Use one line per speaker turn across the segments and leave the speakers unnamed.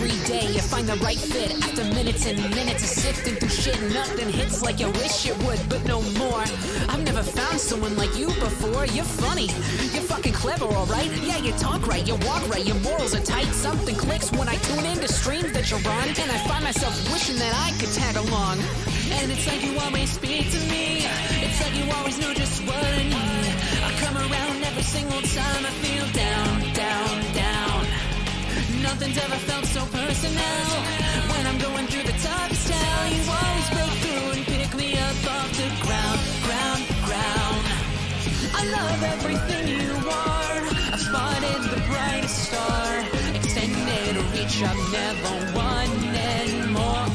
every day you find the right fit. After minutes and minutes of sifting through shit, nothing hits like you wish it would, but no more. I've never found someone like you before. You're funny, you're fucking clever, alright? Yeah, you talk right, you walk right, your morals are tight. Something clicks when I tune into streams that you're on, and I find myself wishing that I could tag along. And it's like you always speak to me, it's like you always know just what I need. I come around every single time I feel down, down, down. Nothing's ever felt so personal. When I'm going through the toughest hell, you always break through and pick me up off the ground, ground, ground. I love everything you are. I've spotted the brightest star, extended reach I've never wanted more.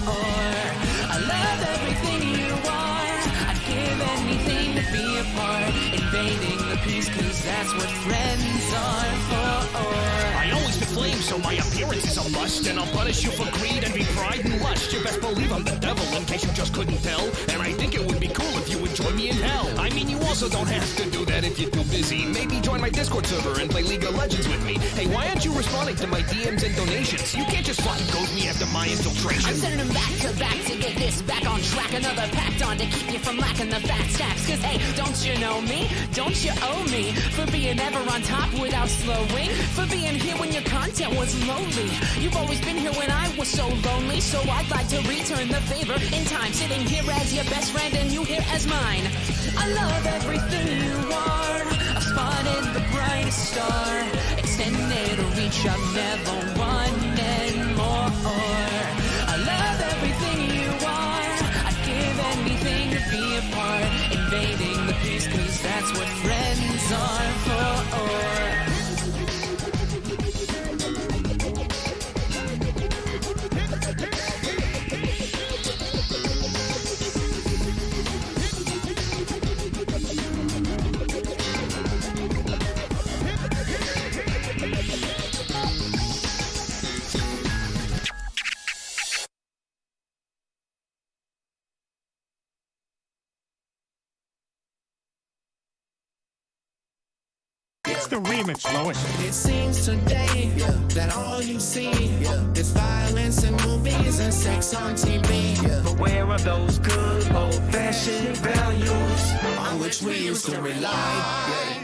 I love everything you are. I'd give anything to be a part, invading the peace, cause that's what friends are for.
I always been flame, so my appearance is a must, and I'll punish you for greed, envy, pride, and lust. You best believe I'm the devil, in case you just couldn't tell. And I think it would be cool if you would join me in hell. I mean, you also don't have to do that if you're too busy. Maybe join my Discord server and play League of Legends with me. Hey, why aren't you responding to my DMs and donations? You can't just fucking ghost me after my infiltration.
I'm sending them back to back to get this back on track. Another packed on to keep you from lacking the fat stacks. Cause hey, don't you know me? Don't you owe me? For being ever on top without slowing, for being here when your content was lonely. You've always been here when I was so lonely, so I'd like to return the favor in time. Sitting here as your best friend and you here as mine. I love everything you are. I've spotted the brightest star, extended a reach I've never wanted more. I love everything you are. I'd give anything to be a part, invading the peace, cause that's what friends are for.
It's the remix, Lois.
It seems today that all you see is violence in movies and sex on TV. But where are those good old-fashioned values on which we used to rely?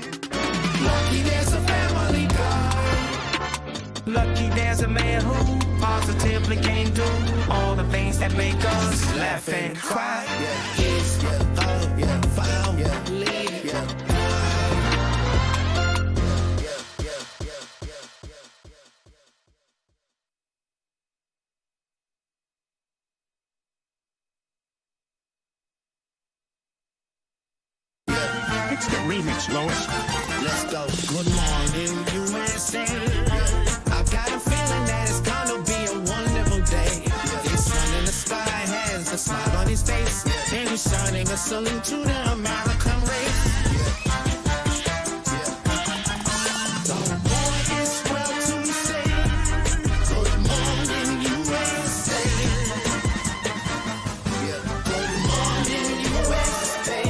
Lucky there's a family guy. Lucky there's a man who positively can do all the things that make us laugh and cry. Yes, found, leave,
It's the remix, Lois.
Let's go. Good morning, USA. I've got a feeling that it's gonna be a wonderful day. The sun in the sky has a smile on his face, and he's shining a salute to the American race. The boy is well to say, good morning, USA. Good morning, USA.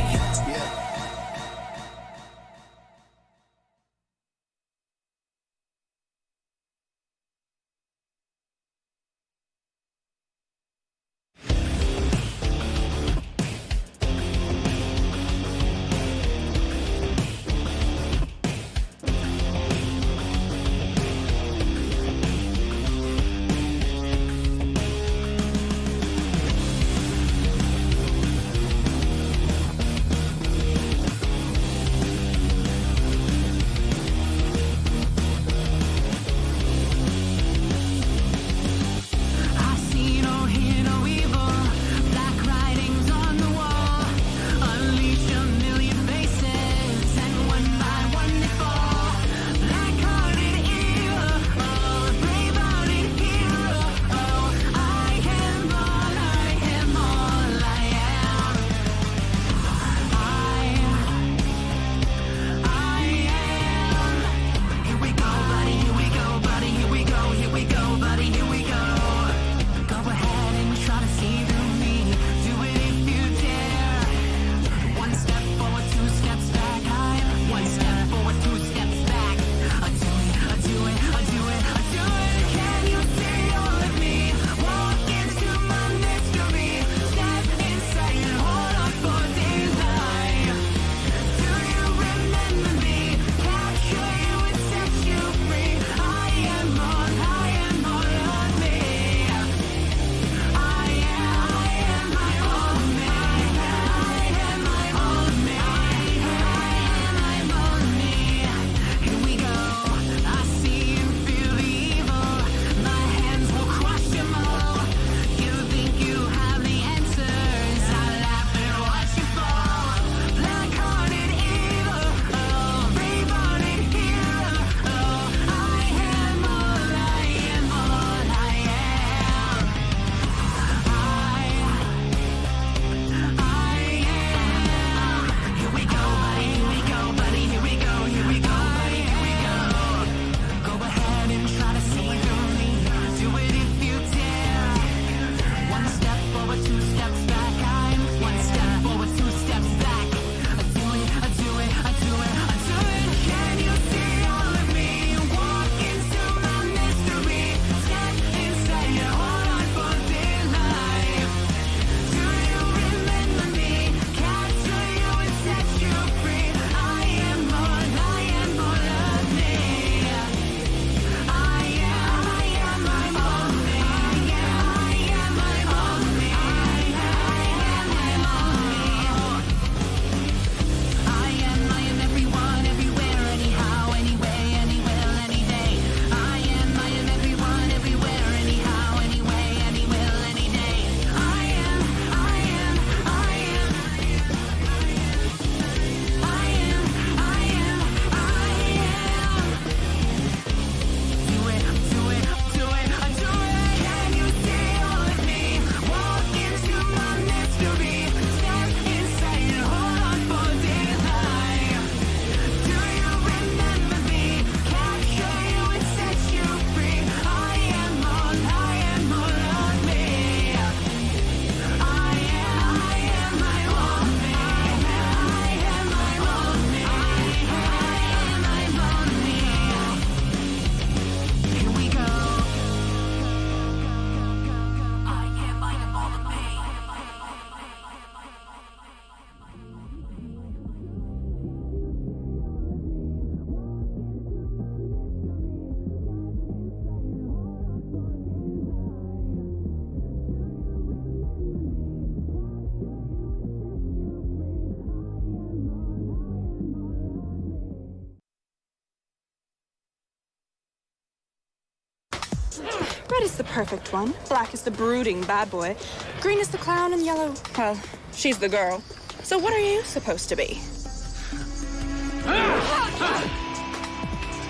Red is the perfect one. Black is the brooding bad boy. Green is the clown, and yellow, well, she's the girl. So what are you supposed to be?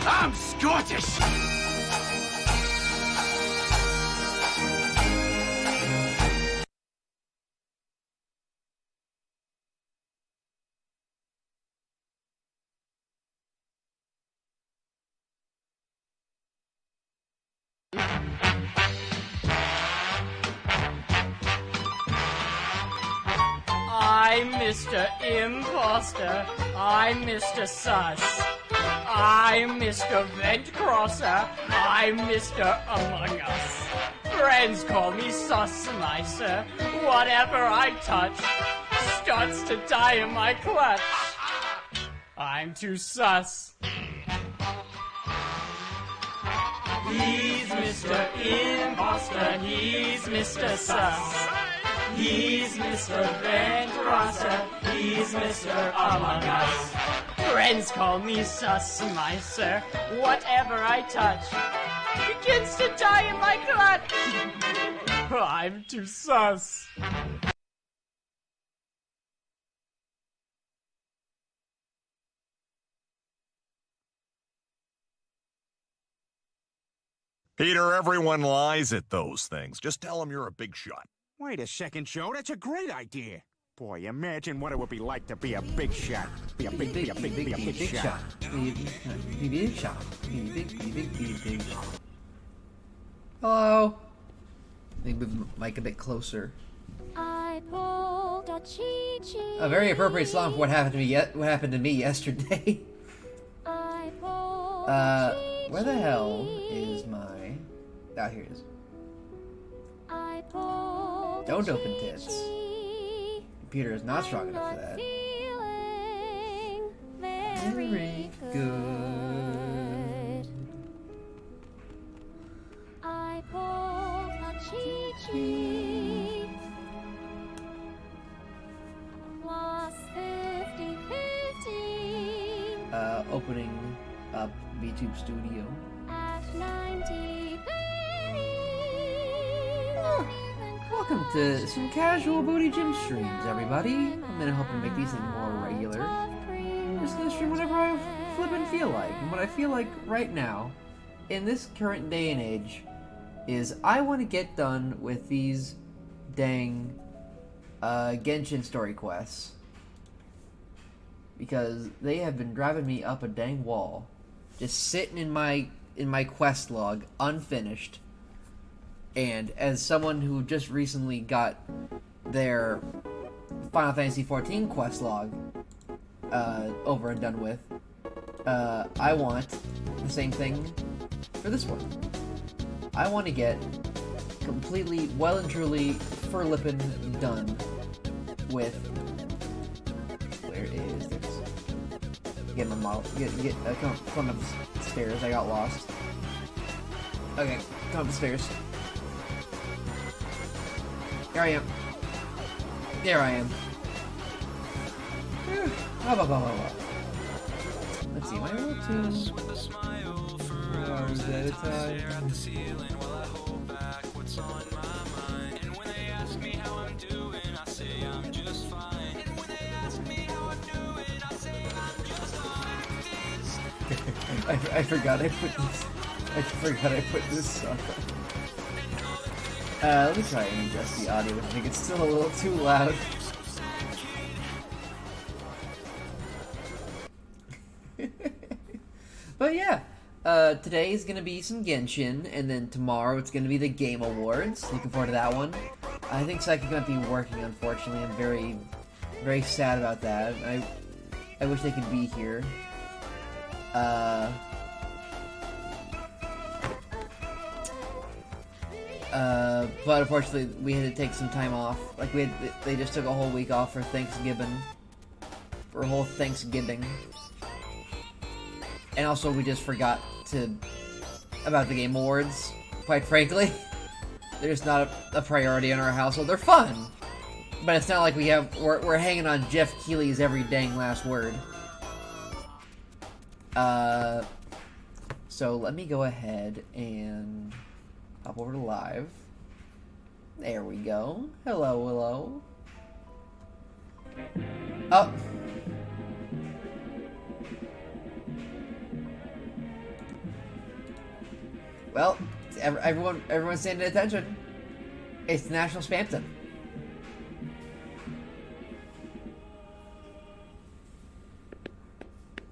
I'm Scottish!
I'm Mr. Imposter. I'm Mr. Sus. I'm Mr. Vent Crosser. I'm Mr. Among Us. Friends call me Sus Micer. Whatever I touch starts to die in my clutch. I'm too sus. He's Mr. Imposter. He's Mr. Sus. He's Mr. Vent Crosser. He's Mr. Among Us. Friends call me Sus Micer. Whatever I touch begins to die in my clutch. I'm too sus.
Peter, everyone lies at those things. Just tell them you're a big shot.
Wait a second, Joe. That's a great idea. Boy, imagine what it would be like to be a big shot. Be a big shot.
Be a big shot. Hello. Maybe move the mic a bit closer.
I pulled a cheat sheet.
A very appropriate song for what happened to me yesterday.
I pulled
where the hell is my? Ah, here it is.
I pulled
Don't open tits. Computer is not strong enough for that.
Very
good.
I pulled a cheat sheet. Lost 50-50.
Opening up VTube Studio.
At 90
Welcome to some casual Booty Gym streams, everybody. I'm gonna help make these things more regular. I'm just gonna stream whatever I flippin' feel like. And what I feel like right now, in this current day and age, is I want to get done with these dang Genshin story quests. Because they have been driving me up a dang wall. Just sitting in my quest log, unfinished. And as someone who just recently got their Final Fantasy XIV quest log over and done with, I want the same thing for this one. I want to get completely, well and truly, fur-lippin' done with... Where is this? Get my model. Come up the stairs. I got lost. Okay, come up the stairs. Here I am. There I am. Let's see, my roll 2 hours at a time. I forgot I put this. I forgot I put this song. Let me try and adjust the audio. I think it's still a little too loud. But yeah, today is gonna be some Genshin, and then tomorrow it's gonna be the Game Awards. Looking forward to that one. I think Psychic might be working, unfortunately. I'm very, very sad about that. I wish they could be here. But unfortunately, we had to take some time off. Like, they just took a whole week off for Thanksgiving. For a whole Thanksgiving. And also, we just forgot about the Game Awards, quite frankly. They're just not a priority in our household. They're fun! But it's not like we're hanging on Jeff Keighley's every dang last word. So let me go ahead and Hop over to live. There we go. Hello, hello. Oh. Well, everyone's paying attention. It's National Spamton.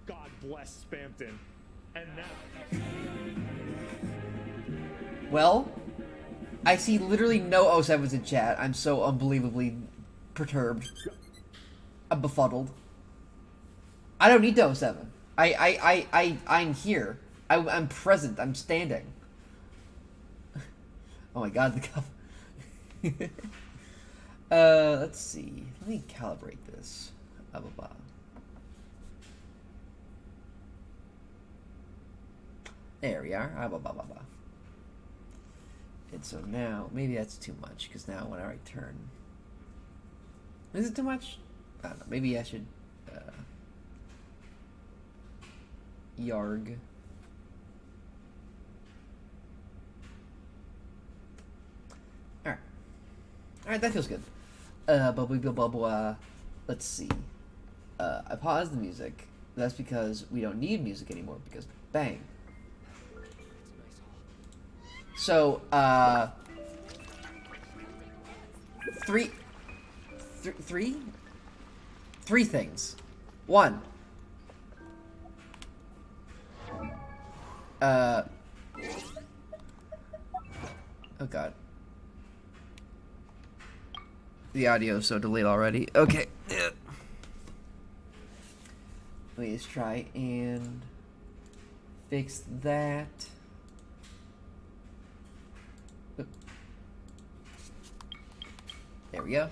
God bless Spamton. And now.
Well, I see literally no 07s in chat. I'm so unbelievably perturbed. I'm befuddled. I don't need to 07. I'm here. I'm present. I'm standing. Oh my god, the cup. Let's see. Let me calibrate this. There we are. And so now, maybe that's too much, because now whenever I turn... Is it too much? I don't know. Maybe I should... Yarg. Alright, that feels good. Let's see. I paused the music. That's because we don't need music anymore, because bang. So, three things. One. Oh god. The audio is so delayed already. Okay. Let me just try and fix that. There we go.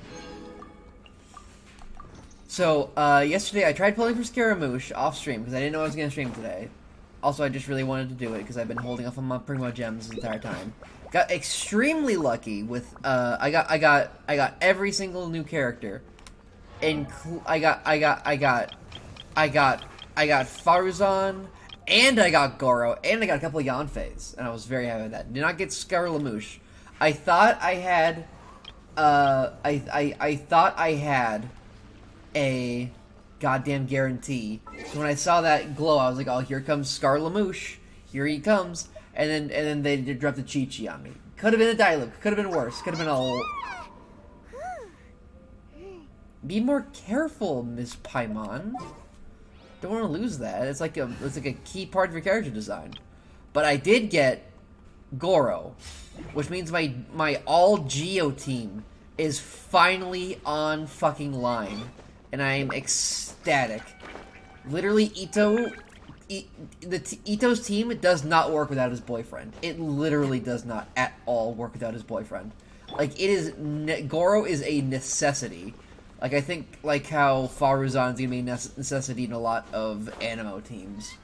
So, yesterday I tried pulling for Scaramouche off stream because I didn't know I was going to stream today. Also, I just really wanted to do it because I've been holding off on my Primo Gems the entire time. Got extremely lucky with, I got every single new character. I got Faruzan, and I got Goro, and I got a couple of Yanfeis, and I was very happy with that. Did not get Scaramouche. I thought I had, I thought I had a goddamn guarantee. So when I saw that glow, I was like, oh, here comes Scaramouche. Here he comes. And then they dropped the Chi-Chi on me. Could have been a Diluc. Could have been worse. Could have been a... Be more careful, Miss Paimon. Don't want to lose that. It's like a key part of your character design. But I did get Goro, which means my all Geo team is finally on fucking line, and I am ecstatic. Literally, Ito's team does not work without his boyfriend. It literally does not at all work without his boyfriend. Like, it is... Goro is a necessity. Like, I think, like, how Faruzan's gonna be a necessity in a lot of Animo teams.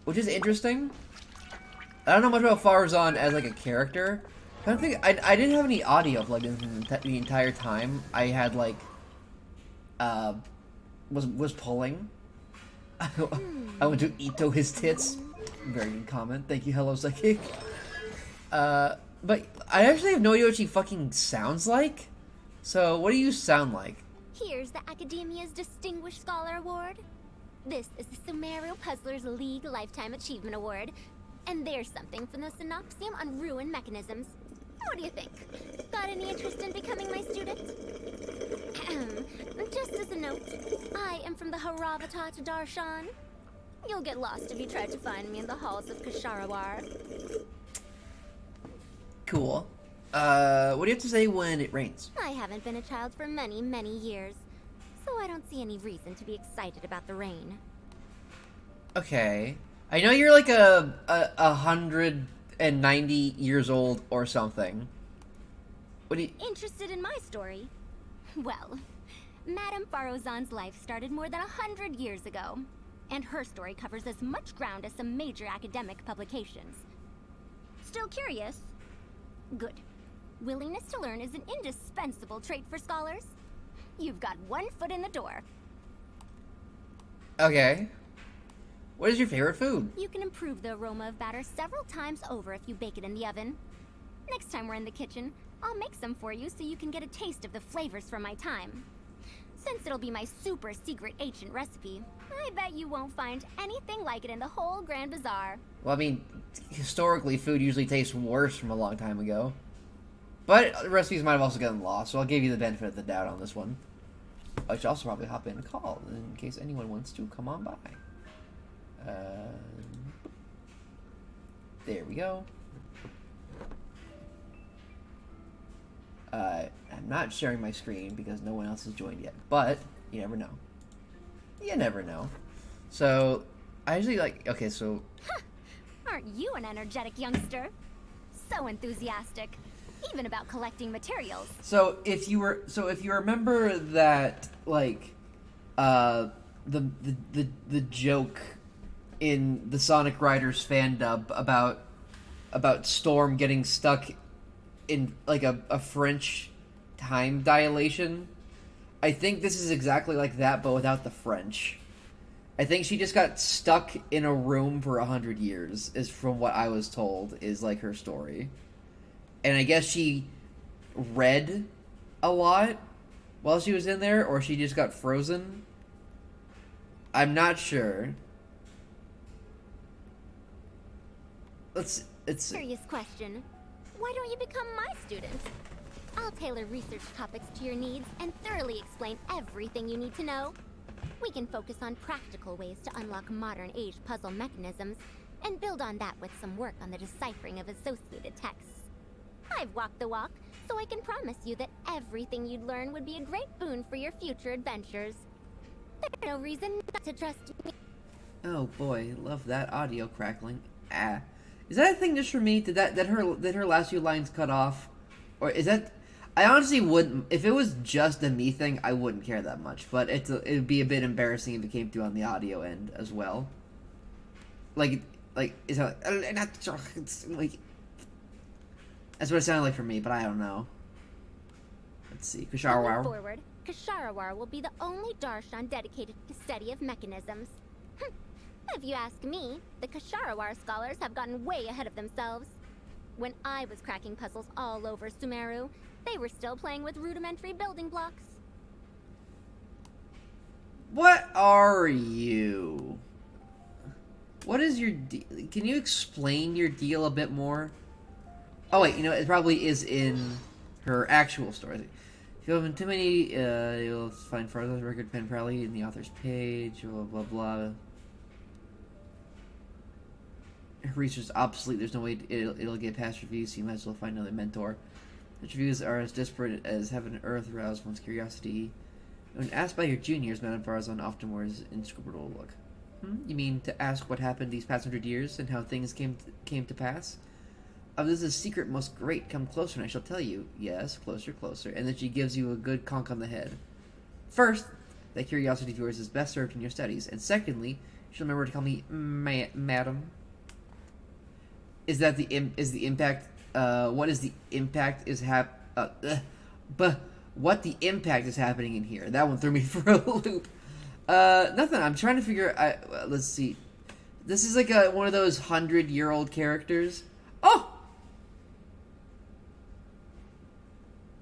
Which is interesting. I don't know much about Faruzan as, like, a character. I don't think... I didn't have any audio of, like, the entire time. I had, like... was pulling. I went to Ito his tits. Very good comment. Thank you, Hello Psychic. But I actually have no idea what she fucking sounds like. So, what do you sound like?
Here's the Academia's Distinguished Scholar Award. This is the Sumerial Puzzlers League Lifetime Achievement Award. And there's something from the Synoxium on Ruin Mechanisms. What do you think? Got any interest in becoming my student? Just as a note, I am from the Haravatat Darshan. You'll get lost if you try to find me in the halls of Kasharawar.
Cool. What do you have to say when it rains?
I haven't been a child for many, many years, so I don't see any reason to be excited about the rain.
Okay. I know you're like 190 years old or something. What do you...
Interested in my story? Well, Madame Farozan's life started more than 100 years ago, and her story covers as much ground as some major academic publications. Still curious? Good. Willingness to learn is an indispensable trait for scholars. You've got one foot in the door.
Okay. What is your favorite food?
You can improve the aroma of batter several times over if you bake it in the oven. Next time we're in the kitchen, I'll make some for you so you can get a taste of the flavors from my time. Since it'll be my super secret ancient recipe, I bet you won't find anything like it in the whole Grand Bazaar.
Well, I mean, historically, food usually tastes worse from a long time ago. But the recipes might have also gotten lost, so I'll give you the benefit of the doubt on this one. I should also probably hop in and call, in case anyone wants to come on by. There we go. I'm not sharing my screen because no one else has joined yet, but you never know. You never know. So, I usually like, okay, so...
Aren't you an energetic youngster? So enthusiastic. Even about collecting materials.
So, if you remember that, like, the joke in the Sonic Riders fan dub about Storm getting stuck in, like, a French time dilation, I think this is exactly like that, but without the French. I think she just got stuck in a room for 100 years, is from what I was told, is, like, her story. And I guess she read a lot while she was in there, or she just got frozen. I'm not sure. It's
Serious question. Why don't you become my student? I'll tailor research topics to your needs and thoroughly explain everything you need to know. We can focus on practical ways to unlock modern age puzzle mechanisms and build on that with some work on the deciphering of associated texts. I've walked the walk, so I can promise you that everything you'd learn would be a great boon for your future adventures. There's no reason not to trust me.
Oh boy, love that audio crackling. Ah. Is that a thing just for me? Did her last few lines cut off? Or is that... I honestly wouldn't... If it was just a me thing, I wouldn't care that much. But it would be a bit embarrassing if it came through on the audio end as well. Like, is that... Like... That's what it sounded like for me, but I don't know. Let's see. Kasharawar.
Moving forward, Kasharawar will be the only Darshan dedicated to study of mechanisms. If you ask me, the Kasharawar scholars have gotten way ahead of themselves. When I was cracking puzzles all over Sumeru, they were still playing with rudimentary building blocks.
What are you? What is your deal? Can you explain your deal a bit more? Oh wait, you know, it probably is in her actual story. If you open too many, you'll find further record pen probably in the author's page, blah blah blah. Her research is obsolete, there's no way it'll get past reviews, so you might as well find another mentor. Such reviews are as disparate as heaven and earth arouse one's curiosity. When asked by your juniors, Madame Farazan often wears an inscrutable look. You mean to ask what happened these past 100 years, and how things came to pass? This is a secret most great. Come closer and I shall tell you. Yes, closer, closer. And then she gives you a good conk on the head. First, that curiosity of yours is best served in your studies. And secondly, she'll remember to call me madam. Is that the impact? What is the impact what the impact is happening in here? That one threw me for a loop. Nothing. I'm trying to figure. Let's see. This is like one of those 100-year-old characters. Oh.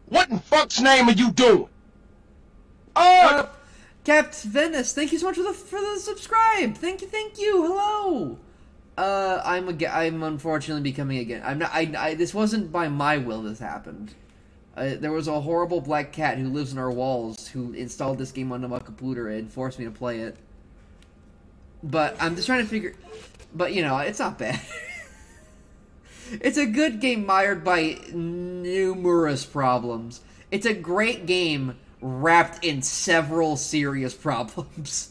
What in fuck's name are you doing?
Capt Venice, thank you so much for the subscribe. Thank you. Hello. I'm unfortunately becoming again. I'm not. This wasn't by my will. This happened. There was a horrible black cat who lives in our walls who installed this game onto my computer and forced me to play it. But I'm just trying to figure. But you know, it's not bad. It's a good game mired by numerous problems. It's a great game wrapped in several serious problems.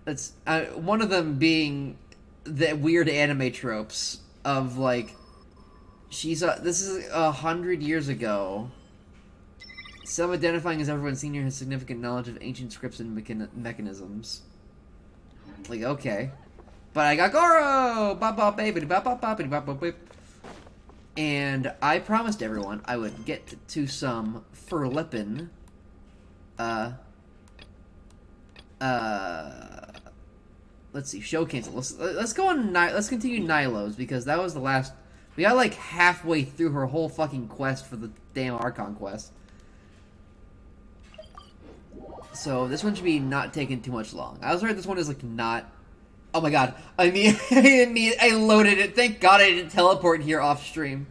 It's one of them being the weird anime tropes of like, this is 100 years ago. Self-identifying as everyone senior has significant knowledge of ancient scripts and mechanisms. Like, okay. But I got Goro! And I promised everyone I would get to some Furlippin. Let's see, show cancel. Let's go on. Let's continue Nilou's because that was the last We got like halfway through her whole fucking quest for the damn Archon quest. So this one should be not taking too much long. I was right, this one is like not... Oh my god. I mean, I loaded it. Thank god I didn't teleport here off stream.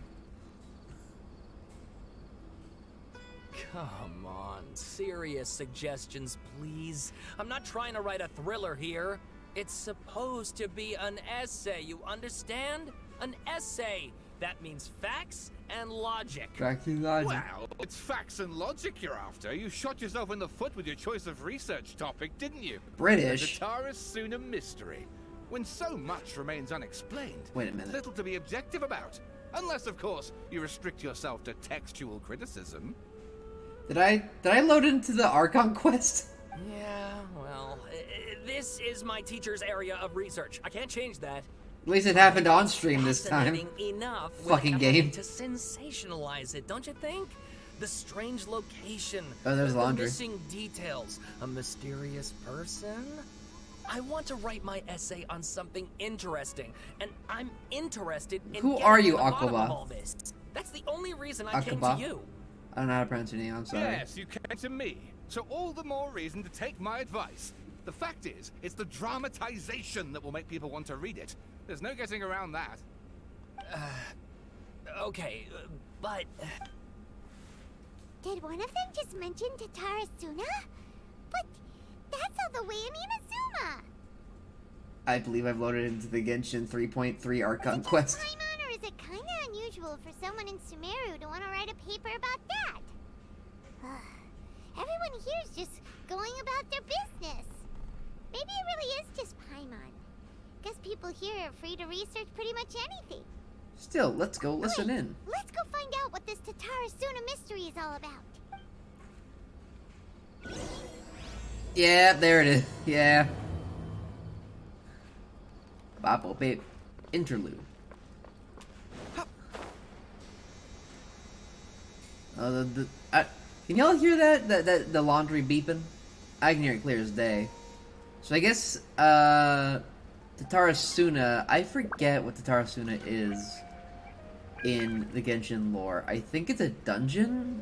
Come on, serious suggestions, please. I'm not trying to write a thriller here. It's supposed to be an essay, you understand? An essay. That means facts and logic.
Facts and logic.
Well, it's facts and logic you're after. You shot yourself in the foot with your choice of research topic, didn't you?
British.
The Tara Suna mystery. When so much remains unexplained,
Wait a minute.
little to be objective about. Unless, of course, you restrict yourself to textual criticism.
Did I load into the Archon quest?
Yeah, well, this is my teacher's area of research. I can't change that.
At least it happened on stream this time.
Enough
Fucking game.
to sensationalize it, don't you think? The strange location.
Oh, there's
the
laundry.
Missing details. A mysterious person. I want to write my essay on something interesting, and I'm interested in
Who
getting
are
to
you,
the bottom
Akaba?
of all this. That's the only reason I came to
Akaba?
you.
I don't know how to pronounce your name, I'm sorry.
Yes, you came to me. So all the more reason to take my advice. The fact is, it's the dramatization that will make people want to read it. There's no getting around that.
Okay, but...
Did one of them just mention Tatara Suna? But that's all the way in Inazuma.
I believe I've loaded into the Genshin 3.3 Archon quest.
Paimon, or is it kind of unusual for someone in Sumeru to want to write a paper about that? Everyone here is just going about their business. Maybe it really is just Paimon. Guess people here are free to research pretty much anything.
Still, let's go listen in.
Let's go find out what this Tatara Suna mystery is all about.
Yeah, there it is. Yeah. Bopple babe. Interlude. Can y'all hear that? The laundry beeping? I can hear it clear as day. So I guess, Tatara Suna, I forget what Tatara Suna is in the Genshin lore. I think it's a dungeon?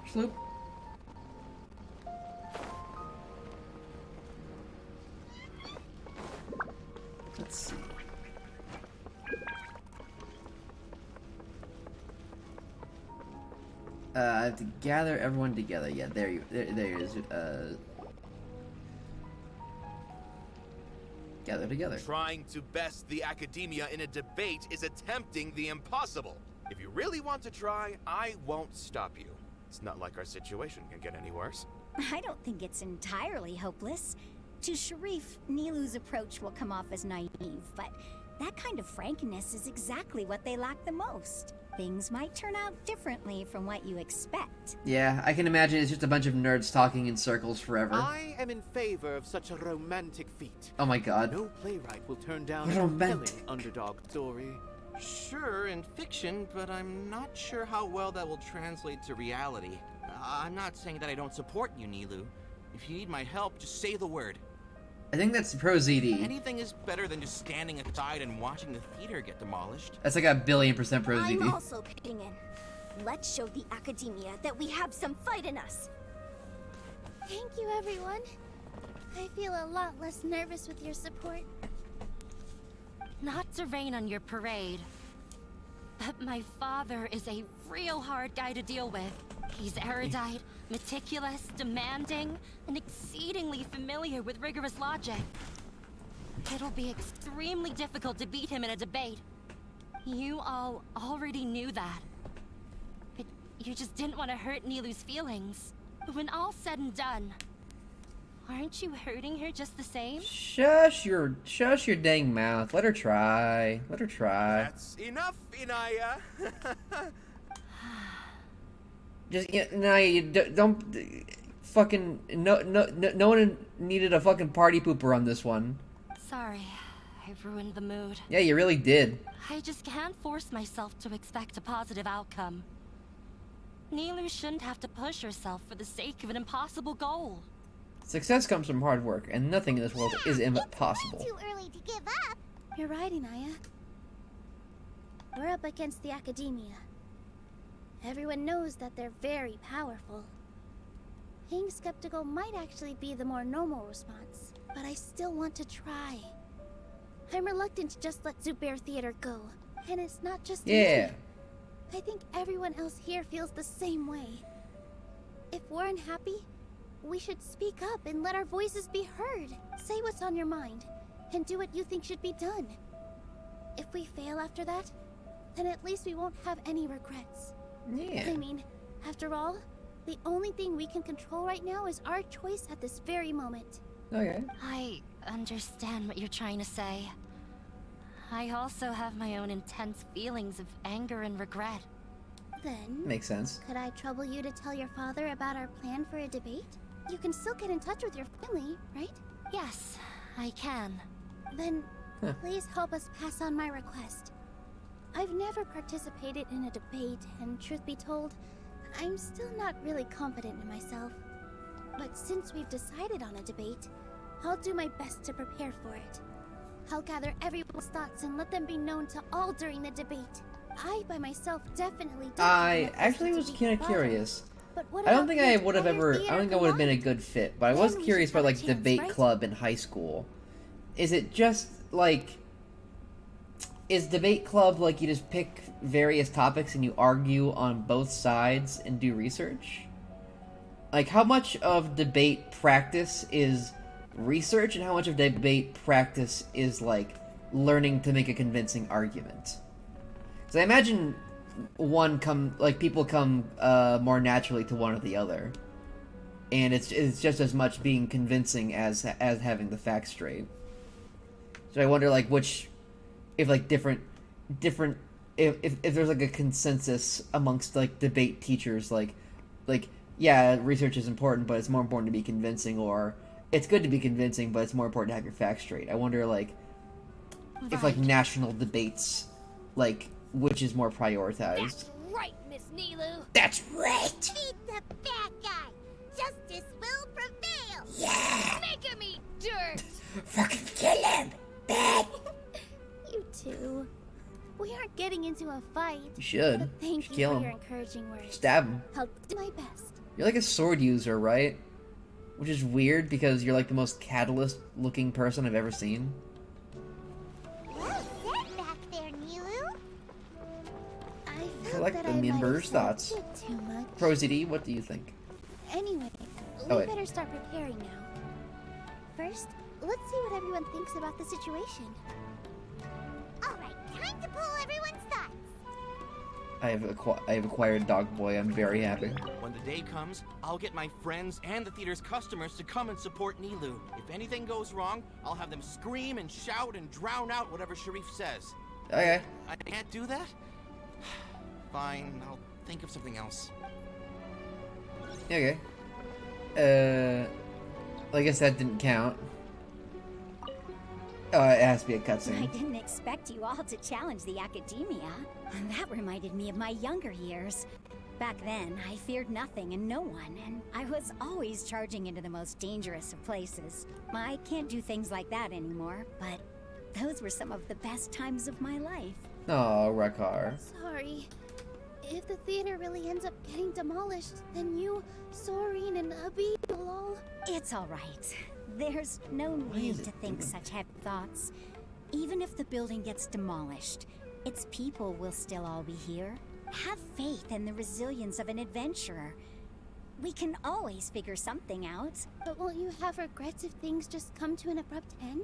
Sloop. Let's see. I have to gather everyone together. Yeah, there it is. Gather together.
Trying to best the academia in a debate is attempting the impossible. If you really want to try, I won't stop you. It's not like our situation can get any worse.
I don't think it's entirely hopeless. To Sharif, Nilou's approach will come off as naive, but that kind of frankness is exactly what they lack the most. Things might turn out differently from what you expect.
Yeah, I can imagine it's just a bunch of nerds talking in circles forever.
I am in favor of such a romantic feat.
Oh my god.
No playwright will turn down a
Romantic.
compelling underdog story. Sure, in fiction, but I'm not sure how well that will translate to reality. I'm not saying that I don't support you, Nilou. If you need my help, just say the word.
I think that's Pro ZD.
Anything is better than just standing aside and watching the theater get demolished.
That's like 1,000,000,000% Pro ZD.
I'm also pitching in. Let's show the academia that we have some fight in us.
Thank you, everyone. I feel a lot less nervous with your support.
Not to rain on your parade, but my father is a real hard guy to deal with. He's erudite, meticulous, demanding, and exceedingly familiar with rigorous logic. It'll be extremely difficult to beat him in a debate. You all already knew that. But you just didn't want to hurt Nilou's feelings. When all's said and done, aren't you hurting her just the same?
Shush your dang mouth. Let her try. Let her try.
That's enough, Inaya.
Just don't fucking no one needed a fucking party pooper on this one.
Sorry, I ruined the mood.
Yeah, you really did.
I just can't force myself to expect a positive outcome. Nilou shouldn't have to push herself for the sake of an impossible goal.
Success comes from hard work, and nothing in this world is impossible.
Too early to give up.
You're right, Inaya. We're up against the academia. Everyone knows that they're very powerful. Being skeptical might actually be the more normal response, but I still want to try. I'm reluctant to just let Zubair Theater go, and it's not just me. I think everyone else here feels the same way. If we're unhappy, we should speak up and let our voices be heard. Say what's on your mind, and do what you think should be done. If we fail after that, then at least we won't have any regrets. I mean, after all, the only thing we can control right now is our choice at this very moment.
Okay.
I understand what you're trying to say. I also have my own intense feelings of anger and regret.
Then...
Makes sense.
Could I trouble you to tell your father about our plan for a debate? You can still get in touch with your family, right?
Yes, I can.
Then, please help us pass on my request. I've never participated in a debate, and truth be told, I'm still not really confident in myself. But since we've decided on a debate, I'll do my best to prepare for it. I'll gather everyone's thoughts and let them be known to all during the debate. I, by myself, definitely don't
I actually was kind of curious. I don't think I would have been a good fit, but I was curious about, like, debate club in high school. Is it just, like... Is debate club, like, you just pick various topics and you argue on both sides and do research? Like, how much of debate practice is research, and how much of debate practice is, like, learning to make a convincing argument? Because I imagine people come more naturally to one or the other. And it's just as much being convincing as having the facts straight. So I wonder, like, if there's like a consensus amongst like debate teachers, like yeah, research is important, but it's more important to be convincing, or it's good to be convincing, but it's more important to have your facts straight. I wonder, like, if like national debates, like, which is more prioritized.
That's right, Miss Nilou.
That's right.
Beat the bad guy. Justice will prevail.
Yeah.
Make him eat dirt.
Fucking kill him. Bad.
You two. We aren't getting into a fight.
You should.
But thank you
kill
for
him.
your encouraging words.
Stab him.
I'll do my best.
You're like a sword user, right? Which is weird because you're like the most catalyst-looking person I've ever seen.
Well said back there, Nilou.
I felt
Collect
that
the
I might have
members'
said
thoughts.
too much.
ProZD, what do you think?
Anyway,
Oh,
we
wait.
better start preparing now. First, let's see what everyone thinks about the situation.
All right, time to pull everyone's thoughts.
I have acquired Dog Boy. I'm very happy.
When the day comes, I'll get my friends and the theater's customers to come and support Nilou. If anything goes wrong, I'll have them scream and shout and drown out whatever Sharif says.
Okay.
I can't do that? Fine, I'll think of something else.
Okay. I guess that didn't count. Oh, it has to be a
I
cutscene.
didn't expect you all to challenge the academia. And that reminded me of my younger years. Back then, I feared nothing and no one, and I was always charging into the most dangerous of places. I can't do things like that anymore, but those were some of the best times of my life.
Oh, Rekar.
Sorry. If the theater really ends up getting demolished, then you, Soren, and Abi will all... It's all right. There's no need to think such heavy thoughts. Even if the building gets demolished, its people will still all be here. Have faith in the resilience of an adventurer. We can always figure something out. But won't you have regrets if things just come to an abrupt end?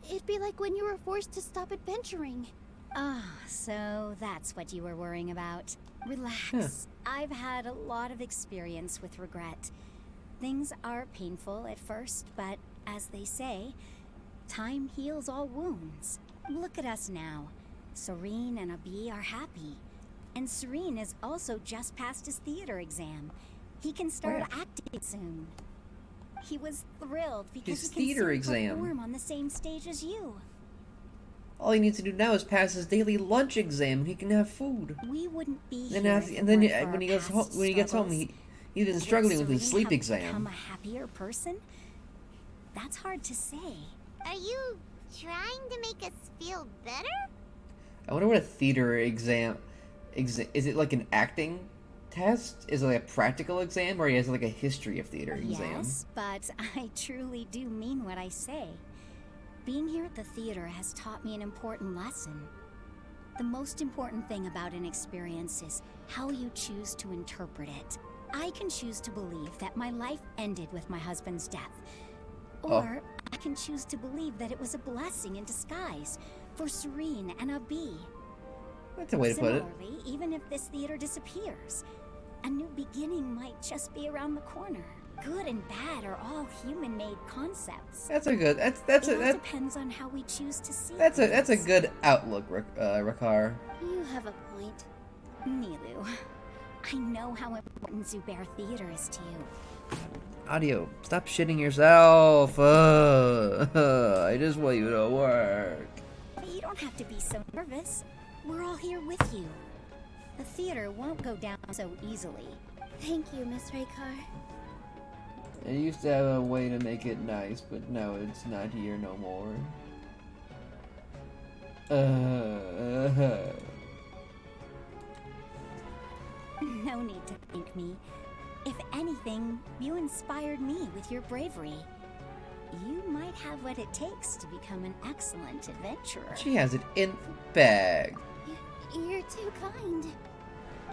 It'd be like when you were forced to stop adventuring. Ah, so that's what you were worrying about. Relax. I've had a lot of experience with regret. Things are painful at first, but as they say, time heals all wounds. Look at us now. Serene and Abi are happy. And Serene has also just passed his theater exam. He can start acting soon. He was thrilled because
His
he can
theater
soon
exam.
perform on the same stage as you.
All he needs to do now is pass his daily lunch exam, and he can have food.
We wouldn't be
Then
here
after,
if
and
it
then
weren't for
when he
our
goes home,
past
when he gets home,
struggles.
He's been
Did
struggling with his
Serene
sleep
have
exam.
Become a happier person? That's hard to say.
Are you trying to make us feel better?
I wonder what a theater exam is it like an acting test? Is it like a practical exam, or is it like a history of theater exam?
Yes, but I truly do mean what I say. Being here at the theater has taught me an important lesson. The most important thing about an experience is how you choose to interpret it. I can choose to believe that my life ended with my husband's death. Or I can choose to believe that it was a blessing in disguise for Serene and Abi.
That's a way to put it.
Similarly, even if this theater disappears, a new beginning might just be around the corner. Good and bad are all human-made concepts.
That's a good. That
depends on how we choose to see.
That's a good outlook, Rakar.
You have a point, Nilou. I know how important Zubair Theater is to you.
Audio, stop shitting yourself. I just want you to work.
You don't have to be so nervous. We're all here with you. The theater won't go down so easily. Thank you, Miss Rakar.
I used to have a way to make it nice, but now it's not here no more.
No need to thank me. If anything, you inspired me with your bravery. You might have what it takes to become an excellent adventurer.
She has it in the bag.
You're too kind.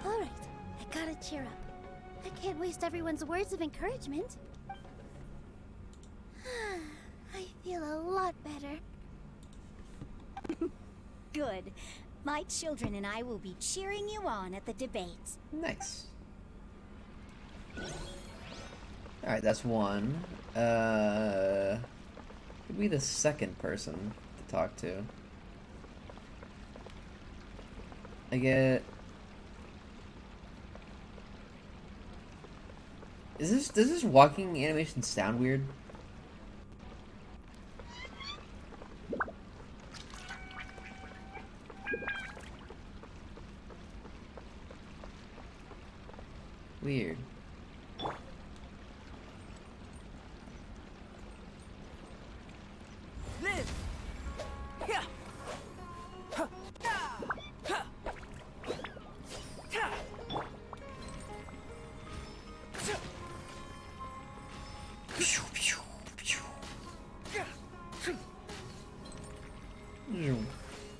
All right, I gotta cheer up. I can't waste everyone's words of encouragement. I feel a lot better.
Good. My children and I will be cheering you on at the debate.
Nice. Alright, that's one. Could be the second person to talk to. I get... Does this walking animation sound weird? Weird.
Live. Yeah.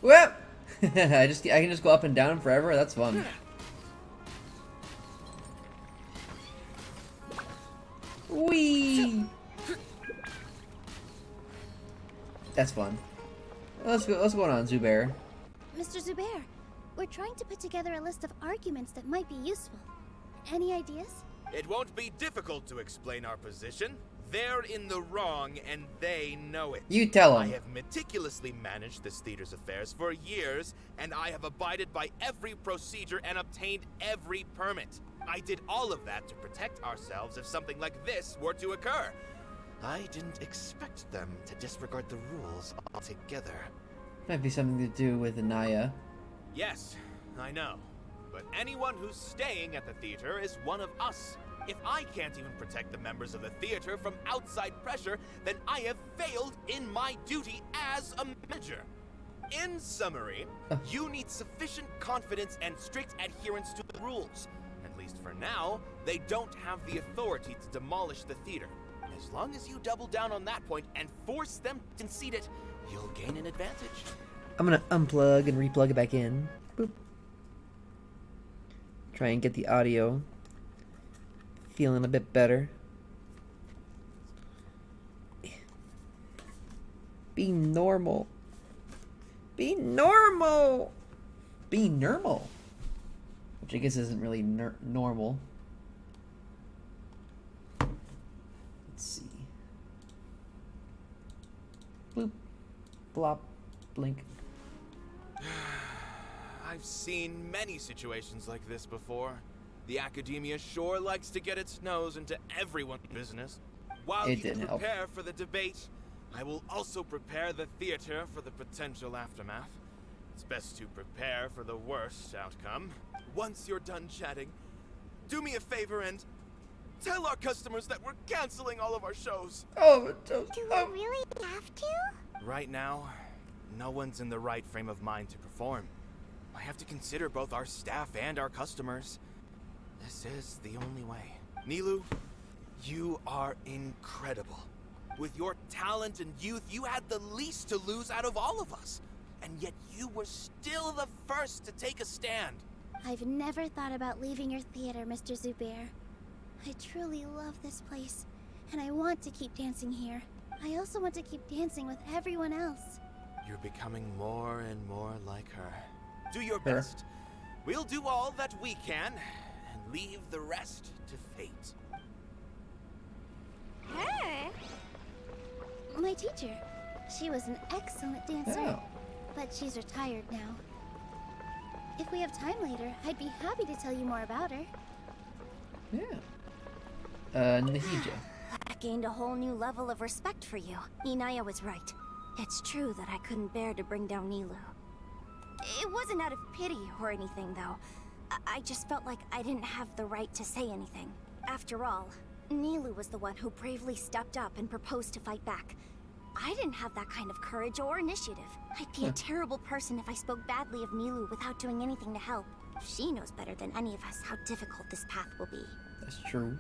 Well, I can just go up and down forever. That's fun. Whee! That's fun. Let's go on, Zubair.
Mr. Zubair, we're trying to put together a list of arguments that might be useful. Any ideas?
It won't be difficult to explain our position. They're in the wrong, and they know it.
You tell 'em.
I have meticulously managed this theater's affairs for years, and I have abided by every procedure and obtained every permit. I did all of that to protect ourselves if something like this were to occur. I didn't expect them to disregard the rules altogether.
Might be something to do with Anaya.
Yes, I know. But anyone who's staying at the theater is one of us. If I can't even protect the members of the theater from outside pressure, then I have failed in my duty as a manager. In summary, you need sufficient confidence and strict adherence to the rules. At least for now, they don't have the authority to demolish the theater. As long as you double down on that point and force them to concede it, you'll gain an advantage.
I'm gonna unplug and replug it back in. Boop. Try and get the audio feeling a bit better. Be normal. Be normal. Be normal. Which I guess isn't really normal. Let's see. Bloop. Blop. Blink.
I've seen many situations like this before. The academia sure likes to get its nose into everyone's business. While you prepare for the debate, I will also prepare the theater for the potential aftermath. It's best to prepare for the worst outcome. Once you're done chatting, do me a favor and Tell our customers that we're canceling all of our shows.
Do we really have to?
Right now, no one's in the right frame of mind to perform. I have to consider both our staff and our customers. This is the only way. Nilou, you are incredible. With your talent and youth, you had the least to lose out of all of us. And yet you were still the first to take a stand.
I've never thought about leaving your theater, Mr. Zubair. I truly love this place, and I want to keep dancing here. I also want to keep dancing with everyone else.
You're becoming more and more like her. Do your best. We'll do all that we can, and leave the rest to fate.
Her? My teacher. She was an excellent dancer,
Oh.
but she's retired now. If we have time later, I'd be happy to tell you more about her.
Yeah. Nahida.
I gained a whole new level of respect for you. Inaya was right. It's true that I couldn't bear to bring down Nilou. It wasn't out of pity or anything, though. I just felt like I didn't have the right to say anything. After all, Nilou was the one who bravely stepped up and proposed to fight back. I didn't have that kind of courage or initiative. I'd be a terrible person if I spoke badly of Nilou without doing anything to help. She knows better than any of us how difficult this path will be.
That's true.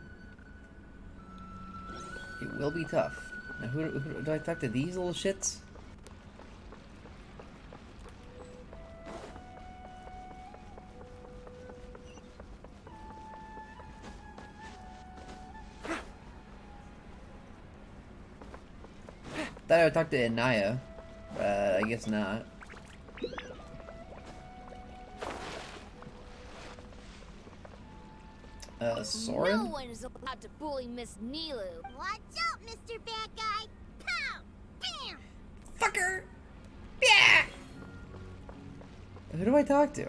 It will be tough. Now, who do I talk to? These little shits? Thought I would talk to Inaya, but I guess not. Soren?
No one is allowed to bully Miss Nilou.
Watch out, Mr. Bad Guy! Pow! Bam!
Fucker! Yeah! Who do I talk to?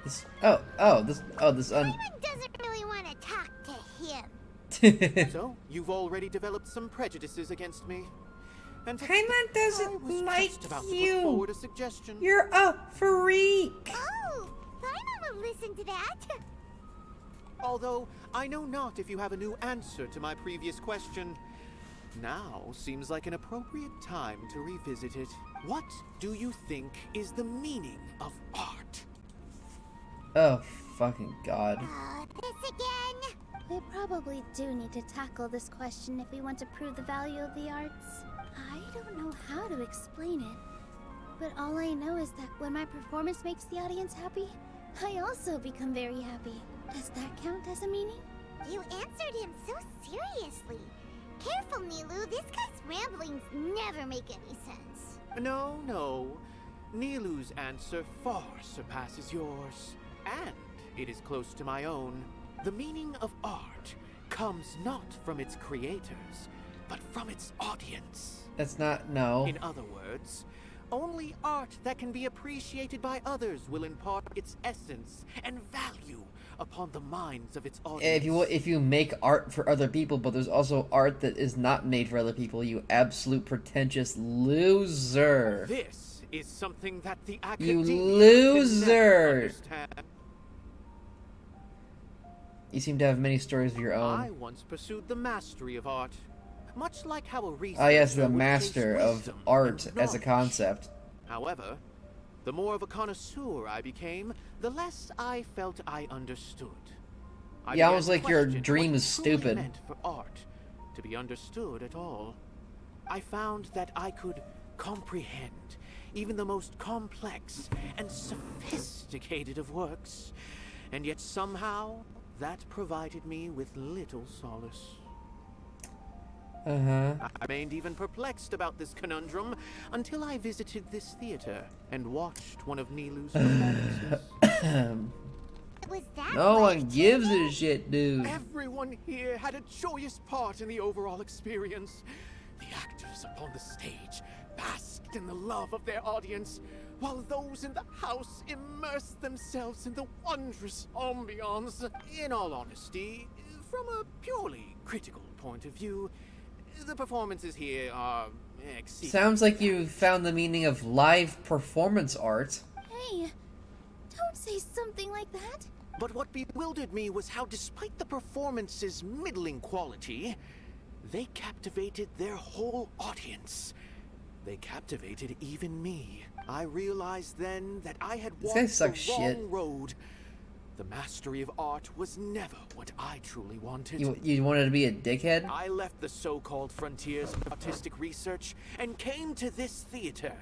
This, this
Simon doesn't really want to talk to him.
So, you've already developed some prejudices against me. And
Paimon doesn't like you.
Put forward a suggestion.
You're a freak.
Oh, Simon will listen to that.
Although, I know not if you have a new answer to my previous question. Now seems like an appropriate time to revisit it. What do you think is the meaning of art?
Oh, fucking God.
This again? We probably do need to tackle this question if we want to prove the value of the arts. I don't know how to explain it, but all I know is that when my performance makes the audience happy, I also become very happy. Does that count as a meaning? You answered him so seriously. Careful, Nilou. This guy's ramblings never make any sense.
No. Nilou's answer far surpasses yours. And it is close to my own. The meaning of art comes not from its creators, but from its audience.
That's not, no.
In other words, only art that can be appreciated by others will impart its essence and value upon the minds of its audience.
If you make art for other people, but there's also art that is not made for other people, you absolute pretentious loser.
This is something that the
You
academia
loser!
can never understand.
You seem to have many stories of your own.
I once pursued the mastery of art, much like how a researcher
Oh yes, the
would
master
chase
of
wisdom
art
and
as a
knowledge.
concept.
However, the more of a connoisseur I became, the less I felt I understood. I
Yeah,
began
almost
to
like your
question
dream
what
is
it truly
stupid.
meant for art to be understood at all. I found that I could comprehend even the most complex and sophisticated of works, and yet somehow that provided me with little solace. I remained even perplexed about this conundrum until I visited this theater and watched one of Nilou's performances.
Was that
No one gives a shit, dude.
Everyone here had a joyous part in the overall experience. The actors upon the stage basked in the love of their audience, while those in the house immersed themselves in the wondrous ambiance. In all honesty, from a purely critical point of view, the performances here are exceedingly...
Sounds like you found the meaning of live performance art.
Hey, don't say something like that.
But what bewildered me was how, despite the performance's middling quality, they captivated their whole audience. They captivated even me. I realized then that I had walked the wrong road. The mastery of art was never what I truly wanted.
You wanted to be a dickhead?
I left the so-called frontiers of artistic research and came to this theater.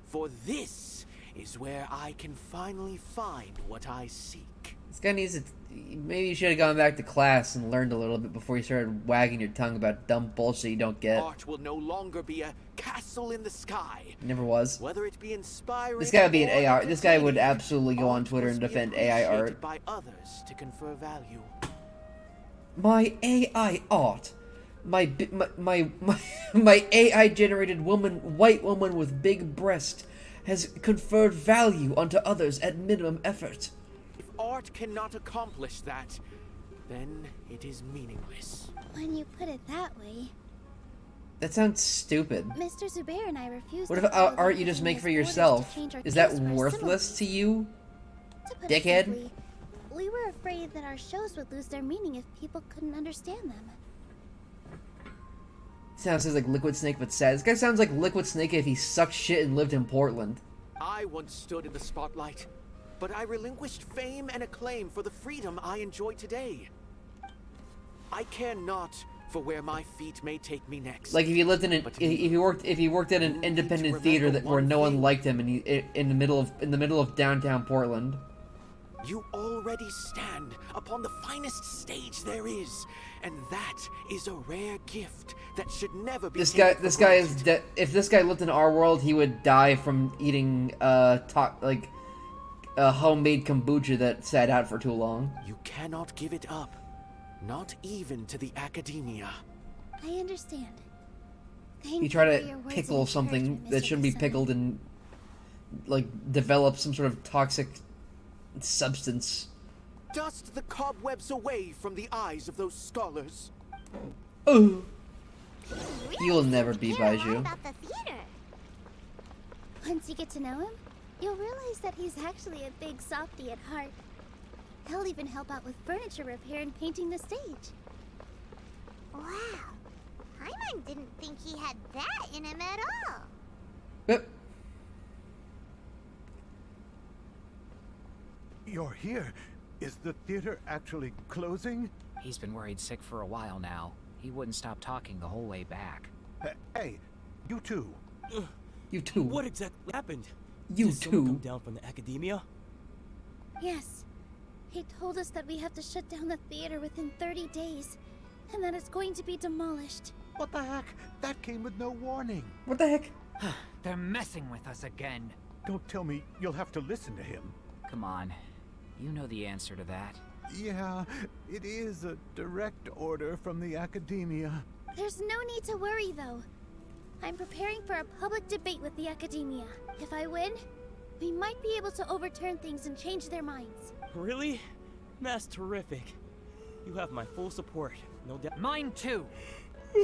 For this is where I can finally find what I seek.
This guy needs to... Maybe you should have gone back to class and learned a little bit before you started wagging your tongue about dumb bullshit you don't get.
Art will no longer be a castle in the sky.
Never was.
Whether it be inspiring,
this guy would be an AI. This guy would absolutely go on Twitter and defend AI art.
By others to confer value.
My AI art. My AI generated white woman with big breast has conferred value onto others at minimum effort.
If art cannot accomplish that, then it is meaningless.
When you put it that way...
That sounds stupid.
Mr. Zubair and I refuse
What
to
if art you just make for yourself? Is that worthless to you? Dickhead?
Simply, we were afraid that our shows would lose their meaning if people couldn't understand them.
Sounds like Liquid Snake but sad. This guy sounds like Liquid Snake if he sucked shit and lived in Portland.
I once stood in the spotlight, but I relinquished fame and acclaim for the freedom I enjoy today. I care not for where my feet may take me next.
Like if he lived in an, if he worked at an independent theater where no one liked him and he in the middle of downtown Portland.
You already stand upon the finest stage there is, and that is a rare gift that should never be.
This guy is if this guy lived in our world, he would die from eating homemade kombucha that sat out for too long.
You cannot give it up, not even to the academia.
I understand. Thank
You try
for
to
your words
pickle
of
something
encouragement,
that
Mr.
shouldn't be
Kasumi.
pickled and like develop some sort of toxic substance.
Dust the cobwebs away from the eyes of those scholars.
Oh. You'll never be Baiju.
Once you get to know him, you'll realize that he's actually a big softie at heart. He'll even help out with furniture repair and painting the stage.
Wow. Paimon didn't think he had that in him at all.
Yep.
You're here. Is the theater actually closing?
He's been worried sick for a while now. He wouldn't stop talking the whole way back.
Hey, you two.
You two.
What exactly happened?
You
Did someone
two.
come down from the academia?
Yes. He told us that we have to shut down the theater within 30 days, and that it's going to be demolished.
What the heck? That came with no warning.
What the heck?
They're messing with us again.
Don't tell me you'll have to listen to him.
Come on. You know the answer to that.
Yeah, it is a direct order from the academia.
There's no need to worry, though. I'm preparing for a public debate with the academia. If I win, we might be able to overturn things and change their minds.
Really? That's terrific. You have my full support, no doubt.
Mine too.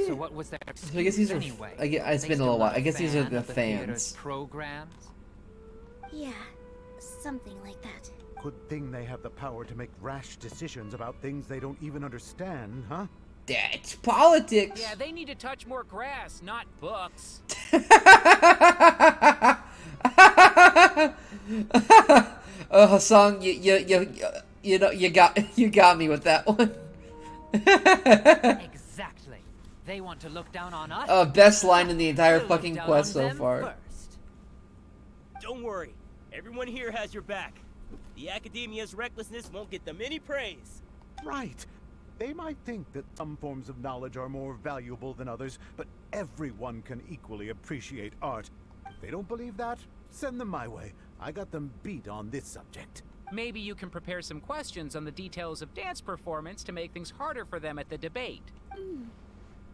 So what was that excuse
So I guess these are.
anyway?
It's
They
been a
still
little while.
not
I guess these are
fan
the
of theater's
fans.
programs.
Yeah, something like that.
Good thing they have the power to make rash decisions about things they don't even understand, huh?
That's politics.
Yeah, they need to touch more grass, not books.
Hassan, you know you got me with that one.
Exactly. They want to look down on us.
Best line in the entire
We'll
fucking
look down
quest
on
so
them
far.
first.
Don't worry. Everyone here has your back. The academia's recklessness won't get them any praise.
Right. They might think that some forms of knowledge are more valuable than others, but everyone can equally appreciate art. If they don't believe that, send them my way. I got them beat on this subject.
Maybe you can prepare some questions on the details of dance performance to make things harder for them at the debate.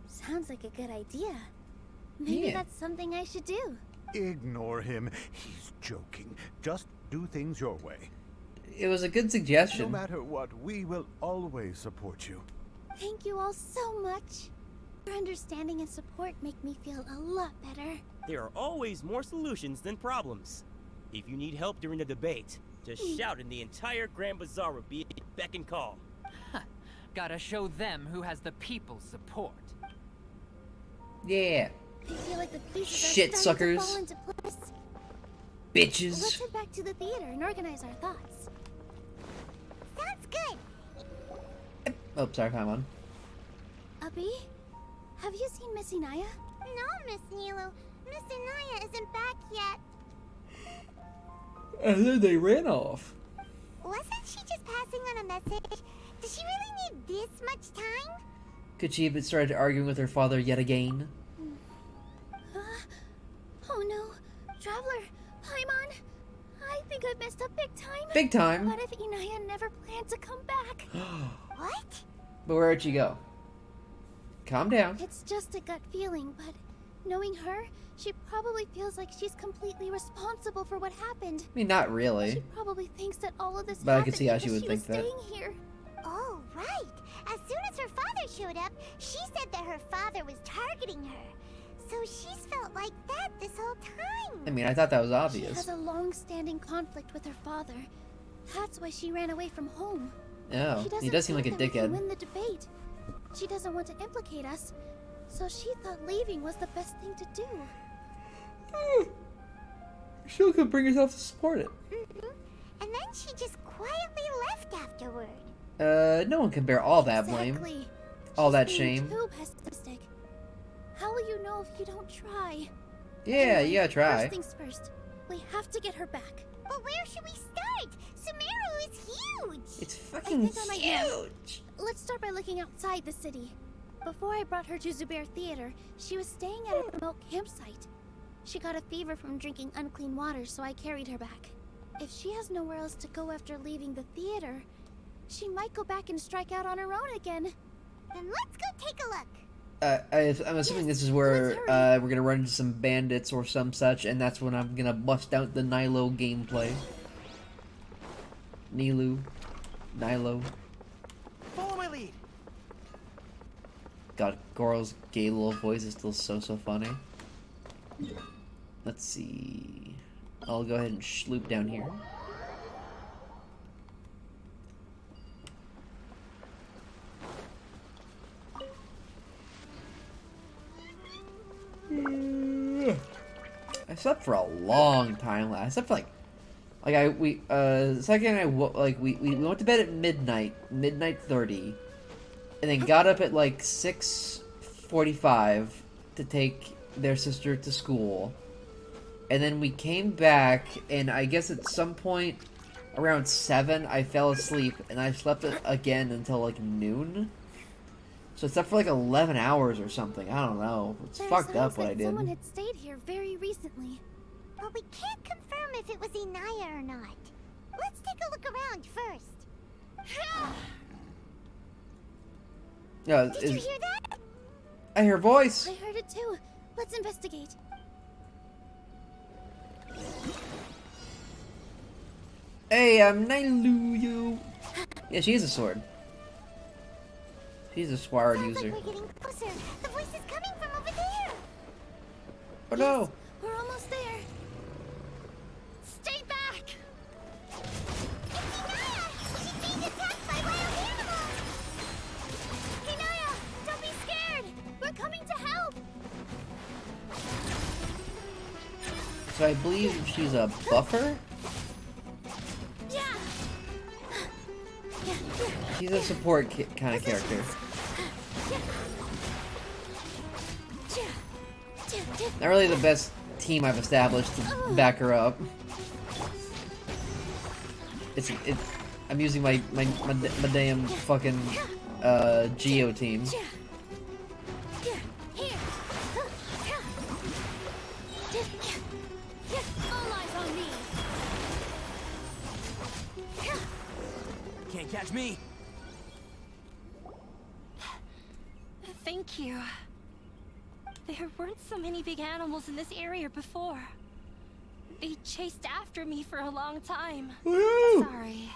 Sounds like a good idea. Maybe that's something I should do.
Ignore him. He's joking. Just do things your way.
It was a good suggestion.
No matter what, we will always support you.
Thank you all so much. Your understanding and support make me feel a lot better.
There are always more solutions than problems. If you need help during the debate, just shout and the entire Grand Bazaar will be at your beck and call.
Gotta show them who has the people's support.
Yeah.
I feel like the pieces
Shit
are starting to
suckers.
fall into place.
Bitches.
Let's head back to the theater and organize our thoughts.
Sounds good.
Oh, sorry, Paimon.
Abby, have you seen Miss Inaya?
No, Miss Nilou. Miss Inaya isn't back yet.
And then they ran off.
Wasn't she just passing on a message? Does she really need this much time?
Could she have started arguing with her father yet again?
Oh no, Traveler, Paimon, I think I messed up big time.
Big time?
What if Inaya never planned to come back?
What?
But where'd she go? Calm down.
It's just a gut feeling, but knowing her, she probably feels like she's completely responsible for what happened.
I mean, not really.
She probably thinks that all of this
But I
happened
could see how she
because
would
was
think that.
staying here.
Oh, right. As soon as her father showed up, she said that her father was targeting her. So she's felt like that this whole time.
I mean, I thought that was
She
obvious.
has a long-standing conflict with her father. That's why she ran away from home.
Oh,
She doesn't
he does seem like a
think that we can
dickhead.
win the debate. She doesn't want to implicate us, so she thought leaving was the best thing to do.
She could bring herself to support it.
And then she just quietly left afterward.
No one can bear all that blame.
Exactly.
All that
Being
shame.
Too pessimistic. How will you know if you don't try?
Yeah, you gotta try.
First things first. We have to get her back.
But where should we start? Sumeru is huge.
It's
I
fucking
think I might know.
huge.
Let's start by looking outside the city. Before I brought her to Zubair Theater, she was staying at a remote campsite. She got a fever from drinking unclean water, so I carried her back. If she has nowhere else to go after leaving the theater, she might go back and strike out on her own again.
Then let's go take a look.
I'm assuming this is where we're gonna run into some bandits or some such, and that's when I'm gonna bust out the Nilou gameplay. Nilou.
Follow my lead.
God, Gorls' gay little voice is still so funny. Let's see. I'll go ahead and sloop down here. I slept for a long time. I slept for like second I we went to bed at midnight 30, and then got up at like 6:45 to take their sister to school, and then we came back, and I guess at some point around 7 I fell asleep, and I slept again until like noon. So it's up for like 11 hours or something. I don't know. It's
There's
fucked up
signs
what
that
I did.
Someone had stayed here very recently.
But we can't confirm if it was Inaya or not. Let's take a look around first.
Yeah,
Did you hear that?
I hear a voice.
I heard it too. Let's investigate.
Hey, I'm Nilou. Yeah, she has a sword. She's a sword
Sounds
user.
like we're getting closer. The voice is coming from over there.
Oh no!
We're almost there. Stay back!
It's Inaya! She's being attacked by wild animals!
Inaya, don't be scared! We're coming to help!
So I believe she's a buffer?
Yeah!
She's a support kind of character. Not really the best team I've established to back her up. I'm using my damn fucking Geo team.
All eyes on me!
Can't catch me.
Thank you. There weren't so many big animals in this area before. They chased after me for a long time.
Woo!
Sorry.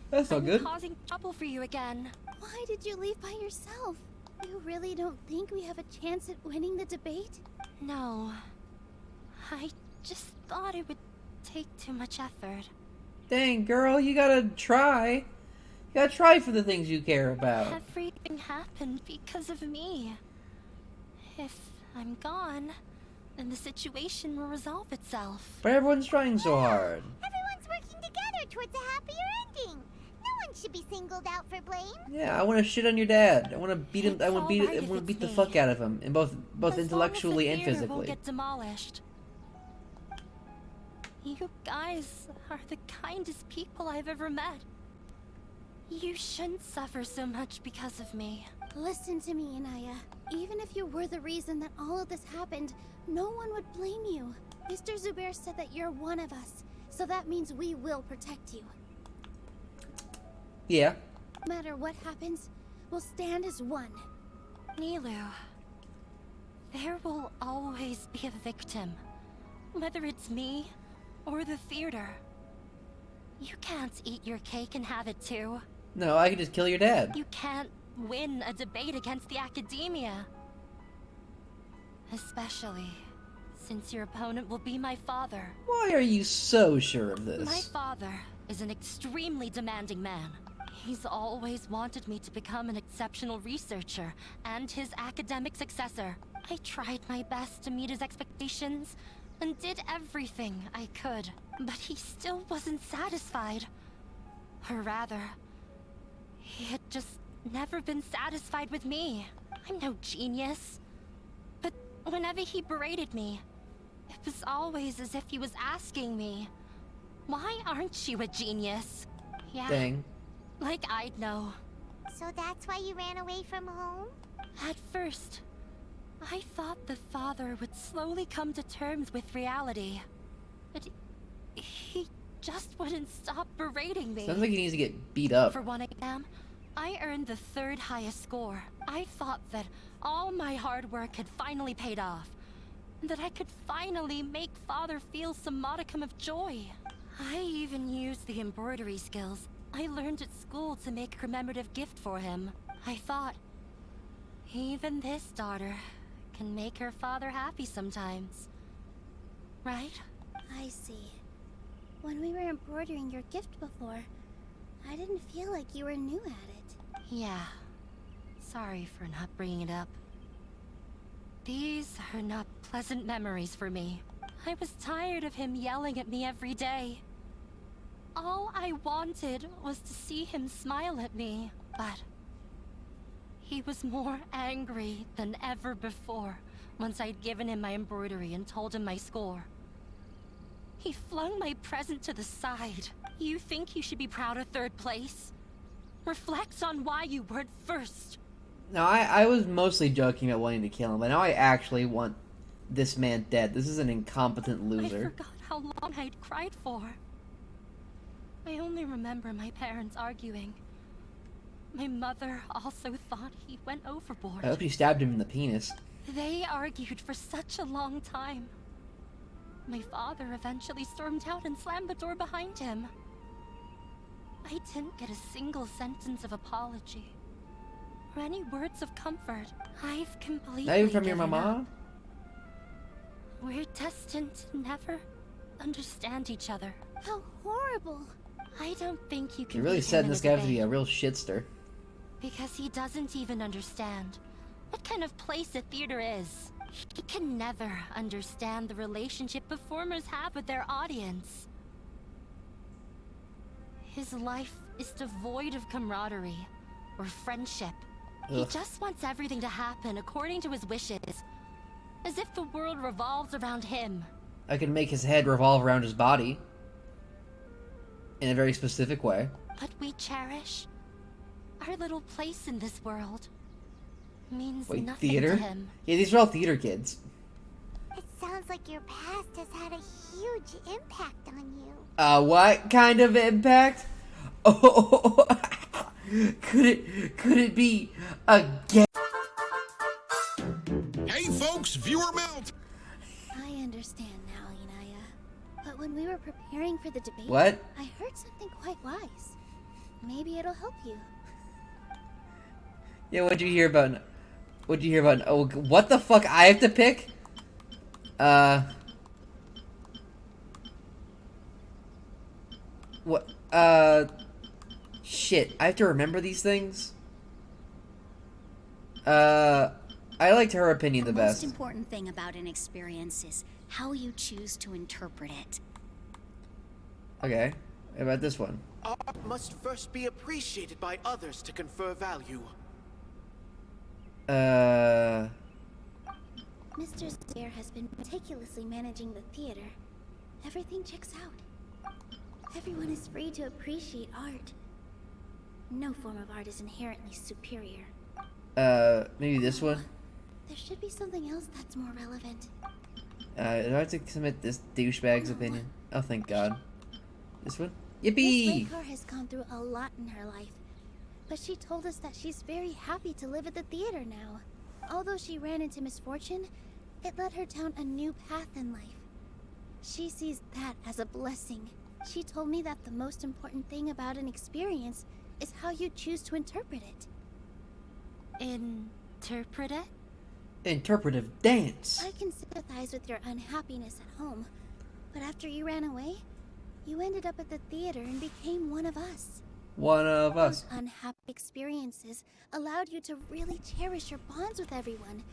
That's not good.
I'm causing trouble for you again.
Why did you leave by yourself? You really don't think we have a chance at winning the debate?
No. I just thought it would take too much effort.
Dang, girl, you gotta try. You gotta try for the things you care about.
Everything happened because of me. If I'm gone, then the situation will resolve itself.
But everyone's trying so hard.
Everyone's working together towards a happier ending. No one should be singled out for blame.
Yeah, I want to shit on your dad. I want to beat him. I want to beat the fuck out of him, in both intellectually and physically.
Won't get demolished. You guys are the kindest people I've ever met. You shouldn't suffer so much because of me.
Listen to me, Anaya. Even if you were the reason that all of this happened, no one would blame you. Mr. Zubair said that you're one of us, so that means we will protect you.
Yeah.
No matter what happens, we'll stand as one.
Nilou, there will always be a victim. Whether it's me or the theater. You can't eat your cake and have it too.
No, I can just kill your dad.
You can't win a debate against the academia. Especially since your opponent will be my father.
Why are you so sure of this?
My father is an extremely demanding man. He's always wanted me to become an exceptional researcher and his academic successor. I tried my best to meet his expectations and did everything I could, but he still wasn't satisfied. Or rather, he had just never been satisfied with me. I'm no genius. But whenever he berated me, it was always as if he was asking me, why aren't you a genius? Yeah.
Dang.
Like I'd know.
So that's why you ran away from home?
At first, I thought the father would slowly come to terms with reality. But he just wouldn't stop berating me.
Sounds like he needs to get beat up.
For one exam, I earned the 3rd highest score. I thought that all my hard work had finally paid off. And that I could finally make father feel some modicum of joy. I even used the embroidery skills I learned at school to make a commemorative gift for him. I thought, even this daughter can make her father happy sometimes. Right?
I see. When we were embroidering your gift before, I didn't feel like you were new at it.
Yeah. Sorry for not bringing it up. These are not pleasant memories for me. I was tired of him yelling at me every day. All I wanted was to see him smile at me, but he was more angry than ever before once I'd given him my embroidery and told him my score. He flung my present to the side. You think you should be proud of 3rd place? Reflect on why you weren't first.
No, I was mostly joking about wanting to kill him, but now I actually want this man dead. This is an incompetent loser.
I forgot how long I'd cried for. I only remember my parents arguing. My mother also thought he went overboard.
I hope you stabbed him in the penis.
They argued for such a long time. My father eventually stormed out and slammed the door behind him. I didn't get a single sentence of apology or any words of comfort. I've completely
Not even from your
given
mama?
up. We're destined to never understand each other.
How horrible.
I don't think you can.
You're really
beat him
setting
in
this
a
guy up to
debate.
be a real shitster.
Because he doesn't even understand what kind of place a theater is. He can never understand the relationship performers have with their audience. His life is devoid of camaraderie or friendship. He just wants everything to happen according to his wishes, as if the world revolves around him.
I can make his head revolve around his body. In a very specific way.
What we cherish, our little place in this world, means
Wait,
nothing
theater?
to him.
Yeah, these are all theater kids.
It sounds like your past has had a huge impact on you.
What kind of impact? Oh, could it be a gay?
Hey folks, Max viewer melt!
I understand now, Inaya. But when we were preparing for the debate,
What?
I heard something quite wise. Maybe it'll help you.
Yeah, what'd you hear about? What'd you hear about? Oh, what the fuck? I have to pick? What? Shit. I have to remember these things? I liked her opinion the best.
The most important thing about an experience is how you choose to interpret it.
Okay. How about this one?
Art must first be appreciated by others to confer value.
Mr. Zaire has been meticulously managing the theater. Everything checks out. Everyone is free to appreciate art. No form of art is inherently superior.
Maybe this one?
There should be something else that's more relevant.
Do I have to submit this douchebag's opinion? Oh, thank God. This one? Yippee!
Miss Lakar has gone through a lot in her life, but she told us that she's very happy to live at the theater now. Although she ran into misfortune, it led her down a new path in life. She sees that as a blessing. She told me that the most important thing about an experience is how you choose to interpret it.
Interpret it?
Interpretive dance.
I can sympathize with your unhappiness at home, but after you ran away, you ended up at the theater and became one of us.
One of us.
Those unhappy experiences allowed you to really cherish your bonds with everyone,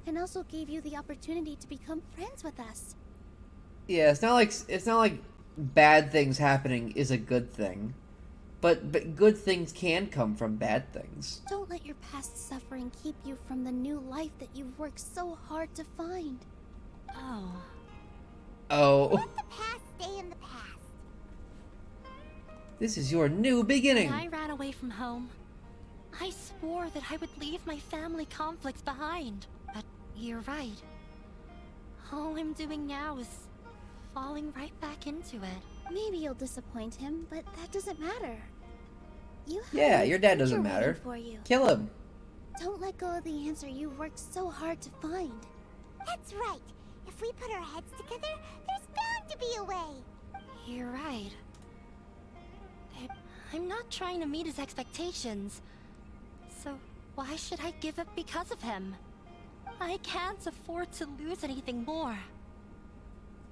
and also gave you the opportunity to become friends with us.
Yeah, it's not like bad things happening is a good thing. But good things can come from bad things.
Don't let your past suffering keep you from the new life that you've worked so hard to find.
Oh.
Oh.
Let the past stay in the past.
This is your new beginning.
When I ran away from home, I swore that I would leave my family conflicts behind. But you're right. All I'm doing now is falling right back into it.
Maybe you'll disappoint him, but that doesn't matter. You have
Yeah,
a
your dad
future
doesn't matter.
waiting for you.
Kill him.
Don't let go of the answer you've worked so hard to find.
That's right. If we put our heads together, there's bound to be a way.
You're right. I'm not trying to meet his expectations. So why should I give up because of him? I can't afford to lose anything more.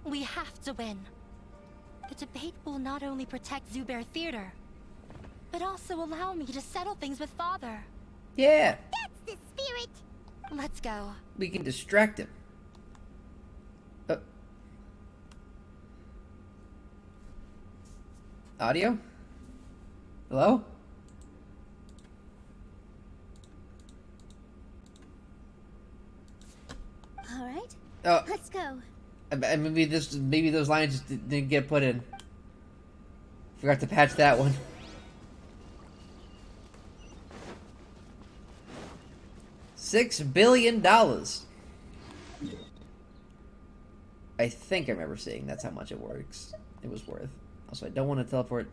We have to win. The debate will not only protect Zubair Theater, but also allow me to settle things with Father.
Yeah.
That's the spirit.
Let's go.
We can distract him. Audio? Hello?
All right.
Oh.
Let's go.
Maybe those lines just didn't get put in. Forgot to patch that one. $6 billion. I think I remember seeing that's how much it works. It was worth. Also, I don't want to teleport.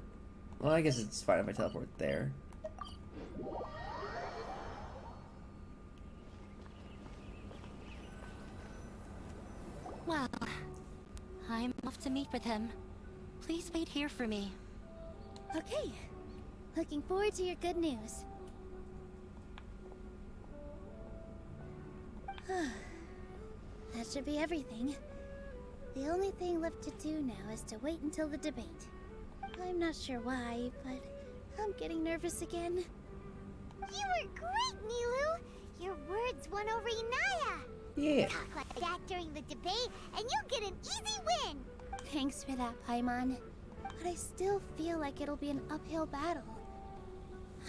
Well, I guess it's fine if I teleport there.
Well, I'm off to meet with him. Please wait here for me.
Okay. Looking forward to your good news. That should be everything. The only thing left to do now is to wait until the debate. I'm not sure why, but I'm getting nervous again.
You were great, Nilou. Your words won over Inaya.
Yeah.
Talk like that during the debate, and you'll get an easy win.
Thanks for that, Paimon. But I still feel like it'll be an uphill battle.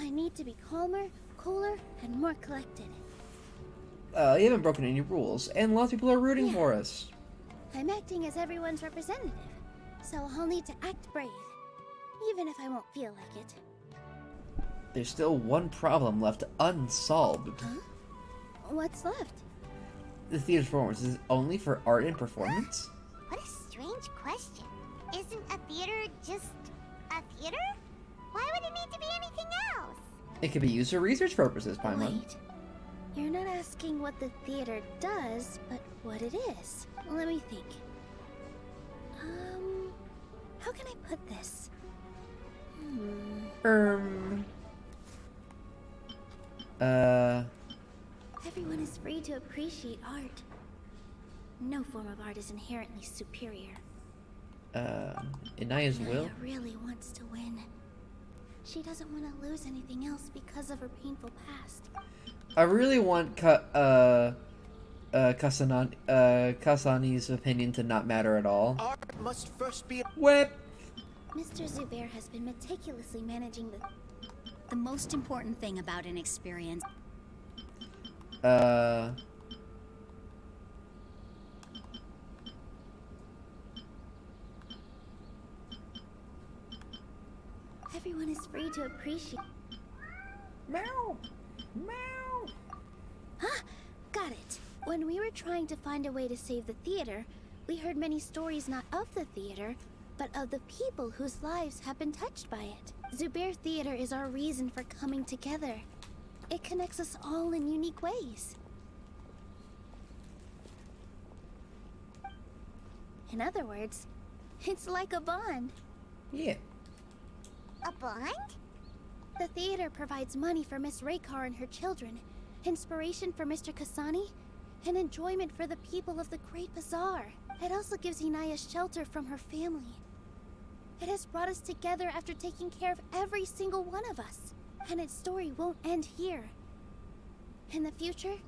I need to be calmer, cooler, and more collected.
You haven't broken any rules, and lots of people are rooting for us.
I'm acting as everyone's representative, so I'll need to act brave, even if I won't feel like it.
There's still one problem left unsolved.
Huh? What's left?
The theater performance is it only for art and performance?
What a strange question. Isn't a theater just a theater? Why would it need to be anything else?
It could be used for research purposes, Paimon.
Wait. You're not asking what the theater does, but what it is. Let me think. How can I put this? Everyone is free to appreciate art. No form of art is inherently superior.
Inaya's will?
Naya really wants to win. She doesn't want to lose anything else because of her painful past.
I really want Kasani's opinion to not matter at all.
Art must first be
Whip!
Mr. Zubair has been meticulously managing
the most important thing about an experience.
Everyone is free to appreciate.
Meow! Meow!
Ah, got it. When we were trying to find a way to save the theater, we heard many stories not of the theater, but of the people whose lives have been touched by it. Zubair Theater is our reason for coming together. It connects us all in unique ways. In other words, it's like a bond.
Yeah.
A bond?
The theater provides money for Miss Raykar and her children, inspiration for Mr. Kasani, and enjoyment for the people of the Great Bazaar. It also gives Inaya shelter from her family. It has brought us together after taking care of every single one of us, and its story won't end here. In the future,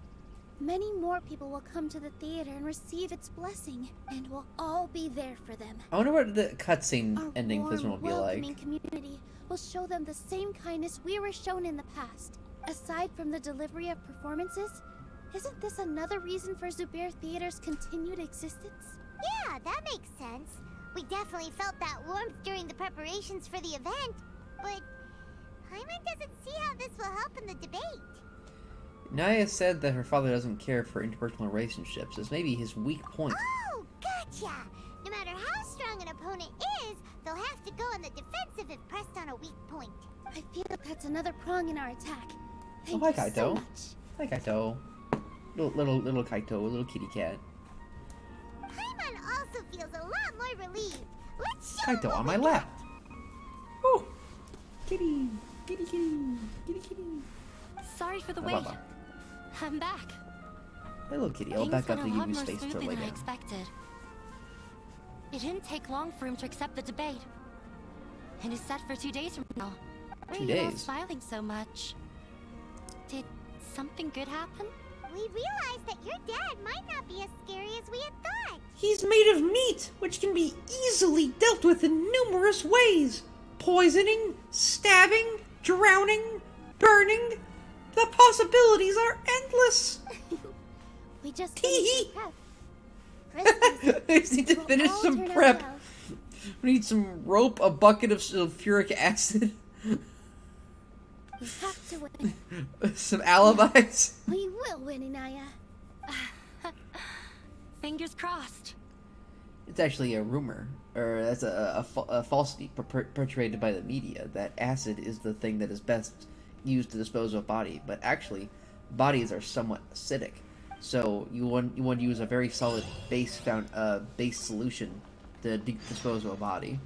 many more people will come to the theater and receive its blessing, and we'll all be there for them.
I wonder what the cutscene
Our
ending for this one will be like.
welcoming community will show them the same kindness we were shown in the past. Aside from the delivery of performances, isn't this another reason for Zubair Theater's continued existence?
Yeah, that makes sense. We definitely felt that warmth during the preparations for the event, but Paimon doesn't see how this will help in the debate.
Naya said that her father doesn't care for interpersonal relationships. This may be his weak point.
Oh, gotcha! No matter how strong an opponent is, they'll have to go on the defensive if pressed on a weak point.
I feel that's another prong in our attack.
Oh, hi, Kaito. Hi, Kaito. Little Kaito, little kitty cat.
Paimon also feels a lot more relieved. Let's show
Kaito on my lap. Oh, kitty, kitty, kitty, kitty, kitty.
Sorry for the wait. I'm back.
Hello, kitty. I'll back up to give you space to lay
than I
down.
expected. It didn't take long for him to accept the debate, and it's set for 2 days from now.
2
Why are you all
days?
smiling so much? Did something good happen?
We realized that your dad might not be as scary as we had thought.
He's made of meat, which can be easily dealt with in numerous ways. Poisoning, stabbing, drowning, burning. The possibilities are endless.
We just
Tee-hee.
prep.
I just need to finish some prep. We need some rope, a bucket of sulfuric acid,
We have to win.
some alibis.
We will win, Inaya.
Fingers crossed.
It's actually a rumor, or that's a falsity perpetrated by the media, that acid is the thing that is best used to dispose of a body. But actually, bodies are somewhat acidic, so you want to use a very solid base solution to dispose of a body.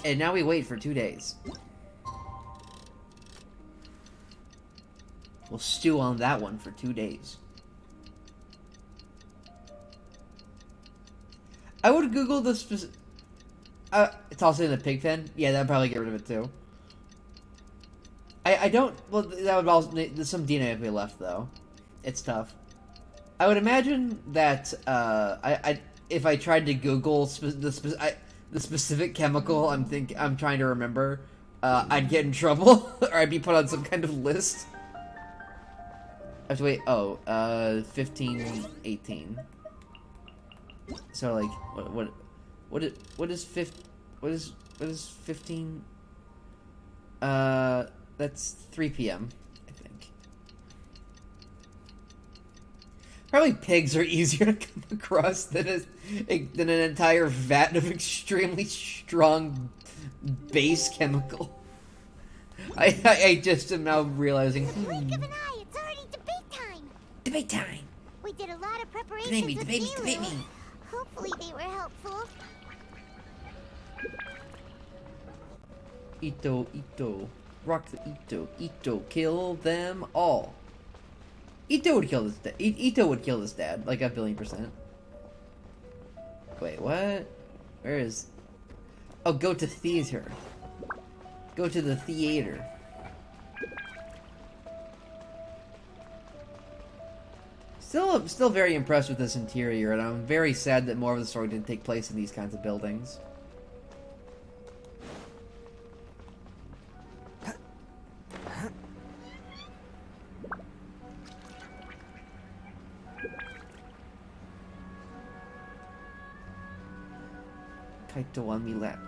And now we wait for 2 days. We'll stew on that one for 2 days. I would Google the specific... toss it in the pig pen? Yeah, that'd probably get rid of it too. I don't... Well, that would also... There's some DNA if we left, though. It's tough. I would imagine that, if I tried to Google the specific chemical I'm trying to remember, I'd get in trouble, or I'd be put on some kind of list. I have to wait. Oh, 15, 18. So like, what is 15? That's 3 p.m. I think. Probably pigs are easier to come across than an entire vat of extremely strong base chemical. I just am now realizing.
Blink of an eye, it's already debate time.
Debate time.
We did a lot of preparations with
Debate
Nilou.
me.
Hopefully they were helpful.
Ito. Rock the Ito. Kill them all. Ito would kill his dad. Ito would kill his dad, like 1,000,000,000%. Wait, what? Where is... Oh, go to theater. Go to the theater. Still very impressed with this interior, and I'm very sad that more of the story didn't take place in these kinds of buildings. Kaito on me lap.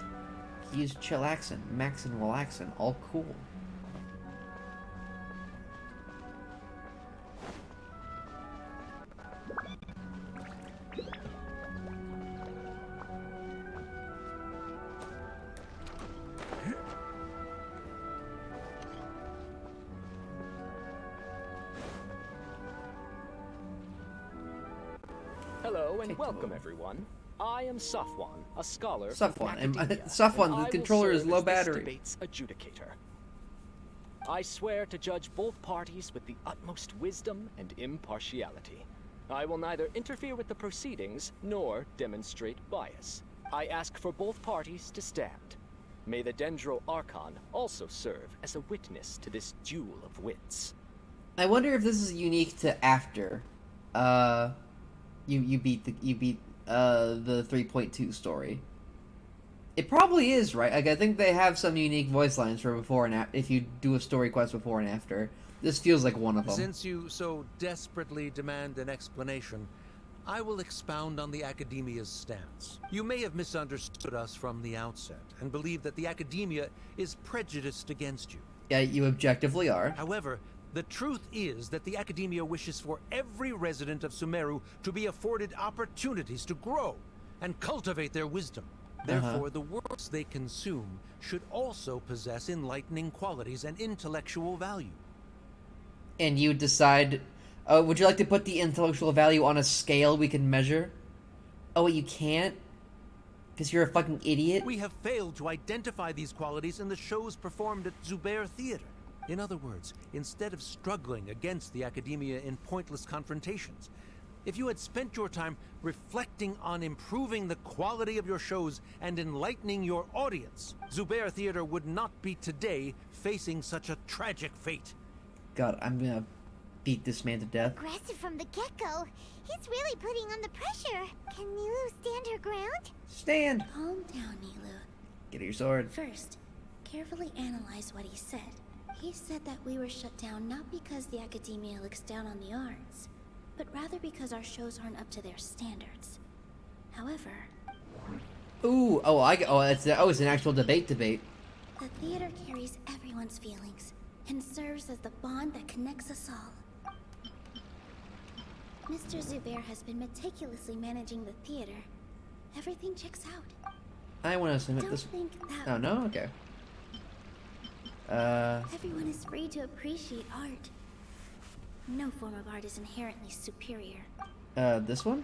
He is chillaxin, maxin, relaxin, all cool.
Hello and welcome, everyone. I am Safwan, a scholar.
Safwan, and Safwan, the controller is low battery.
Debate's adjudicator. I swear to judge both parties with the utmost wisdom and impartiality. I will neither interfere with the proceedings nor demonstrate bias. I ask for both parties to stand. May the Dendro Archon also serve as a witness to this duel of wits.
I wonder if this is unique to after. You beat the 3.2 story. It probably is, right? Like, I think they have some unique voice lines for before and after. If you do a story quest before and after, this feels like one of them.
Since you so desperately demand an explanation, I will expound on the Academia's stance. You may have misunderstood us from the outset and believe that the Academia is prejudiced against you.
Yeah, you objectively are.
However, the truth is that the Academia wishes for every resident of Sumeru to be afforded opportunities to grow and cultivate their wisdom. Therefore, the works they consume should also possess enlightening qualities and intellectual value.
And you decide, would you like to put the intellectual value on a scale we can measure? Oh, wait, you can't? Because you're a fucking idiot?
We have failed to identify these qualities in the shows performed at Zubair Theater. In other words, instead of struggling against the Academia in pointless confrontations, if you had spent your time reflecting on improving the quality of your shows and enlightening your audience, Zubair Theater would not be today facing such a tragic fate.
God, I'm gonna beat this man to death.
Aggressive from the get-go. He's really putting on the pressure. Can Nilou stand her ground?
Stand!
Calm down, Nilou.
Get your sword.
First, carefully analyze what he said. He said that we were shut down not because the Academia looks down on the arts, but rather because our shows aren't up to their standards. However...
Ooh, it's an actual debate.
The theater carries everyone's feelings and serves as the bond that connects us all. Mr. Zubair has been meticulously managing the theater. Everything checks out.
I want to submit this...
Don't think that...
Oh, no? Okay.
Everyone is free to appreciate art. No form of art is inherently superior.
This one?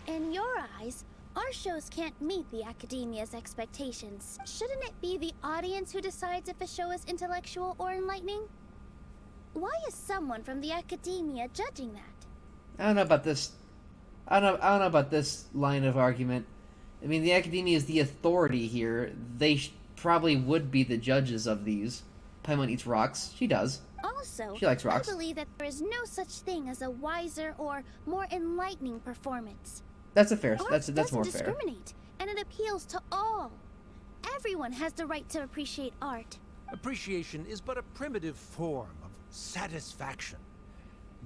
In your eyes, our shows can't meet the Academia's expectations. Shouldn't it be the audience who decides if a show is intellectual or enlightening? Why is someone from the Academia judging that?
I don't know about this. I don't know about this line of argument. I mean, the Academia is the authority here. They probably would be the judges of these. Paimon eats rocks. She does.
Also,
she likes rocks.
I believe that there is no such thing as a wiser or more enlightening performance.
That's a fair.
Art
That's more
doesn't
fair.
Discriminate, and it appeals to all. Everyone has the right to appreciate art.
Appreciation is but a primitive form of satisfaction.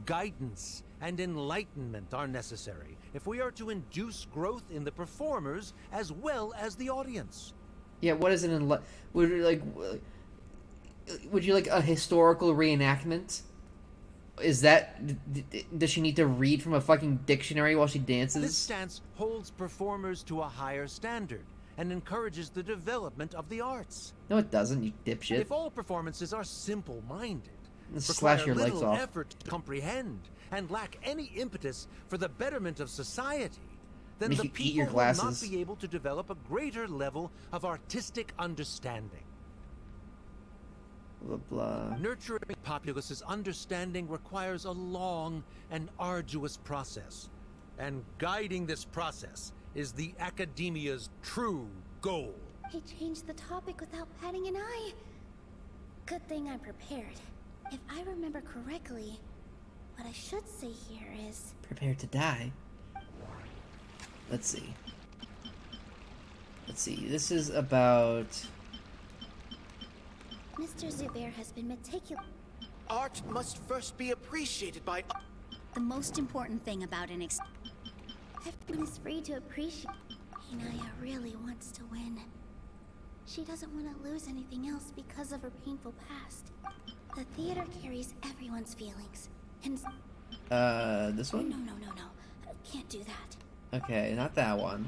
Guidance and enlightenment are necessary if we are to induce growth in the performers as well as the audience.
Yeah, what is an would you like a historical reenactment? Is that... does she need to read from a fucking dictionary while she dances?
This stance holds performers to a higher standard and encourages the development of the arts.
No, it doesn't, you dipshit.
If all performances are simple-minded,
Slash your legs
little
off.
effort to comprehend, and lack any impetus for the betterment of society, then
Make
the
you eat your
people will not
glasses.
be able to develop a greater level of artistic understanding.
Blah, blah.
Nurturing populace's understanding requires a long and arduous process, and guiding this process is the Academia's true goal.
He changed the topic without batting an eye. Good thing I'm prepared. If I remember correctly, what I should say here is...
Prepare to die. Let's see. This is about...
Mr. Zubair has been meticulous.
Art must first be appreciated by...
The most important thing about an
Everyone is free to appreciate... Inaya really wants to win. She doesn't want to lose anything else because of her painful past. The theater carries everyone's feelings. And...
this one?
No. Can't do that.
Okay, not that one.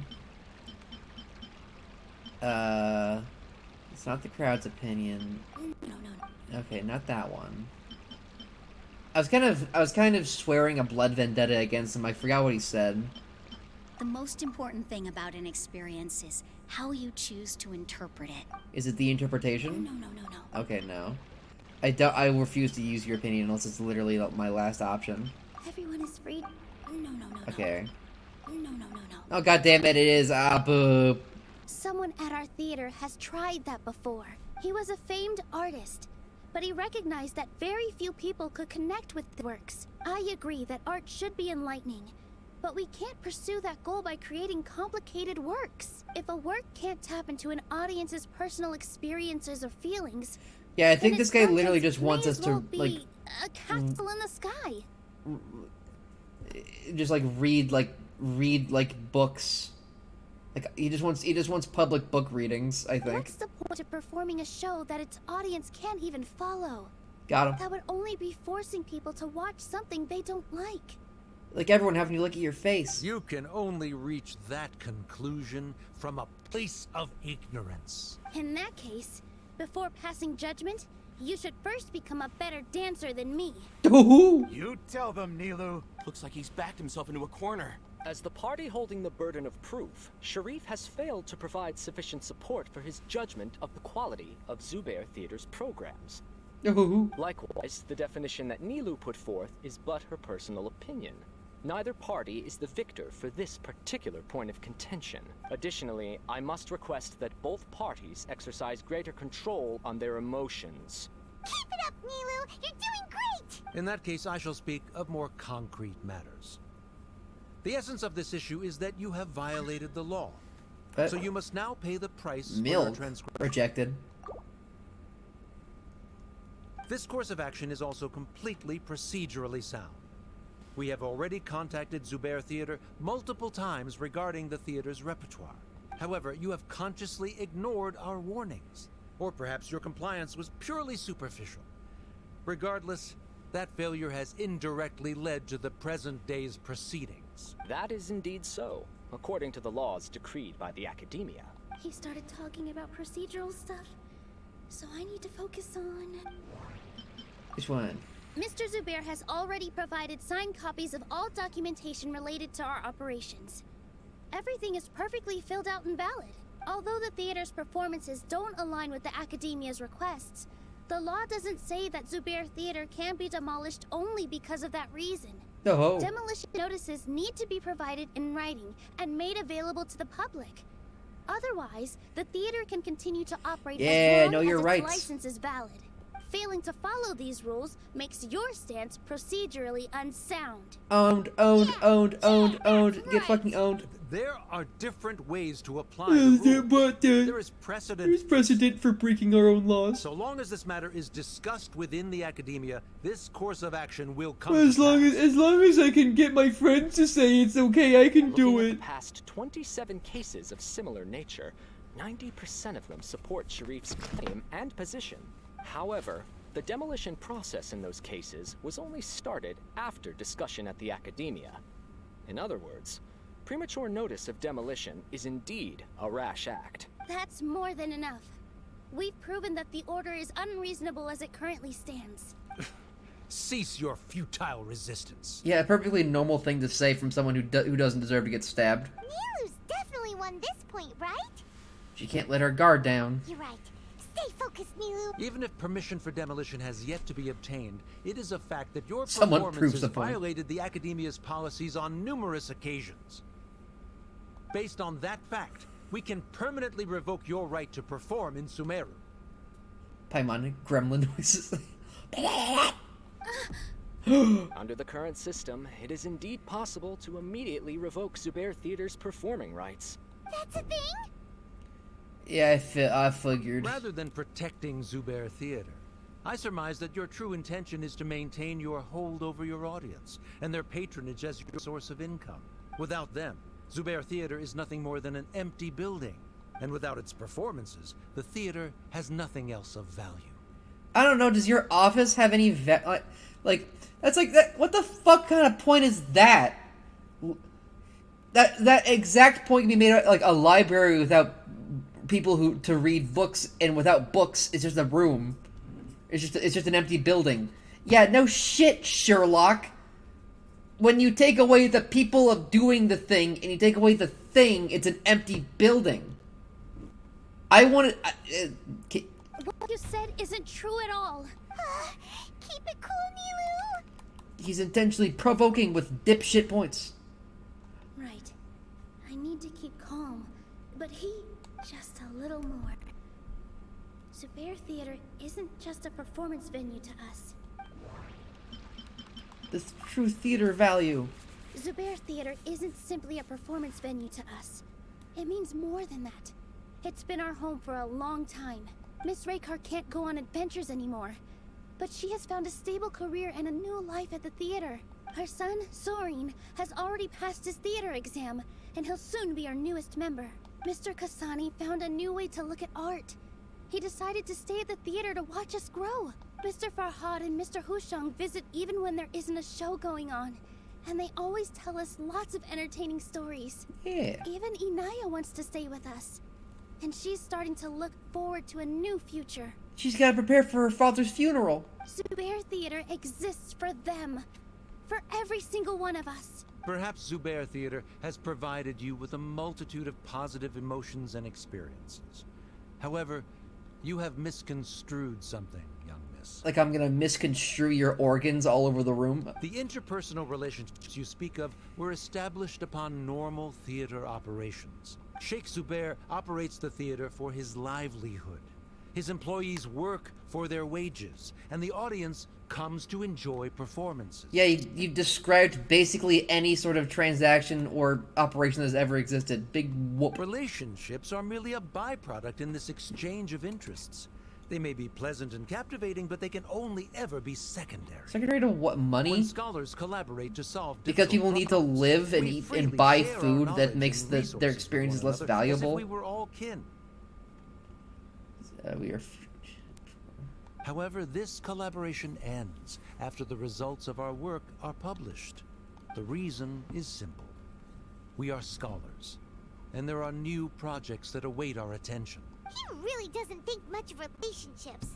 It's not the crowd's opinion.
No.
Okay, not that one. I was kind of swearing a blood vendetta against him. I forgot what he said.
The most important thing about an experience is how you choose to interpret it.
Is it the interpretation?
No.
Okay, no. I refuse to use your opinion unless it's literally my last option.
Everyone is free. No.
Okay.
No.
Oh, god damn it, it is. Ah, boo.
Someone at our theater has tried that before. He was a famed artist, but he recognized that very few people could connect with the works. I agree that art should be enlightening, but we can't pursue that goal by creating complicated works. If a work can't tap into an audience's personal experiences or feelings...
Yeah, I think this guy literally just wants us to, like...
a castle in the sky.
Just, read books. Like, he just wants public book readings, I think.
What's the point of performing a show that its audience can't even follow?
Got him.
That would only be forcing people to watch something they don't like.
Like everyone having to look at your face.
You can only reach that conclusion from a place of ignorance.
In that case, before passing judgment, you should first become a better dancer than me.
You tell them, Nilou.
Looks like he's backed himself into a corner.
As the party holding the burden of proof, Sharif has failed to provide sufficient support for his judgment of the quality of Zubair Theater's programs. Likewise, the definition that Nilou put forth is but her personal opinion. Neither party is the victor for this particular point of contention. Additionally, I must request that both parties exercise greater control on their emotions.
Keep it up, Nilou! You're doing great!
In that case, I shall speak of more concrete matters. The essence of this issue is that you have violated the law. So you must now pay the price for your transgression.
Rejected.
This course of action is also completely procedurally sound. We have already contacted Zubair Theater multiple times regarding the theater's repertoire. However, you have consciously ignored our warnings. Or perhaps your compliance was purely superficial. Regardless, that failure has indirectly led to the present day's proceedings.
That is indeed so, according to the laws decreed by the Academia.
He started talking about procedural stuff, so I need to focus on...
Which one?
Mr. Zubair has already provided signed copies of all documentation related to our operations. Everything is perfectly filled out and valid. Although the theater's performances don't align with the Academia's requests, the law doesn't say that Zubair Theater can be demolished only because of that reason.
Oh.
Demolition notices need to be provided in writing and made available to the public. Otherwise, the theater can continue to operate as long as its license is valid. Failing to follow these rules makes your stance procedurally unsound.
Owned. Get fucking owned.
There are different ways to apply the rule.
But
there is precedent.
There's precedent for breaking our own laws.
So long as this matter is discussed within the Academia, this course of action will come.
As long as I can get my friends to say it's okay, I can do it.
Looking at the past 27 cases of similar nature, 90% of them support Sharif's claim and position. However, the demolition process in those cases was only started after discussion at the Academia. In other words, premature notice of demolition is indeed a rash act.
That's more than enough. We've proven that the order is unreasonable as it currently stands.
Cease your futile resistance.
Yeah, a perfectly normal thing to say from someone who doesn't deserve to get stabbed.
Nilou's definitely won this point, right?
She can't let her guard down.
You're right. Stay focused, Nilou.
Even if permission for demolition has yet to be obtained, it is a fact that your
Someone
performance
proves
has
the point.
violated the Academia's policies on numerous occasions. Based on that fact, we can permanently revoke your right to perform in Sumeru.
Paimon, gremlin noises.
Under the current system, it is indeed possible to immediately revoke Zubair Theater's performing rights.
That's a thing?
Yeah, I figured.
Rather than protecting Zubair Theater, I surmise that your true intention is to maintain your hold over your audience and their patronage as your source of income. Without them, Zubair Theater is nothing more than an empty building. And without its performances, the theater has nothing else of value.
I don't know, does your office have any like that's like that, what the fuck kind of point is that? That exact point can be made at like a library without people who to read books, and without books it's just a room. It's just an empty building. Yeah, no shit, Sherlock. When you take away the people of doing the thing and you take away the thing, it's an empty building. I wanted
What you said isn't true at all.
Keep it cool, Nilou.
He's intentionally provoking with dipshit points.
Right. I need to keep calm, but he just a little more. Zubair Theater isn't just a performance venue to us.
The true theater value.
Zubair Theater isn't simply a performance venue to us. It means more than that. It's been our home for a long time. Miss Raykar can't go on adventures anymore, but she has found a stable career and a new life at the theater. Her son, Sorin, has already passed his theater exam, and he'll soon be our newest member. Mr. Kasani found a new way to look at art. He decided to stay at the theater to watch us grow. Mr. Farhad and Mr. Hushang visit even when there isn't a show going on, and they always tell us lots of entertaining stories.
Yeah.
Even Inaya wants to stay with us, and she's starting to look forward to a new future.
She's got to prepare for her father's funeral.
Zubair Theater exists for them. For every single one of us.
Perhaps Zubair Theater has provided you with a multitude of positive emotions and experiences. However, you have misconstrued something, young miss.
Like I'm gonna misconstrue your organs all over the room.
The interpersonal relationships you speak of were established upon normal theater operations. Sheikh Zubair operates the theater for his livelihood. His employees work for their wages, and the audience comes to enjoy performances.
Yeah, you've described basically any sort of transaction or operation that's ever existed. Big whoop.
Relationships are merely a byproduct in this exchange of interests. They may be pleasant and captivating, but they can only ever be secondary.
Secondary to what, money?
When scholars collaborate to solve
because people need to live and eat and buy food that makes their experiences less valuable.
As if we were all kin.
We are.
However, this collaboration ends after the results of our work are published. The reason is simple. We are scholars, and there are new projects that await our attention.
He really doesn't think much of relationships.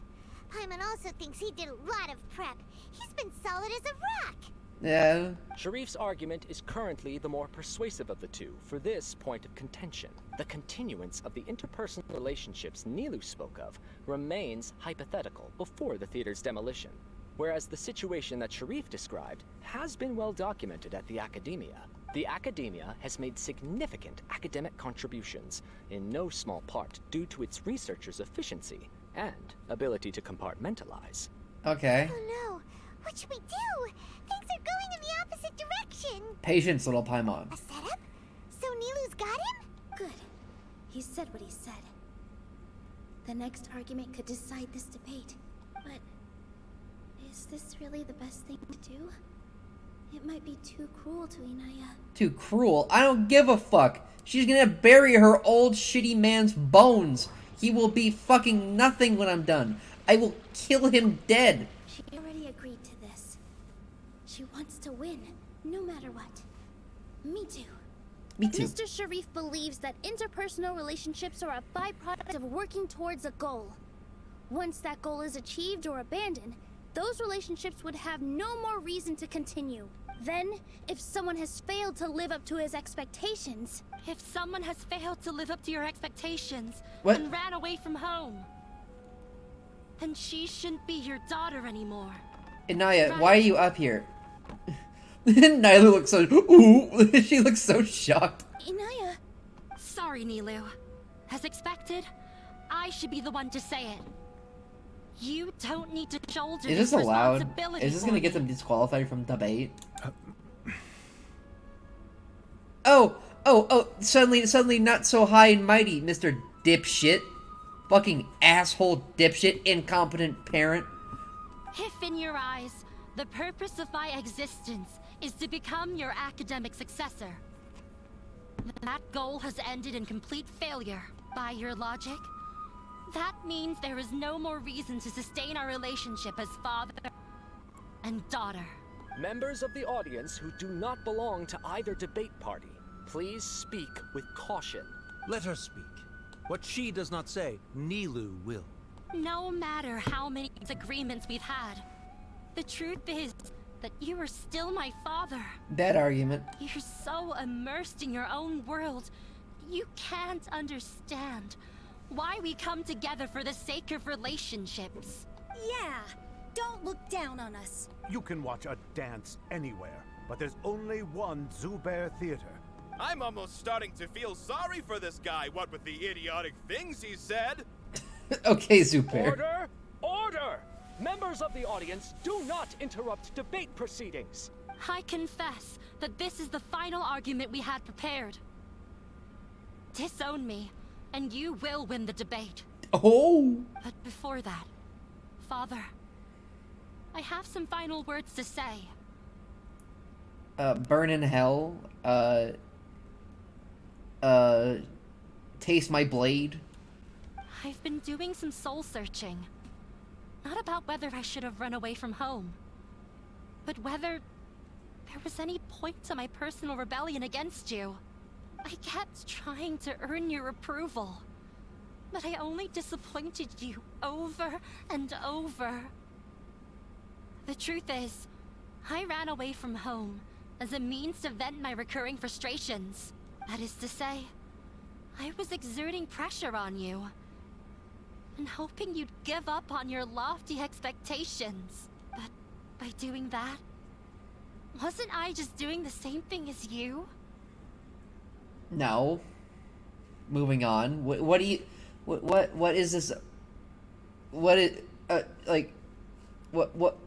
Paimon also thinks he did a lot of prep. He's been solid as a rock.
Yeah.
Sharif's argument is currently the more persuasive of the two for this point of contention. The continuance of the interpersonal relationships Nilou spoke of remains hypothetical before the theater's demolition, whereas the situation that Sharif described has been well documented at the Academia. The Academia has made significant academic contributions, in no small part due to its researchers' efficiency and ability to compartmentalize.
Okay.
Oh no, what should we do? Things are going in the opposite direction.
Patience, little Paimon.
A setup? So Nilou's got him?
Good. He said what he said. The next argument could decide this debate. But is this really the best thing to do? It might be too cruel to Inaya.
Too cruel? I don't give a fuck. She's gonna bury her old shitty man's bones. He will be fucking nothing when I'm done. I will kill him dead.
She already agreed to this. She wants to win, no matter what. Me too.
Me too.
Mr. Sharif believes that interpersonal relationships are a byproduct of working towards a goal. Once that goal is achieved or abandoned, those relationships would have no more reason to continue. Then, if someone has failed to live up to his expectations...
If someone has failed to live up to your expectations
What?
and ran away from home, then she shouldn't be your daughter anymore.
Inaya, why are you up here? Nilou looks so... Ooh! She looks so shocked.
Inaya...
Sorry, Nilou. As expected, I should be the one to say it. You don't need to shoulder
Is this allowed?
responsibility.
Is this
for
gonna get
me.
them disqualified from debate? Oh, suddenly not so high and mighty, Mr. Dipshit. Fucking asshole dipshit, incompetent parent.
If in your eyes, the purpose of my existence is to become your academic successor, that goal has ended in complete failure. By your logic, that means there is no more reason to sustain our relationship as father and daughter.
Members of the audience who do not belong to either debate party, please speak with caution.
Let her speak. What she does not say, Nilou will.
No matter how many disagreements we've had, the truth is that you are still my father.
Bad argument.
You're so immersed in your own world, you can't understand why we come together for the sake of relationships.
Yeah, don't look down on us.
You can watch a dance anywhere, but there's only one Zubair Theater.
I'm almost starting to feel sorry for this guy, what with the idiotic things he said.
Okay, Zubair.
Order! Order! Members of the audience, do not interrupt debate proceedings.
I confess that this is the final argument we had prepared. Disown me, and you will win the debate.
Oh!
But before that, Father, I have some final words to say.
Burn in hell, taste my blade.
I've been doing some soul searching. Not about whether I should have run away from home, but whether there was any point to my personal rebellion against you. I kept trying to earn your approval, but I only disappointed you over and over. The truth is, I ran away from home as a means to vent my recurring frustrations. That is to say, I was exerting pressure on you, and hoping you'd give up on your lofty expectations. But by doing that, wasn't I just doing the same thing as you?
No. Moving on. What do you... What is this... What is... like... What...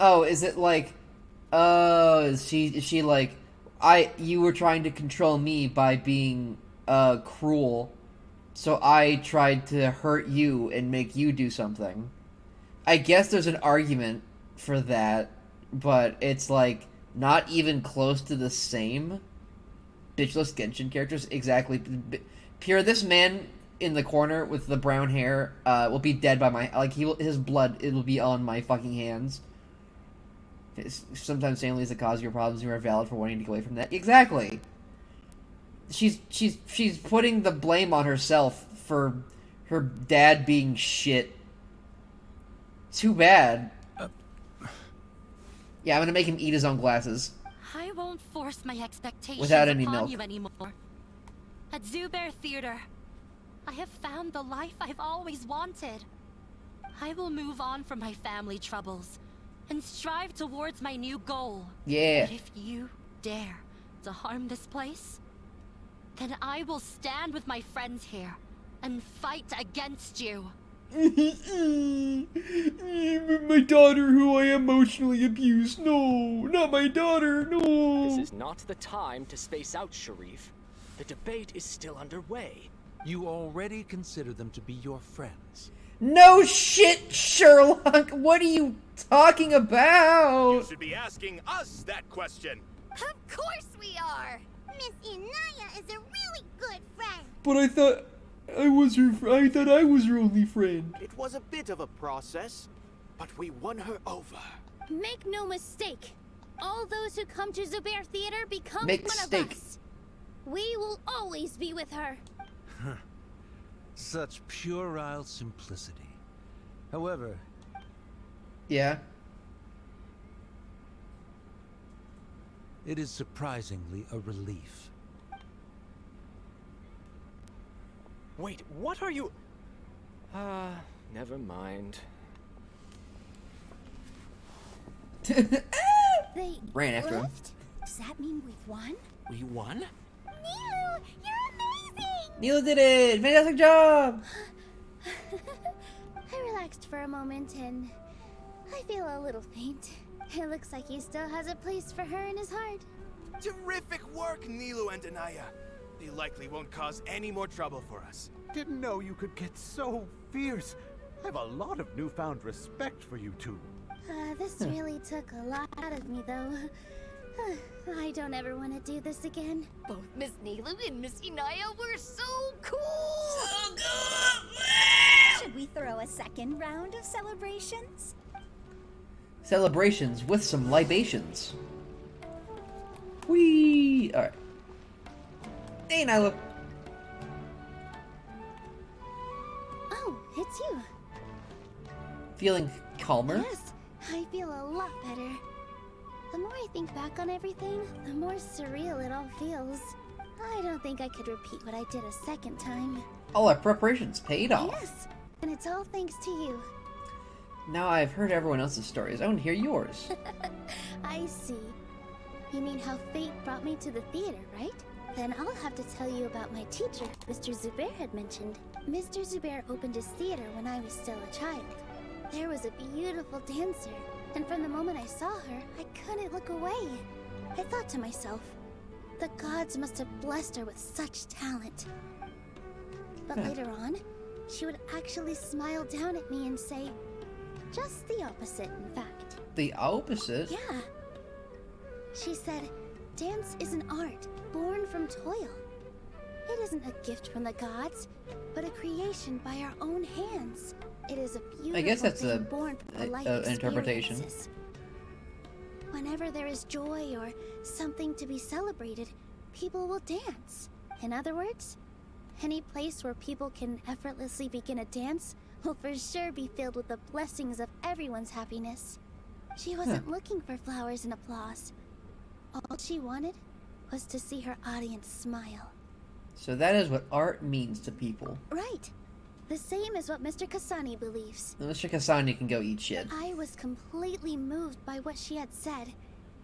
Oh, is it like... she like... You were trying to control me by being, cruel. So I tried to hurt you and make you do something. I guess there's an argument for that, but it's, like, not even close to the same. Bitchless Genshin characters, exactly. Pure, this man in the corner with the brown hair, will be dead by my... Like, his blood, it'll be on my fucking hands. Sometimes family is the cause of your problems. You are valid for wanting to get away from that. Exactly. She's putting the blame on herself for her dad being shit. Too bad. Yeah, I'm gonna make him eat his own glasses.
I won't force my expectations
Without any
upon
milk.
you anymore. At Zubair Theater, I have found the life I've always wanted. I will move on from my family troubles and strive towards my new goal.
Yeah.
But if you dare to harm this place, then I will stand with my friends here and fight against you.
My daughter who I emotionally abused. No, not my daughter, no.
This is not the time to space out, Sharif. The debate is still underway.
You already consider them to be your friends.
No shit, Sherlock! What are you talking about?
You should be asking us that question.
Of course we are! Miss Inaya is a really good friend.
But I thought I was her only friend.
It was a bit of a process, but we won her over.
Make no mistake, all those who come to Zubair Theater become
Make
one
steak.
of us. We will always be with her.
Such puerile simplicity. However...
Yeah?
It is surprisingly a relief.
Wait, what are you... never mind.
They
Ran after him.
left? Does that mean we've won?
We won?
Nilou, you're amazing!
Nilou did it! Fantastic job!
I relaxed for a moment and I feel a little faint. It looks like he still has a place for her in his heart.
Terrific work, Nilou and Anaya. They likely won't cause any more trouble for us.
Didn't know you could get so fierce. I have a lot of newfound respect for you two.
This really took a lot out of me, though. I don't ever want to do this again.
Both Miss Nilou and Miss Anaya were so cool!
So
Should we throw a second round of celebrations?
Celebrations with some libations. Whee! Alright. Hey, Nilou.
Oh, it's you.
Feeling calmer?
Yes, I feel a lot better. The more I think back on everything, the more surreal it all feels. I don't think I could repeat what I did a second time.
All our preparations paid off.
Yes, and it's all thanks to you.
Now I've heard everyone else's stories. I want to hear yours.
I see. You mean how fate brought me to the theater, right? Then I'll have to tell you about my teacher, Mr. Zubair had mentioned. Mr. Zubair opened his theater when I was still a child. There was a beautiful dancer, and from the moment I saw her, I couldn't look away. I thought to myself, the gods must have blessed her with such talent. But later on, she would actually smile down at me and say, just the opposite, in fact.
The opposite?
Yeah. She said, dance is an art born from toil. It isn't a gift from the gods, but a creation by our own hands. It is a beautiful
I guess that's
thing born from the life
interpretation.
experiences. Whenever there is joy or something to be celebrated, people will dance. In other words, any place where people can effortlessly begin a dance will for sure be filled with the blessings of everyone's happiness. She wasn't looking for flowers and applause. All she wanted was to see her audience smile.
So that is what art means to people.
Right. The same as what Mr. Kasani believes.
Mr. Kasani can go eat shit.
I was completely moved by what she had said,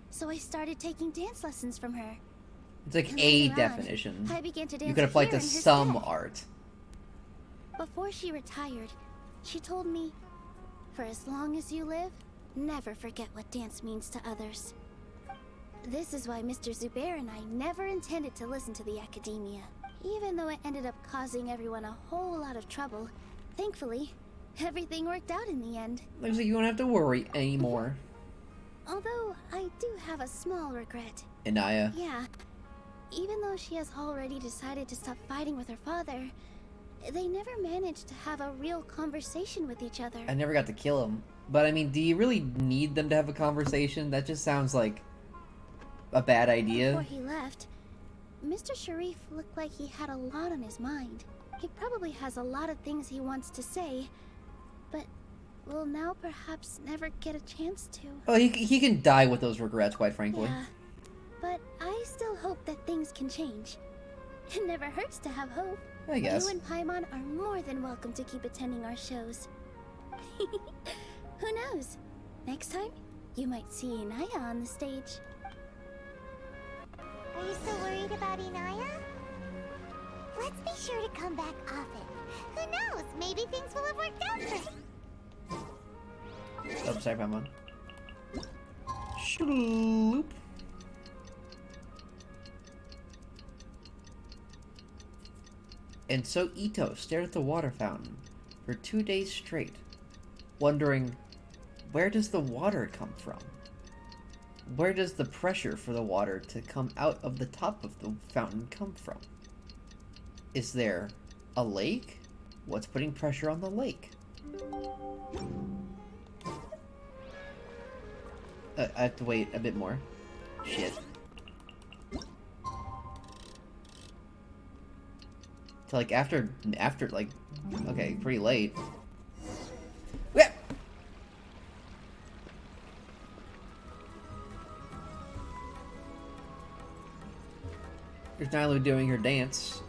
so I started taking dance lessons from her.
It's like
And
a
later on,
definition.
I began to dance
You could apply it
here
to
in her
some
stead.
art.
Before she retired, she told me, for as long as you live, never forget what dance means to others. This is why Mr. Zubair and I never intended to listen to the academia. Even though it ended up causing everyone a whole lot of trouble, thankfully, everything worked out in the end.
Looks like you won't have to worry anymore.
Although, I do have a small regret.
Anaya.
Yeah. Even though she has already decided to stop fighting with her father, they never managed to have a real conversation with each other.
I never got to kill him. But I mean, do you really need them to have a conversation? That just sounds like a bad idea.
Before he left, Mr. Sharif looked like he had a lot on his mind. He probably has a lot of things he wants to say, but will now perhaps never get a chance to.
Oh, he can die with those regrets, quite frankly.
Yeah, but I still hope that things can change. It never hurts to have hope.
I guess.
You and Paimon are more than welcome to keep attending our shows. Who knows? Next time, you might see Inaya on the stage.
Are you still worried about Inaya? Let's be sure to come back often. Who knows? Maybe things will have worked out for him.
Oh, sorry, Paimon. Shloop. And so Ito stared at the water fountain for 2 days straight, wondering, where does the water come from? Where does the pressure for the water to come out of the top of the fountain come from? Is there a lake? What's putting pressure on the lake? I have to wait a bit more. Shit. To like after like, okay, pretty late. Whip! There's Nilou doing her dance.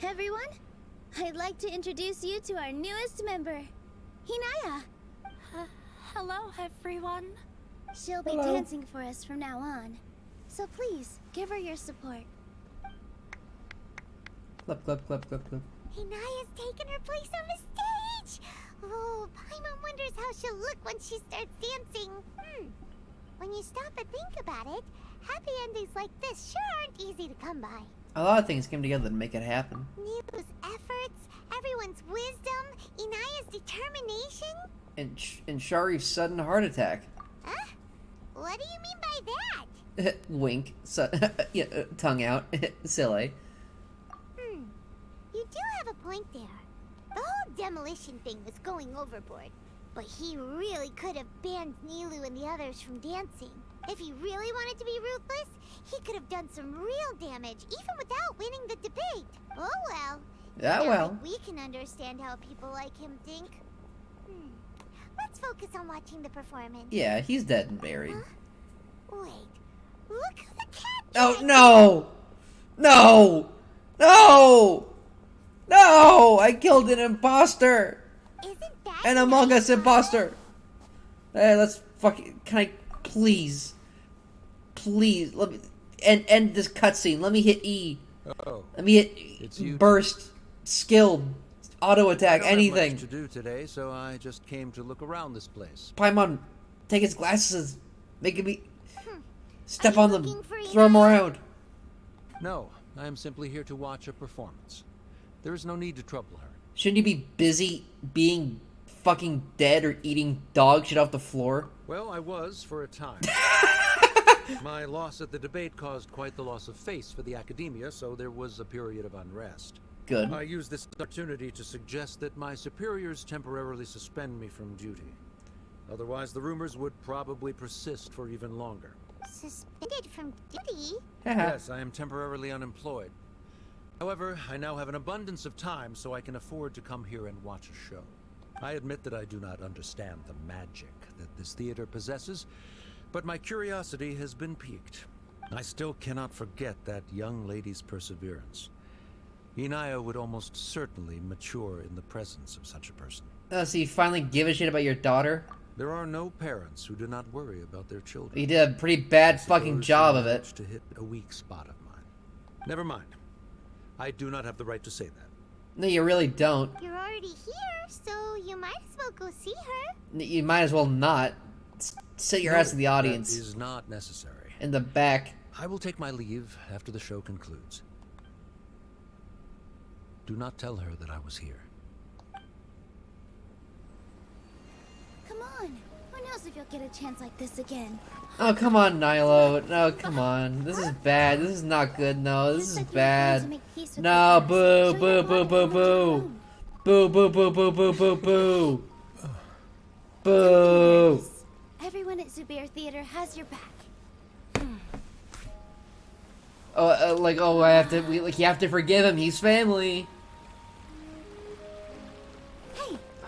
Everyone, I'd like to introduce you to our newest member, Hinaya.
Hello, everyone.
She'll be dancing for us from now on. So please, give her your support.
Clap, clap, clap, clap, clap.
Hinaya's taken her place on the stage! Oh, Paimon wonders how she'll look when she starts dancing. When you stop and think about it, happy endings like this sure aren't easy to come by.
A lot of things came together to make it happen.
Nilou's efforts, everyone's wisdom, Inaya's determination.
And Sharif's sudden heart attack.
Huh? What do you mean by that?
Wink. Yeah, tongue out. Silly.
You do have a point there. The whole demolition thing was going overboard. But he really could have banned Nilou and the others from dancing. If he really wanted to be ruthless, he could have done some real damage, even without winning the debate. Oh well.
Yeah,
Now
well.
that we can understand how people like him think. Let's focus on watching the performance.
Yeah, he's dead and buried.
Wait. Look who the cat
Oh, no! No! No! No! I killed an imposter! An Among Us imposter! Hey, let's fucking... Can I... Please. Please, let me... End this cutscene. Let me hit E.
Oh.
Let me hit burst, skill, auto attack,
I don't have
anything.
much to do today, so I just came to look around this place.
Paimon, take his glasses. Make me... Step on them. Throw them around.
No, I am simply here to watch a performance. There is no need to trouble her.
Shouldn't you be busy being fucking dead or eating dog shit off the floor?
Well, I was for a time. My loss at the debate caused quite the loss of face for the academia, so there was a period of unrest.
Good.
I used this opportunity to suggest that my superiors temporarily suspend me from duty. Otherwise, the rumors would probably persist for even longer.
Suspended from duty?
Yes, I am temporarily unemployed. However, I now have an abundance of time, so I can afford to come here and watch a show. I admit that I do not understand the magic that this theater possesses, but my curiosity has been piqued. I still cannot forget that young lady's perseverance. Inaya would almost certainly mature in the presence of such a person.
So you finally give a shit about your daughter?
There are no parents who do not worry about their children.
You did a pretty bad fucking job of it.
To hit a weak spot of mine. Never mind. I do not have the right to say that.
No, you really don't.
You're already here, so you might as well go see her.
You might as well not. Sit your ass in the audience.
That is not necessary.
In the back.
I will take my leave after the show concludes. Do not tell her that I was here.
Come on. Who knows if you'll get a chance like this again?
Oh, come on, Nilou. No, come on. This is bad. This is not good. No, this is bad. No, boo, boo, boo, boo, boo. Boo, boo, boo, boo, boo, boo, boo. Boo.
Everyone at Zubair Theater has your back.
Oh, you have to forgive him. He's family.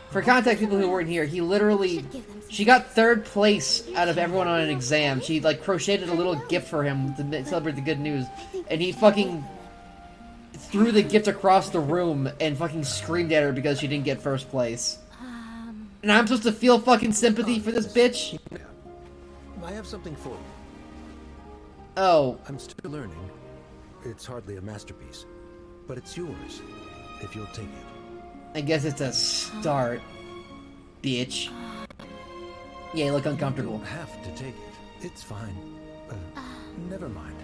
For context, people who weren't here, he literally, she got 3rd place out of everyone on an exam. She like crocheted a little gift for him to celebrate the good news, and he fucking threw the gift across the room and fucking screamed at her because she didn't get 1st place. And I'm supposed to feel fucking sympathy for this bitch?
I have something for you.
Oh.
I'm still learning. It's hardly a masterpiece, but it's yours if you'll take it.
I guess it's a start, bitch. Yeah, you look uncomfortable.
You don't have to take it. It's fine. Never mind.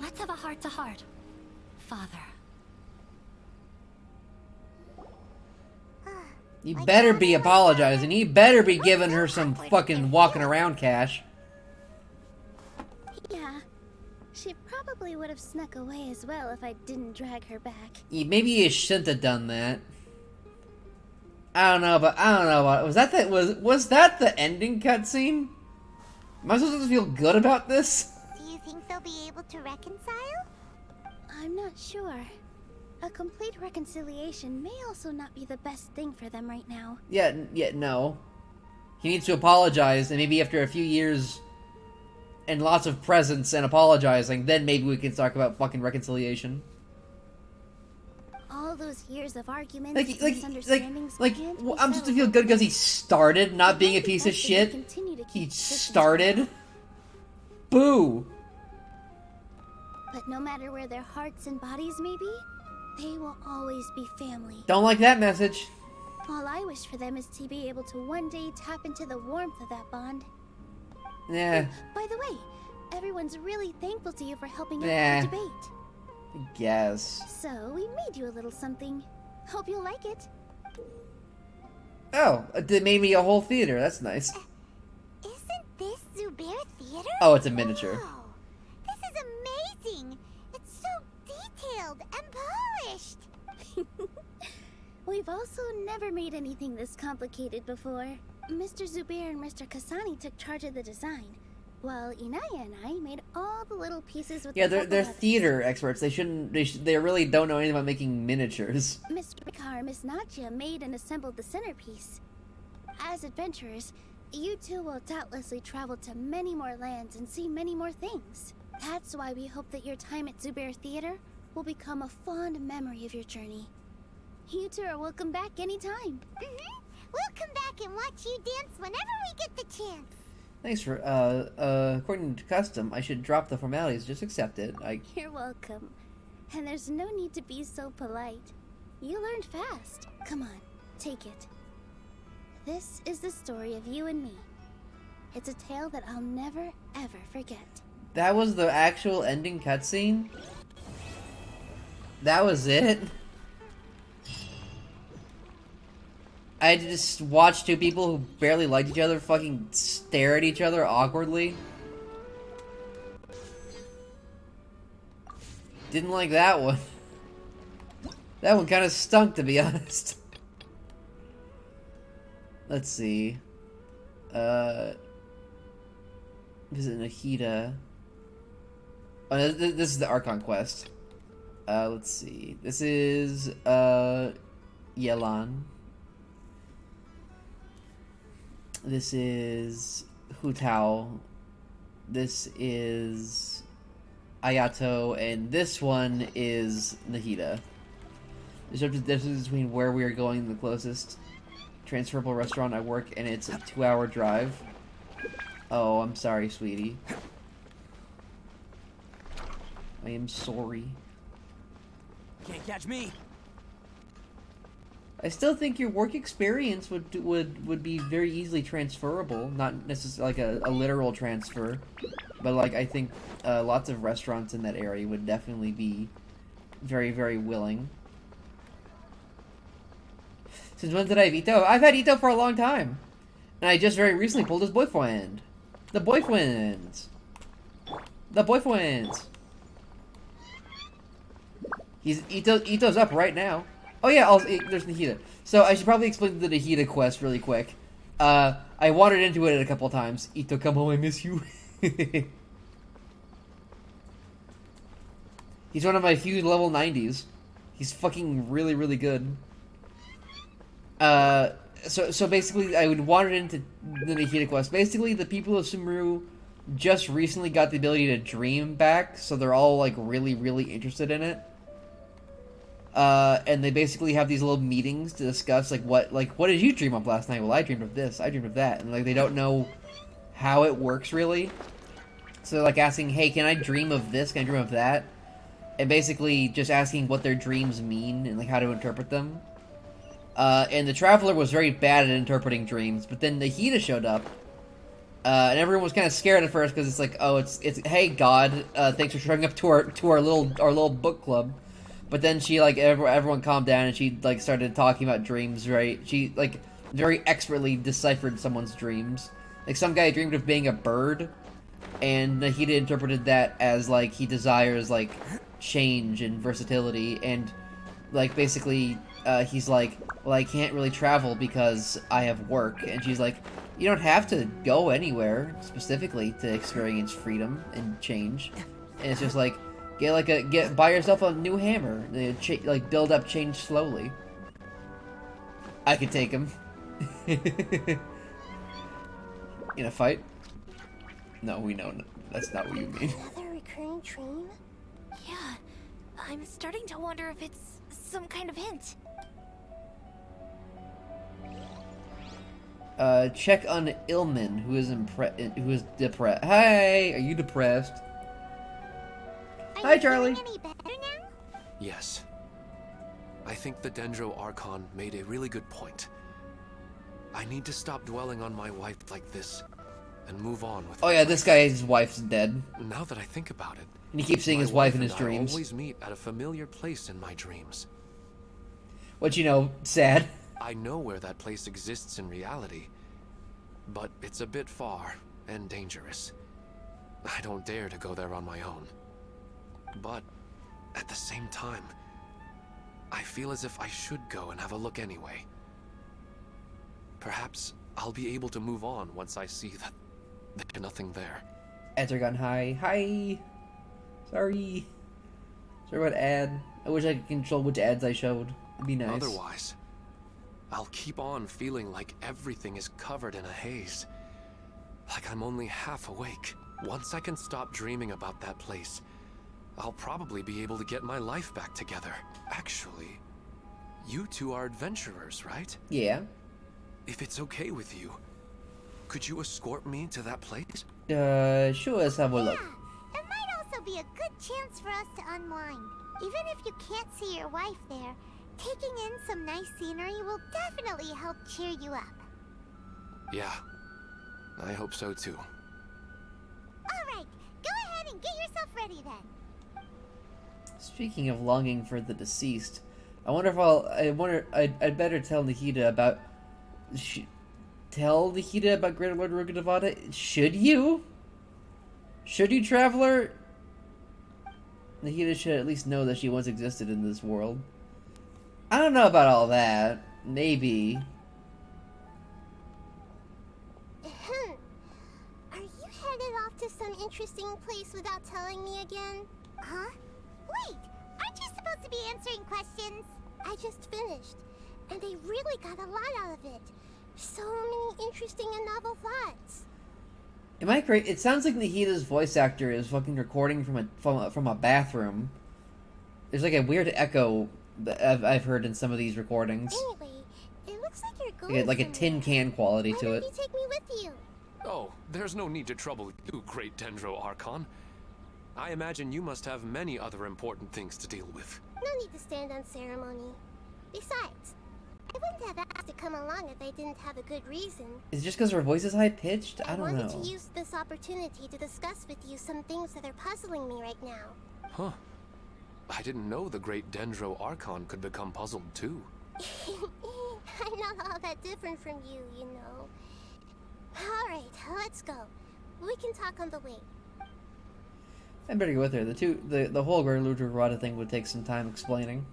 Let's have a heart-to-heart. Father,
You better be apologizing. You better be giving her some fucking walking around cash.
Yeah. She probably would have snuck away as well if I didn't drag her back.
Maybe you shouldn't have done that. I don't know, but was that the ending cutscene? Am I supposed to feel good about this?
Do you think they'll be able to reconcile?
I'm not sure. A complete reconciliation may also not be the best thing for them right now.
Yeah, no. He needs to apologize, and maybe after a few years and lots of presents and apologizing, then maybe we can talk about fucking reconciliation.
All those years of arguments and misunderstandings
I'm supposed to feel good because he started not being a piece of shit. He started. Boo!
But no matter where their hearts and bodies may be, they will always be family.
Don't like that message.
All I wish for them is to be able to one day tap into the warmth of that bond.
Yeah.
By the way, everyone's really thankful to you for helping out
Yeah.
with the debate.
I guess.
So, we made you a little something. Hope you'll like it.
Oh, they made me a whole theater. That's nice.
Isn't this Zubair Theater?
Oh, it's a miniature.
Wow. This is amazing. It's so detailed and polished.
We've also never made anything this complicated before. Mr. Zubair and Mr. Kasani took charge of the design, while Inaya and I made all the little pieces with
Yeah,
the
they're theater experts. They shouldn't. They really don't know anything about making miniatures.
Mr. Rikar and Miss Nadja made and assembled the centerpiece. As adventurers, you two will doubtlessly travel to many more lands and see many more things. That's why we hope that your time at Zubair Theater will become a fond memory of your journey. You two are welcome back anytime.
We'll come back and watch you dance whenever we get the chance.
Thanks for, according to custom, I should drop the formalities, just accept it.
You're welcome. And there's no need to be so polite. You learned fast. Come on, take it. This is the story of you and me. It's a tale that I'll never, ever forget.
That was the actual ending cutscene? That was it? I had to just watch two people who barely liked each other fucking stare at each other awkwardly. Didn't like that one. That one kind of stunk, to be honest. Let's see. Visit Nahida. Oh, this is the Archon quest. Let's see. This is, Yelan. This is Hutao. This is Ayato, and this one is Nahida. There's a difference between where we are going the closest transferable restaurant I work, and it's a 2-hour drive. Oh, I'm sorry, sweetie. I am sorry.
Can't catch me.
I still think your work experience would be very easily transferable, not necessarily like a literal transfer, but like I think lots of restaurants in that area would definitely be very, very willing. Since when did I have Ito? I've had Ito for a long time, and I just very recently pulled his boyfriend. The boyfriends. The boyfriends. Ito's up right now. Oh yeah, there's Nahida. So I should probably explain the Nahida quest really quick. I wandered into it a couple times. Ito, come home, I miss you. He's one of my few level 90s. He's fucking really, really good. So basically, I would wander into the Nahida quest. Basically, the people of Sumeru just recently got the ability to dream back, so they're all like really, really interested in it. And they basically have these little meetings to discuss, what did you dream of last night? Well, I dreamed of this, I dreamed of that, and, they don't know how it works, really. So they're, asking, hey, can I dream of this, can I dream of that? And basically just asking what their dreams mean, and, how to interpret them. And the Traveler was very bad at interpreting dreams, but then Nahida showed up, and everyone was kind of scared at first, because it's hey, God, thanks for showing up to our little book club. But then she, like, everyone calmed down and she, like, started talking about dreams, right? She, like, very expertly deciphered someone's dreams. Like, some guy dreamed of being a bird, and Nahida interpreted that as, like, he desires, like, change and versatility, and, like, basically, he's like, well, I can't really travel because I have work, and she's like, you don't have to go anywhere, specifically, to experience freedom and change. And it's just like, buy yourself a new hammer, like, build up change slowly. I could take him. In a fight? No, we know that's not what you mean.
Another recurring dream? Yeah, I'm starting to wonder if it's some kind of hint.
Check on Ilman, who is depressed. Hi, are you depressed? Hi, Charlie.
Any better now?
Yes. I think the Dendro Archon made a really good point. I need to stop dwelling on my wife like this and move on with
Oh yeah, this guy's wife's dead.
Now that I think about it,
and he keeps seeing his wife in his dreams.
I always meet at a familiar place in my dreams.
What, you know, sad.
I know where that place exists in reality, but it's a bit far and dangerous. I don't dare to go there on my own. But at the same time, I feel as if I should go and have a look anyway. Perhaps I'll be able to move on once I see that there's nothing there.
Ads are gone high. Hi. Sorry. Sorry about ad. I wish I could control which ads I showed. It'd be nice.
Otherwise, I'll keep on feeling like everything is covered in a haze. Like I'm only half awake. Once I can stop dreaming about that place, I'll probably be able to get my life back together. Actually, you two are adventurers, right?
Yeah.
If it's okay with you, could you escort me to that place?
Sure, let's have a look.
Yeah, it might also be a good chance for us to unwind. Even if you can't see your wife there, taking in some nice scenery will definitely help cheer you up.
Yeah, I hope so too.
Alright, go ahead and get yourself ready then.
Speaking of longing for the deceased, I'd better tell Nahida about... Tell Nahida about Greater Lord Rukadavada? Should you? Should you, traveler? Nahida should at least know that she once existed in this world. I don't know about all that. Maybe.
Are you headed off to some interesting place without telling me again? Huh? Wait, aren't you supposed to be answering questions? I just finished, and they really got a lot out of it. So many interesting and novel thoughts.
Am I great? It sounds like Nahida's voice actor is fucking recording from a bathroom. There's like a weird echo that I've heard in some of these recordings.
Anyway, it looks like you're going
Like a tin can quality to it.
Why don't you take me with you?
Oh, there's no need to trouble you, great Dendro Archon. I imagine you must have many other important things to deal with.
No need to stand on ceremony. Besides, I wouldn't have asked to come along if I didn't have a good reason.
Is it just because her voice is high-pitched? I don't know.
I wanted to use this opportunity to discuss with you some things that are puzzling me right now.
Huh. I didn't know the great Dendro Archon could become puzzled too.
I'm not all that different from you, you know. Alright, let's go. We can talk on the way.
I better go with her. The whole Gerluta thing would take some time explaining.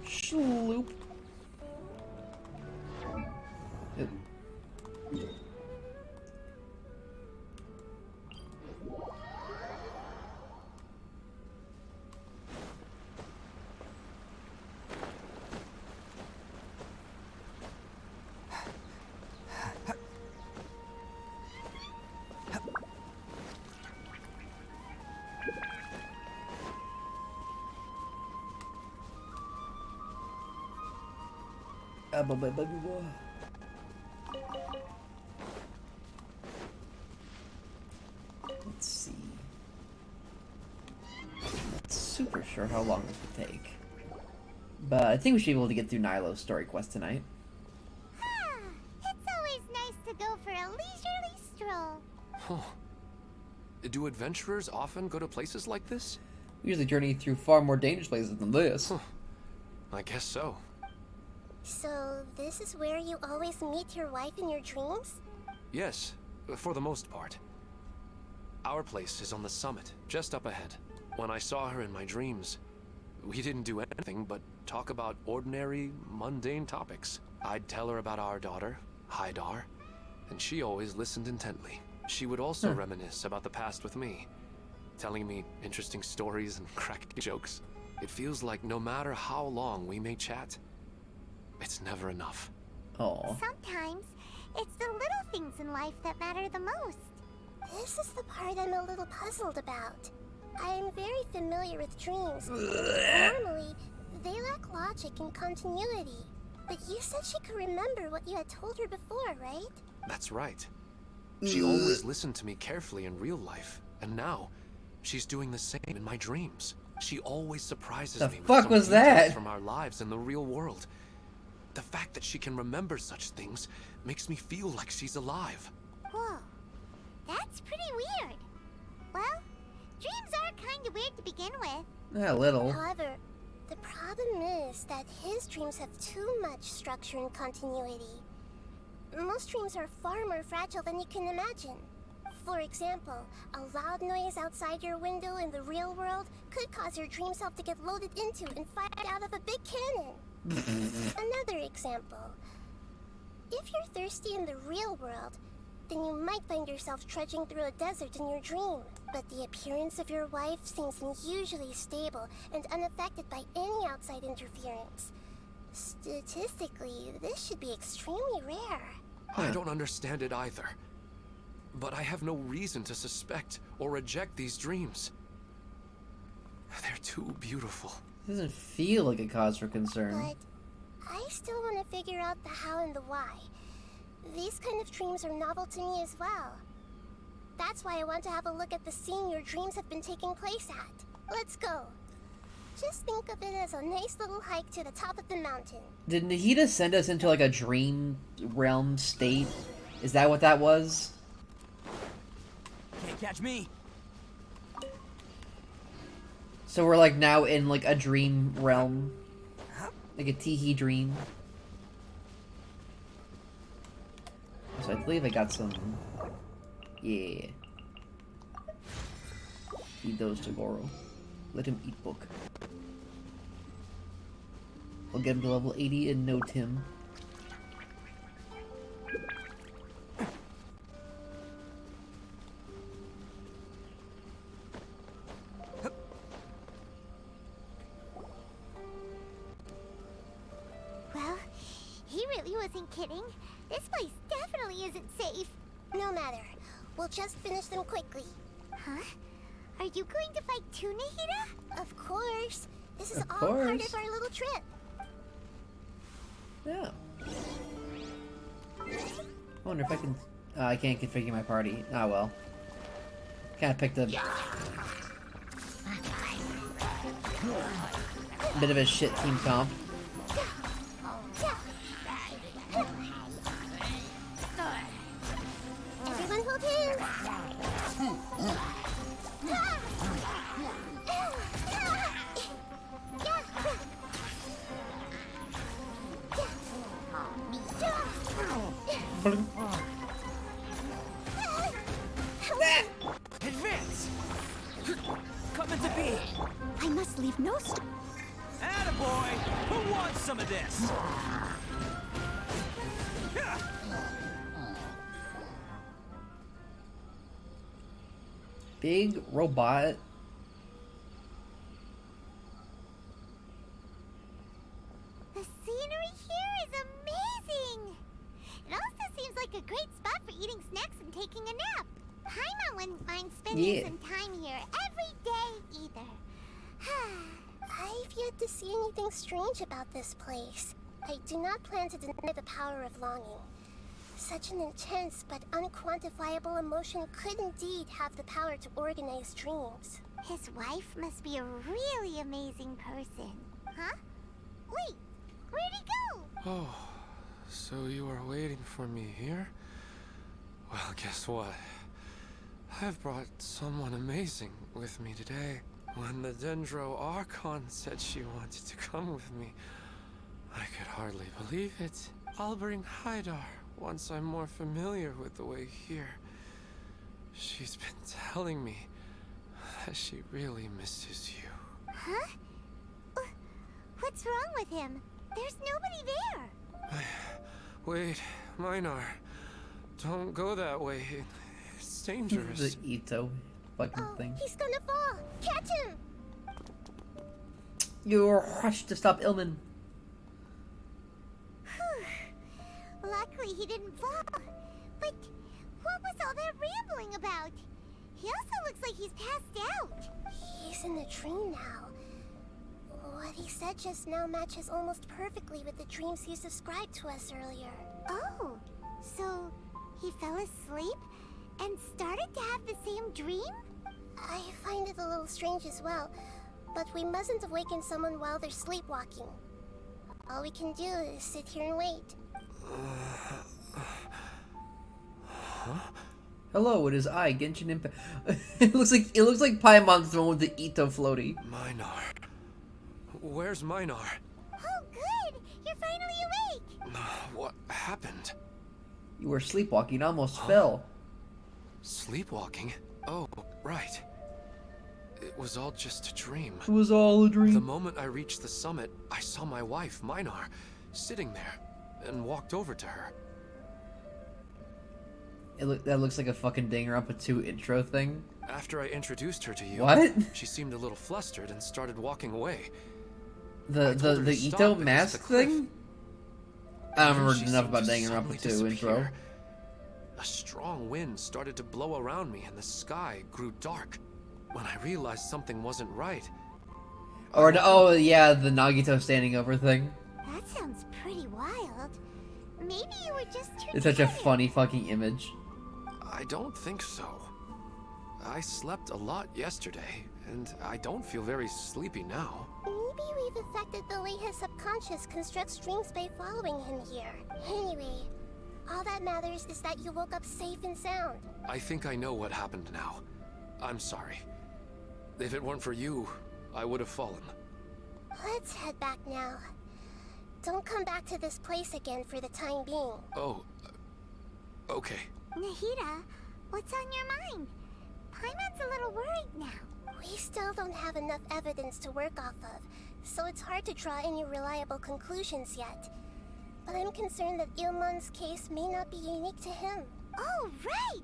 Sloop. Let's see. Not super sure how long this would take. But I think we should be able to get through Nilou's story quest tonight.
It's always nice to go for a leisurely stroll.
Huh. Do adventurers often go to places like this?
We usually journey through far more dangerous places than this.
I guess so.
So, this is where you always meet your wife in your dreams?
Yes, for the most part. Our place is on the summit, just up ahead. When I saw her in my dreams, we didn't do anything but talk about ordinary, mundane topics. I'd tell her about our daughter, Haidar, and she always listened intently. She would also reminisce about the past with me, telling me interesting stories and cracking jokes. It feels like no matter how long we may chat, it's never enough.
Oh.
Sometimes, it's the little things in life that matter the most.
This is the part I'm a little puzzled about. I am very familiar with dreams. Normally, they lack logic and continuity. But you said she could remember what you had told her before, right?
That's right. She always listened to me carefully in real life, and now she's doing the same in my dreams. She always surprises me with some
was
details
that?
from our lives in the real world. The fact that she can remember such things makes me feel like she's alive.
Whoa, that's pretty weird. Well, dreams are kind of weird to begin with.
A little.
However, the problem is that his dreams have too much structure and continuity. Most dreams are far more fragile than you can imagine. For example, a loud noise outside your window in the real world could cause your dream self to get loaded into and fired out of a big cannon. Another example. If you're thirsty in the real world, then you might find yourself trudging through a desert in your dream. But the appearance of your wife seems unusually stable and unaffected by any outside interference. Statistically, this should be extremely rare.
I don't understand it either. But I have no reason to suspect or reject these dreams. They're too beautiful.
Doesn't feel like a cause for concern.
But I still want to figure out the how and the why. These kind of dreams are novel to me as well. That's why I want to have a look at the scene your dreams have been taking place at. Let's go. Just think of it as a nice little hike to the top of the mountain.
Did Nahida send us into like a dream realm state? Is that what that was?
Can't catch me.
So we're like now in like a dream realm. Like a teehee dream. So I believe I got some... Yeah. Feed those to Goro. Let him eat book. We'll get him to level 80 and note him.
Well, he really wasn't kidding. This place definitely isn't safe.
No matter. We'll just finish them quickly.
Huh? Are you going to fight too, Nahida?
Of course. This is
Of
all part
course.
of our little trip.
Yeah. I wonder if I can... I can't configure my party. Ah, well. Kind of picked a... bit of a shit team comp.
Everyone hold hands.
Advance! Coming to be!
I must leave no stone.
Attaboy! Who wants some of this?
Big robot.
The scenery here is amazing! It also seems like a great spot for eating snacks and taking a nap. Paimon wouldn't mind spending some time here every day either.
I've yet to see anything strange about this place. I do not plan to deny the power of longing. Such an intense but unquantifiable emotion could indeed have the power to organize dreams.
His wife must be a really amazing person. Huh? Wait, where'd he go?
Oh, so you are waiting for me here? Well, guess what? I've brought someone amazing with me today. When the Dendro Archon said she wanted to come with me, I could hardly believe it. I'll bring Haidar once I'm more familiar with the way here. She's been telling me that she really misses you.
Huh? What's wrong with him? There's nobody there.
Wait, Minar. Don't go that way. It's dangerous.
The Ito fucking thing.
He's gonna fall. Catch him.
You're rushed to stop Ilman.
Luckily he didn't fall. But what was all that rambling about? He also looks like he's passed out.
He's in the dream now. What he said just now matches almost perfectly with the dreams he's described to us earlier.
Oh, so he fell asleep and started to have the same dream?
I find it a little strange as well, but we mustn't awaken someone while they're sleepwalking. All we can do is sit here and wait.
Hello, it is I, Genshin Impact. it looks like Paimon's the one with the Ito floaty.
Minar. Where's Minar?
Oh, good! You're finally awake!
What happened?
You were sleepwalking, almost fell.
Sleepwalking? Oh, right. It was all just a dream.
It was all a dream.
The moment I reached the summit, I saw my wife, Minar, sitting there, and walked over to her.
That looks like a fucking Danganronpa 2 intro thing.
After I introduced her to you,
what?
She seemed a little flustered and started walking away.
The Ito mask thing? I don't remember enough about Danganronpa 2 intro.
A strong wind started to blow around me and the sky grew dark. When I realized something wasn't right.
Oh yeah, the Nagito standing over thing.
That sounds pretty wild. Maybe you were just too
It's such a
tired.
funny fucking image.
I don't think so. I slept a lot yesterday, and I don't feel very sleepy now.
Maybe we've affected the way his subconscious constructs dreams by following him here. Anyway, all that matters is that you woke up safe and sound.
I think I know what happened now. I'm sorry. If it weren't for you, I would have fallen.
Let's head back now. Don't come back to this place again for the time being.
Oh, okay.
Nahida, what's on your mind? Paimon's a little worried now.
We still don't have enough evidence to work off of, so it's hard to draw any reliable conclusions yet. But I'm concerned that Ilmon's case may not be unique to him.
Oh, right!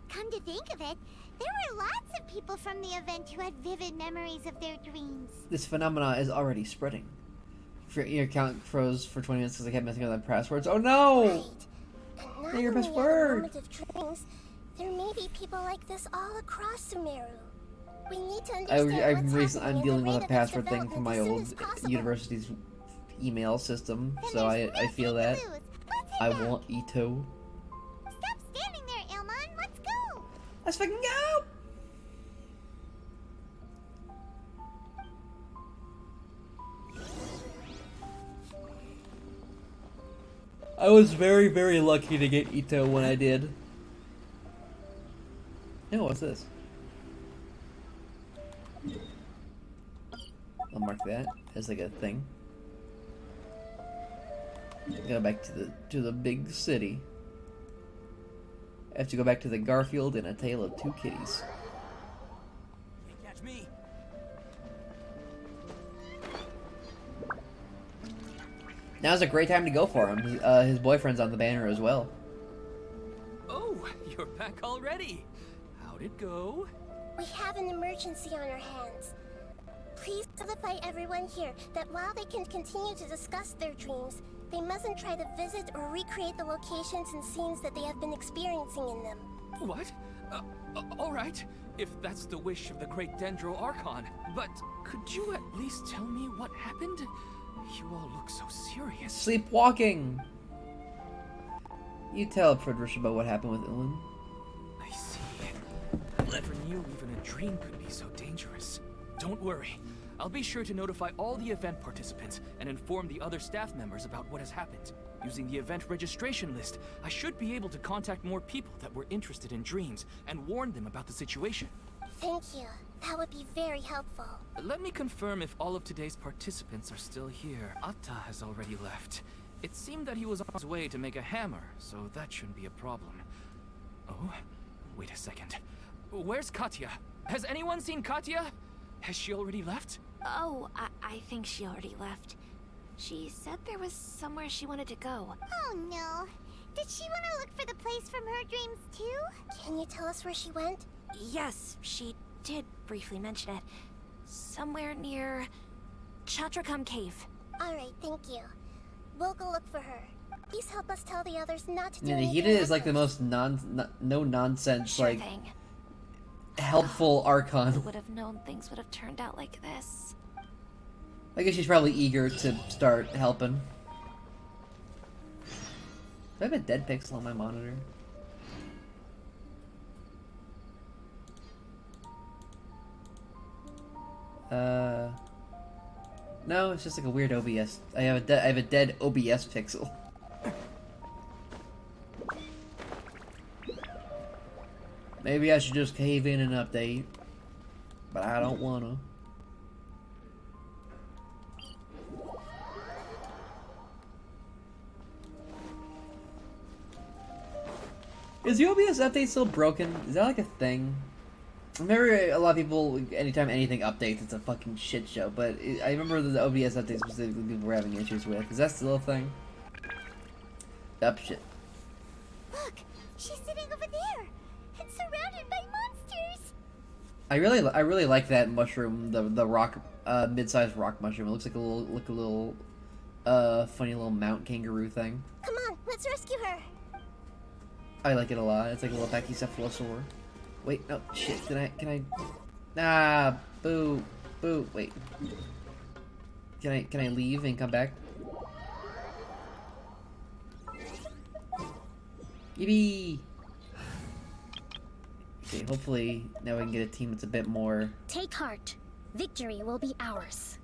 Come to think of it, there were lots of people from the event who had vivid memories of their dreams.
This phenomena is already spreading. Your account froze for 20 minutes because I kept messing with my passwords. Oh no!
Right. And not
Your
only
best
at
word.
the moment of dreams, there may be people like this all across Sumeru. We need to understand what's happening
I'm dealing
and the
with
rate
a
of
password
its
thing from my
development as
old
soon as possible.
university's email system, so I feel that. I want Ito.
Stop standing there, Ilmon. Let's go.
Let's fucking go! I was very, very lucky to get Ito when I did. Oh, what's this? I'll mark that as like a thing. Go back to the big city. I have to go back to the Garfield and A Tale of Two Kitties.
Can't catch me.
Now's a great time to go for him. His boyfriend's on the banner as well.
Oh, you're back already. How'd it go?
We have an emergency on our hands. Please notify everyone here that while they can continue to discuss their dreams, they mustn't try to visit or recreate the locations and scenes that they have been experiencing in them.
What? All right, if that's the wish of the great Dendro Archon. But could you at least tell me what happened? You all look so serious.
Sleepwalking! You tell Friedrich about what happened with Ilun.
I see. I never knew even a dream could be so dangerous. Don't worry. I'll be sure to notify all the event participants and inform the other staff members about what has happened. Using the event registration list, I should be able to contact more people that were interested in dreams and warn them about the situation.
Thank you. That would be very helpful.
Let me confirm if all of today's participants are still here. Atta has already left. It seemed that he was on his way to make a hammer, so that shouldn't be a problem. Oh, wait a second. Where's Katya? Has anyone seen Katya? Has she already left?
Oh, I think she already left. She said there was somewhere she wanted to go.
Oh no. Did she want to look for the place from her dreams too?
Can you tell us where she went?
Yes, she did briefly mention it. Somewhere near Chatrakam Cave.
Alright, thank you. We'll go look for her. Please help us tell the others not to do
Nahida is like the most no nonsense,
Sure
like
thing.
helpful Archon.
Who would have known things would have turned out like this?
I guess she's probably eager to start helping. Do I have a dead pixel on my monitor? No, it's just like a weird OBS. I have a dead OBS pixel. Maybe I should just cave in and update, but I don't wanna. Is the OBS update still broken? Is that like a thing? I remember a lot of people, anytime anything updates, it's a fucking shit show, but I remember the OBS updates specifically people were having issues with. Is that still a thing? Up shit.
Look, she's sitting over there and surrounded by monsters.
I really like that mushroom, the rock, mid-sized rock mushroom. It looks like a little funny little mount kangaroo thing.
Come on, let's rescue her.
I like it a lot. It's like a little pachycephalosaur. Wait, no, shit, can I... Ah, boo, wait. Can I leave and come back? Yippee! Okay, hopefully now we can get a team that's a bit more...
Take heart. Victory will be ours.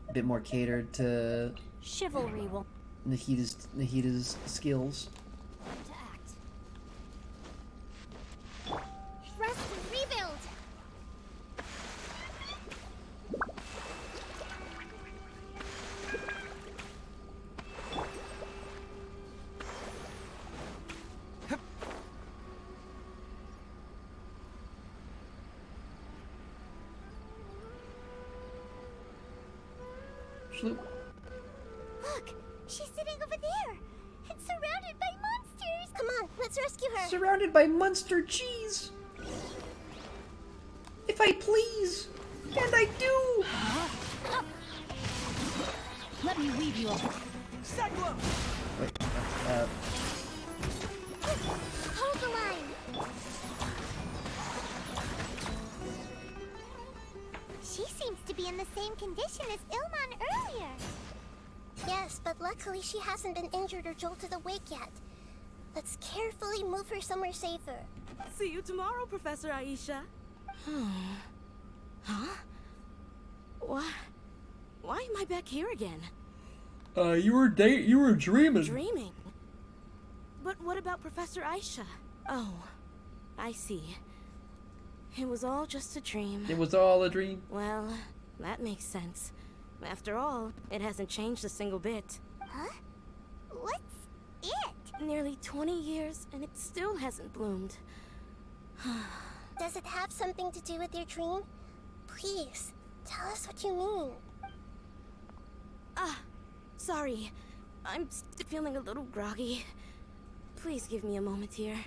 A bit more catered to...
Chivalry will...
Nahida's skills.
Rest and rebuild.
Sloop.
Look, she's sitting over there and surrounded by monsters.
Come on, let's rescue her.
Surrounded by monster cheese. If I please, and I do.
Let me weave you up.
Cyclone!
Wait,
Hold the line. She seems to be in the same condition as Ilman earlier.
Yes, but luckily she hasn't been injured or jolted awake yet. Let's carefully move her somewhere safer.
See you tomorrow, Professor Aisha. Huh? Why am I back here again?
You were dreaming.
Dreaming? But what about Professor Aisha? Oh, I see. It was all just a dream.
It was all a dream.
Well, that makes sense. After all, it hasn't changed a single bit.
Huh? What's it?
Nearly 20 years, and it still hasn't bloomed.
Does it have something to do with your dream? Please, tell us what you mean.
Sorry. I'm still feeling a little groggy. Please give me a moment here.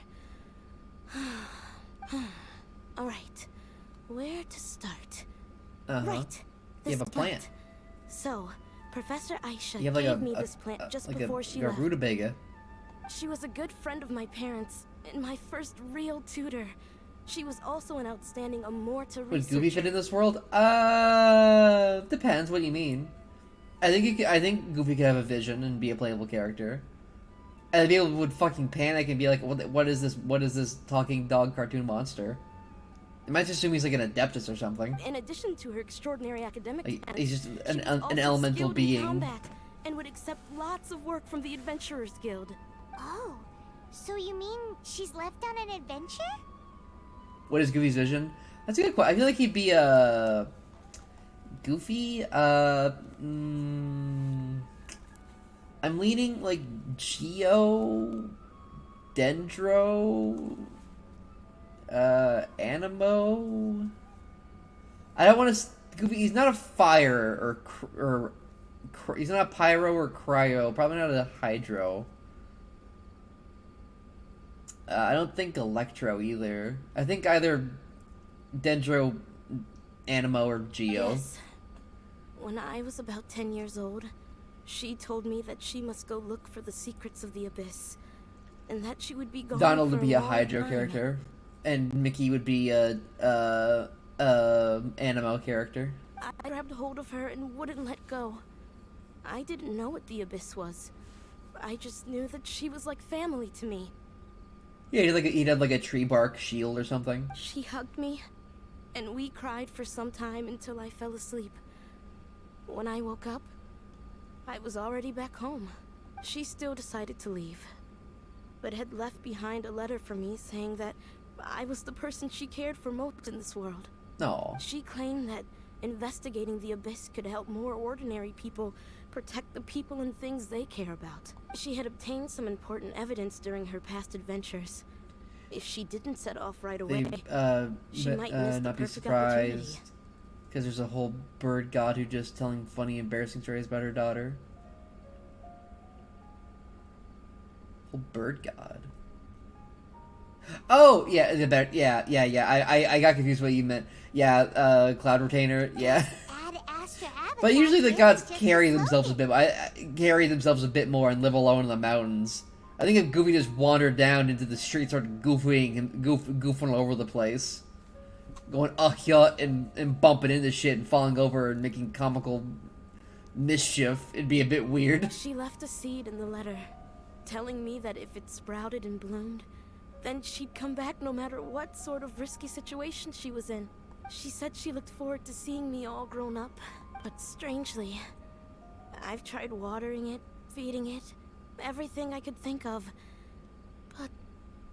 Alright. Where to start? Right.
You have a plant.
So, Professor Aisha
You have like
gave me this plant just
like
before she left.
a rutabaga.
She was a good friend of my parents, and my first real tutor. She was also an outstanding Amorta
Would
researcher.
Goofy fit in this world? Depends what you mean. I think Goofy could have a vision and be a playable character. And people would fucking panic and be like, what is this? What is this talking dog cartoon monster? You might just assume he's like an Adeptus or something.
In addition to her extraordinary academic
Like,
talent,
he's just
she was also
an elemental
skilled in
being.
combat and would accept lots of work from the Adventurers Guild.
Oh, so you mean she's left on an adventure?
What is Goofy's vision? That's a good question. I feel like he'd be Goofy. I'm leaning like Geo, Dendro, Animo. I don't want to. Goofy. He's not a fire or he's not a pyro or cryo. Probably not a hydro. I don't think Electro either. I think either Dendro, Animo, or Geo.
Yes. When I was about 10 years old, she told me that she must go look for the secrets of the Abyss, and that she would be gone
Donald
for
would be a
long
hydro
time.
character, and Mickey would be a Animo character.
I grabbed hold of her and wouldn't let go. I didn't know what the Abyss was. I just knew that she was like family to me.
Yeah, he'd have like a tree bark shield or something.
She hugged me, and we cried for some time until I fell asleep. When I woke up, I was already back home. She still decided to leave, but had left behind a letter for me saying that I was the person she cared for most in this world.
No.
She claimed that investigating the Abyss could help more ordinary people protect the people and things they care about. She had obtained some important evidence during her past adventures. If she didn't set off right away, she might miss the
not be
perfect opportunity.
surprised. Because there's a whole bird god who just telling funny, embarrassing stories about her daughter. Whole bird god. Oh yeah, I got confused what you meant. Yeah, cloud retainer. Yeah. But usually the gods carry themselves a bit. Carry themselves a bit more and live alone in the mountains. I think if Goofy just wandered down into the street, started goofing all over the place, going yeah and bumping into shit and falling over and making comical mischief, it'd be a bit weird.
She left a seed in the letter, telling me that if it sprouted and bloomed, then she'd come back no matter what sort of risky situation she was in. She said she looked forward to seeing me all grown up, but strangely, I've tried watering it, feeding it, everything I could think of, but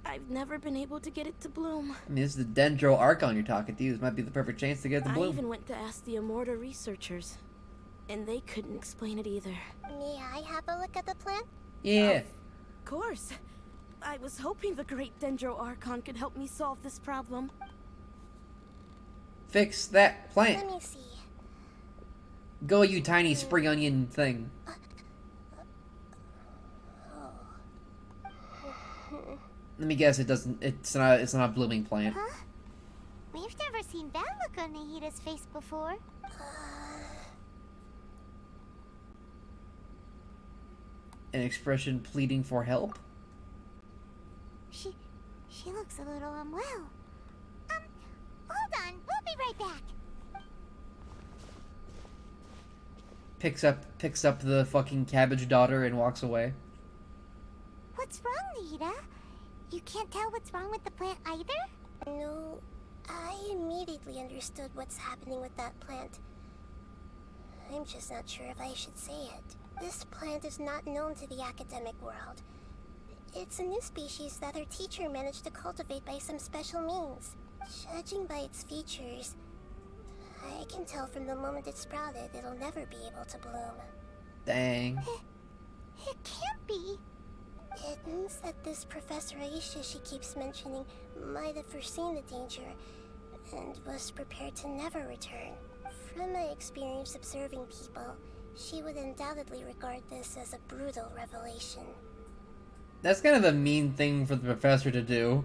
I've never been able to get it to bloom.
I mean, this is the Dendro Archon you're talking to. This might be the perfect chance to get it to
I
bloom.
even went to ask the Immorta researchers, and they couldn't explain it either.
May I have a look at the plant?
Yeah.
Of course. I was hoping the great Dendro Archon could help me solve this problem.
Fix that plant.
Let me see.
Go, you tiny spring onion thing. Let me guess. It's not a blooming plant.
Huh? We've never seen that look on Nahida's face before.
An expression pleading for help.
She looks a little unwell. Hold on. We'll be right back.
Picks up the fucking cabbage daughter and walks away.
What's wrong, Nahida? You can't tell what's wrong with the plant either?
No, I immediately understood what's happening with that plant. I'm just not sure if I should say it. This plant is not known to the academic world. It's a new species that our teacher managed to cultivate by some special means. Judging by its features, I can tell from the moment it sprouted it'll never be able to bloom.
Dang.
It can't be.
It means that this Professor Aisha she keeps mentioning might have foreseen the danger and was prepared to never return. From my experience observing people, she would undoubtedly regard this as a brutal revelation.
That's kind of a mean thing for the professor to do.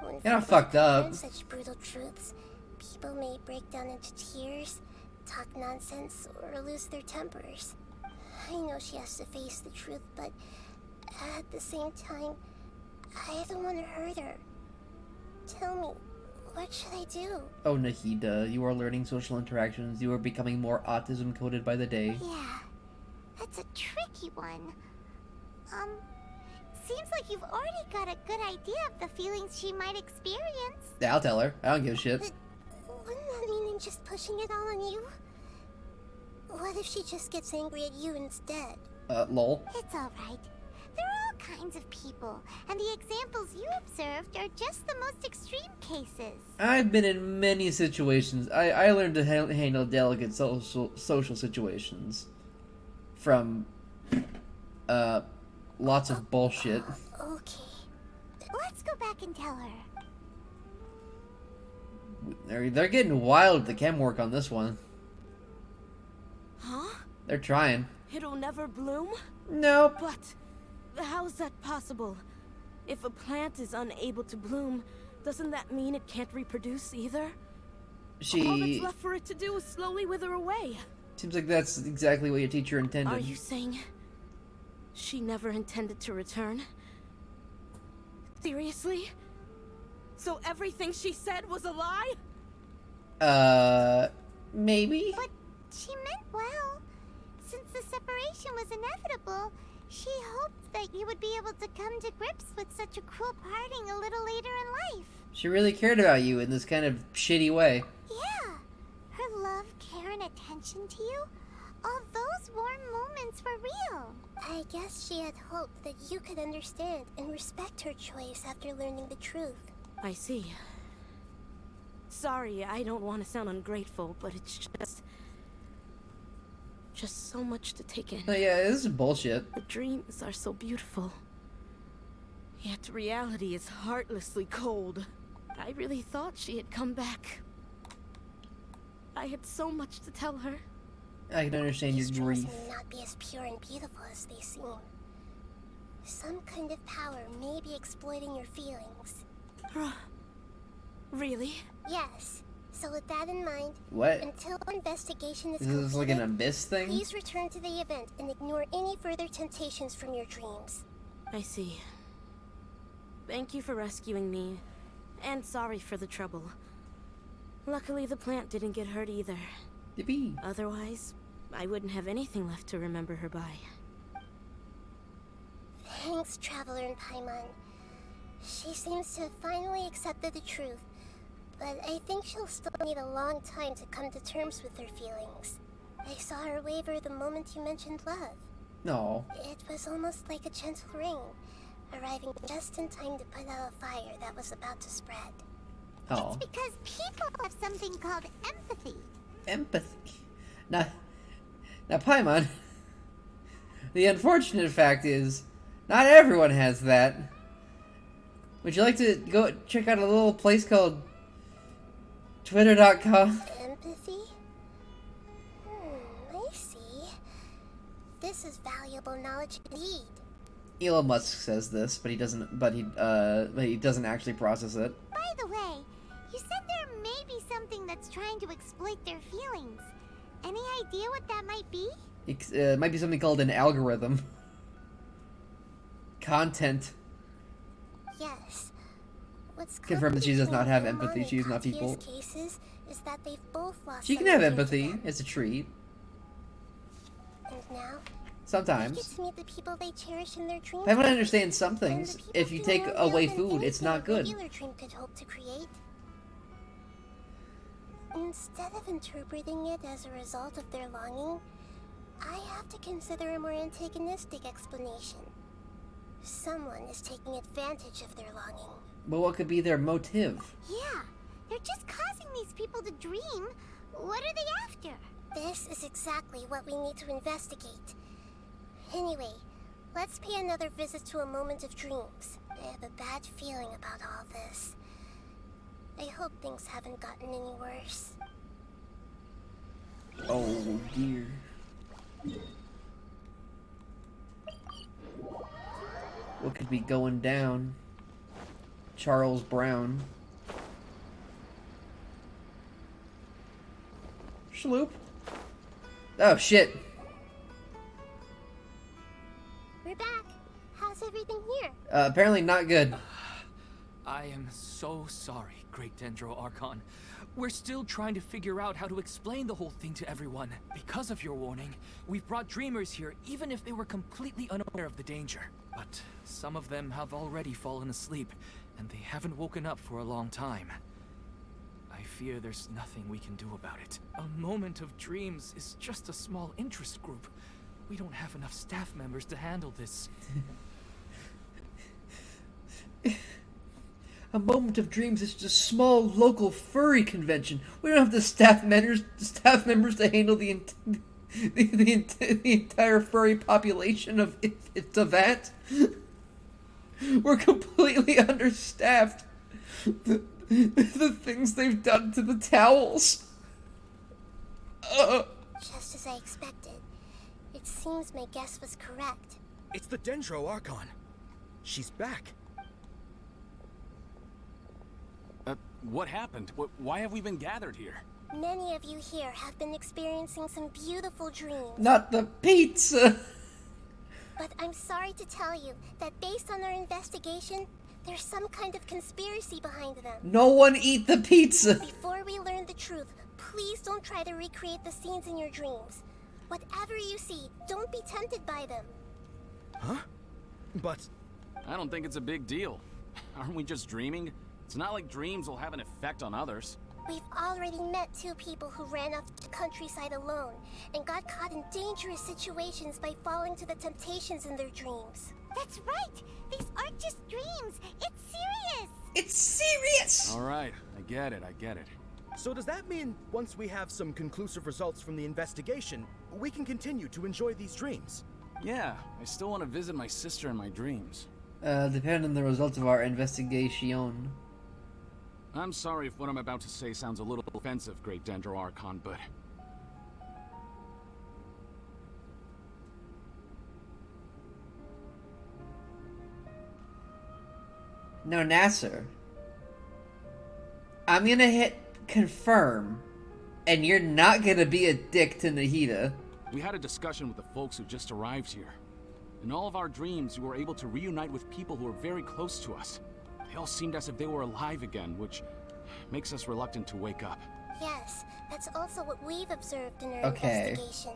When
Kind of fucked up.
learn such brutal truths, people may break down into tears, talk nonsense, or lose their tempers. I know she has to face the truth, but at the same time, I don't want to hurt her. Tell me, what should I do?
Oh, Nahida, you are learning social interactions. You are becoming more autism-coded by the day.
Yeah, that's a tricky one. Seems like you've already got a good idea of the feelings she might experience.
Yeah, I'll tell her. I don't give a shit.
Wouldn't that mean I'm just pushing it all on you? What if she just gets angry at you instead?
Lol.
It's alright. There are all kinds of people, and the examples you observed are just the most extreme cases.
I've been in many situations. I learned to handle delicate social situations from lots of bullshit.
Okay. Let's go back and tell her.
They're getting wild with the chem work on this one.
Huh?
They're trying.
It'll never bloom?
Nope.
But how's that possible? If a plant is unable to bloom, doesn't that mean it can't reproduce either? All that's left for it to do is slowly wither away.
Seems like that's exactly what your teacher intended.
Are you saying she never intended to return? Seriously? So everything she said was a lie?
Maybe?
But she meant well. Since the separation was inevitable, she hoped that you would be able to come to grips with such a cruel parting a little later in life.
She really cared about you in this kind of shitty way.
Yeah. Her love, care, and attention to you, all those warm moments were real.
I guess she had hoped that you could understand and respect her choice after learning the truth.
I see. Sorry, I don't want to sound ungrateful, but it's just so much to take in.
Oh yeah, this is bullshit.
The dreams are so beautiful. Yet reality is heartlessly cold. I really thought she had come back. I had so much to tell her.
I can understand your grief.
These dreams may not be as pure and beautiful as they seem. Some kind of power may be exploiting your feelings.
Really?
Yes. So with that in mind,
what?
Until our investigation is
this
completed,
like an abyss thing?
Please return to the event and ignore any further temptations from your dreams.
I see. Thank you for rescuing me, and sorry for the trouble. Luckily, the plant didn't get hurt either.
Yippee.
Otherwise, I wouldn't have anything left to remember her by.
Thanks, Traveler and Paimon. She seems to have finally accepted the truth, but I think she'll still need a long time to come to terms with her feelings. I saw her waver the moment you mentioned love.
No.
It was almost like a gentle rain, arriving just in time to put out a fire that was about to spread.
Oh.
It's because people have something called empathy.
Empathy. Now, Paimon, the unfortunate fact is, not everyone has that. Would you like to go check out a little place called Twitter.com?
Empathy? I see. This is valuable knowledge indeed.
Elon Musk says this, but he doesn't. But he doesn't actually process it.
By the way, you said there may be something that's trying to exploit their feelings. Any idea what that might be?
It might be something called an algorithm. Content.
Yes. What's
Confirmed that she does not have empathy. She is not people.
Cases is that they've both lost.
She can have empathy. It's a treat.
And now,
sometimes.
they get to meet the people they cherish in their dreams.
I want to understand some things. If you take away food, it's not good.
Regular dream could hope to create. Instead of interpreting it as a result of their longing, I have to consider a more antagonistic explanation. Someone is taking advantage of their longing.
But what could be their motive?
Yeah, they're just causing these people to dream. What are they after?
This is exactly what we need to investigate. Anyway, let's pay another visit to a moment of dreams. I have a bad feeling about all this. I hope things haven't gotten any worse.
Oh dear. What could be going down? Charles Brown. Schloop. Oh shit.
We're back. How's everything here?
Apparently not good.
I am so sorry, Great Dendro Archon. We're still trying to figure out how to explain the whole thing to everyone. Because of your warning, we've brought dreamers here even if they were completely unaware of the danger. But some of them have already fallen asleep, and they haven't woken up for a long time. I fear there's nothing we can do about it. A moment of dreams is just a small interest group. We don't have enough staff members to handle this.
A moment of dreams is just a small local furry convention. We don't have the staff members to handle the entire furry population of Tavat. We're completely understaffed. The things they've done to the towels.
Just as I expected. It seems my guess was correct.
It's the Dendro Archon. She's back.
What happened? Why have we been gathered here?
Many of you here have been experiencing some beautiful dreams.
Not the pizza!
But I'm sorry to tell you that based on our investigation, there's some kind of conspiracy behind them.
No one eat the pizza!
Before we learn the truth, please don't try to recreate the scenes in your dreams. Whatever you see, don't be tempted by them.
Huh? But...
I don't think it's a big deal. Aren't we just dreaming? It's not like dreams will have an effect on others.
We've already met 2 people who ran off the countryside alone and got caught in dangerous situations by falling to the temptations in their dreams.
That's right! These aren't just dreams! It's serious!
It's serious!
Alright, I get it.
So does that mean once we have some conclusive results from the investigation, we can continue to enjoy these dreams?
Yeah, I still want to visit my sister in my dreams.
Depending on the results of our investigation.
I'm sorry if what I'm about to say sounds a little offensive, Great Dendro Archon, but...
No, Nasser. I'm gonna hit confirm, and you're not gonna be a dick to Nahida.
We had a discussion with the folks who just arrived here. In all of our dreams, we were able to reunite with people who were very close to us. They all seemed as if they were alive again, which makes us reluctant to wake up.
Yes, that's also what we've observed in our investigation.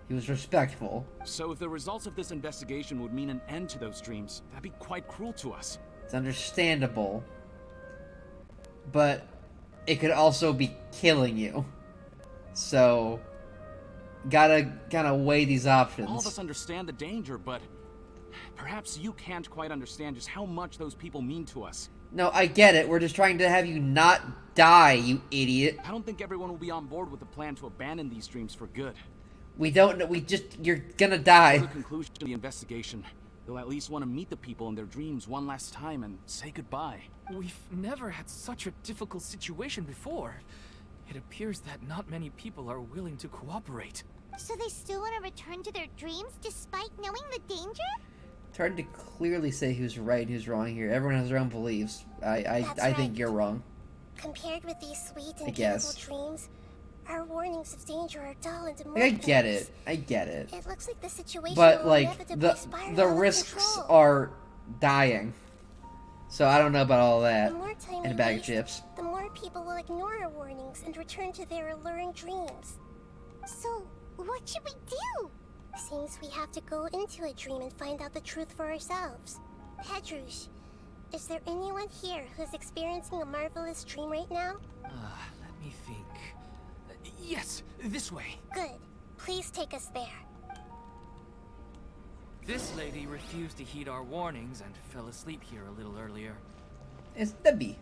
He was respectful.
So if the results of this investigation would mean an end to those dreams, that'd be quite cruel to us.
It's understandable. But it could also be killing you. So gotta weigh these options.
All of us understand the danger, but perhaps you can't quite understand just how much those people mean to us.
No, I get it. We're just trying to have you not die, you idiot.
I don't think everyone will be on board with the plan to abandon these dreams for good.
We don't know. You're gonna die.
At the conclusion of the investigation, they'll at least want to meet the people in their dreams one last time and say goodbye.
We've never had such a difficult situation before. It appears that not many people are willing to cooperate.
So they still want to return to their dreams despite knowing the danger?
It's hard to clearly say who's right and who's wrong here. Everyone has their own beliefs. I think you're wrong.
Compared with these sweet and beautiful dreams, our warnings of danger are dull and
Like, I get it.
It looks like the situation
But
will
like
inevitably spiral
the
out of
risks
control.
are dying. So I don't know about all that.
The more time
And a
we
bag of
waste,
chips.
the more people will ignore our warnings and return to their alluring dreams.
So, what should we do?
Seems we have to go into a dream and find out the truth for ourselves. Pedrush, is there anyone here who's experiencing a marvelous dream right now?
Let me think. Yes, this way.
Good. Please take us there.
This lady refused to heed our warnings and fell asleep here a little earlier.
It's Debbie.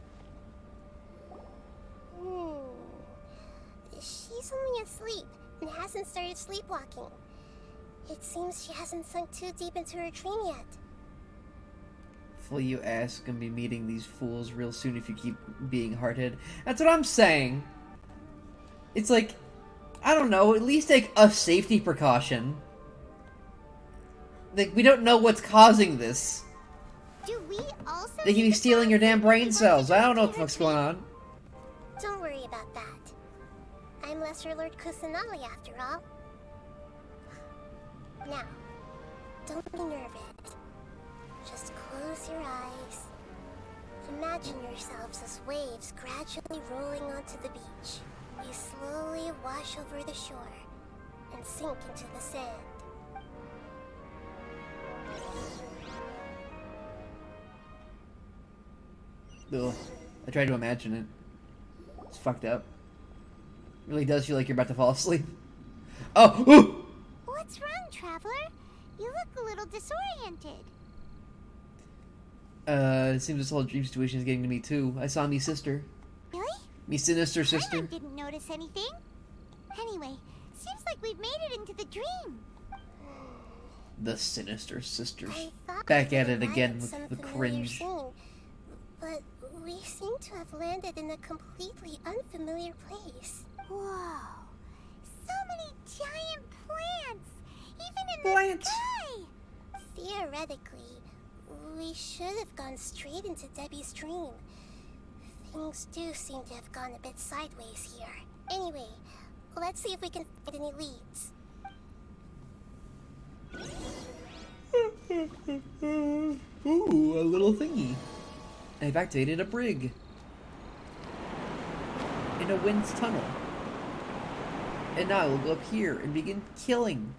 She's only asleep and hasn't started sleepwalking. It seems she hasn't sunk too deep into her dream yet.
Hopefully you ass gonna be meeting these fools real soon if you keep being hard-headed. That's what I'm saying. It's like, I don't know, at least take a safety precaution. Like, we don't know what's causing this.
Do we also
They can be stealing your damn brain cells. I don't know what the fuck's going on.
Don't worry about that. I'm Lesser Lord Kusanali after all. Now, don't be nervous. Just close your eyes. Imagine yourselves as waves gradually rolling onto the beach. You slowly wash over the shore and sink into the sand.
Ugh. I tried to imagine it. It's fucked up. It really does feel like you're about to fall asleep. Oh!
What's wrong, Traveler? You look a little disoriented.
It seems this whole dream situation is getting to me too. I saw me sister.
Really?
Me sinister sister.
I didn't notice anything. Anyway, seems like we've made it into the dream.
The sinister sisters. Back at it again with the cringe.
Scene, but we seem to have landed in a completely unfamiliar place.
Whoa. So many giant plants! Even in the sky!
Theoretically, we should have gone straight into Debbie's dream. Things do seem to have gone a bit sideways here. Anyway, let's see if we can find any leads.
Ooh, a little thingy. I've activated a brig. In a wind's tunnel. And now I will go up here and begin killing.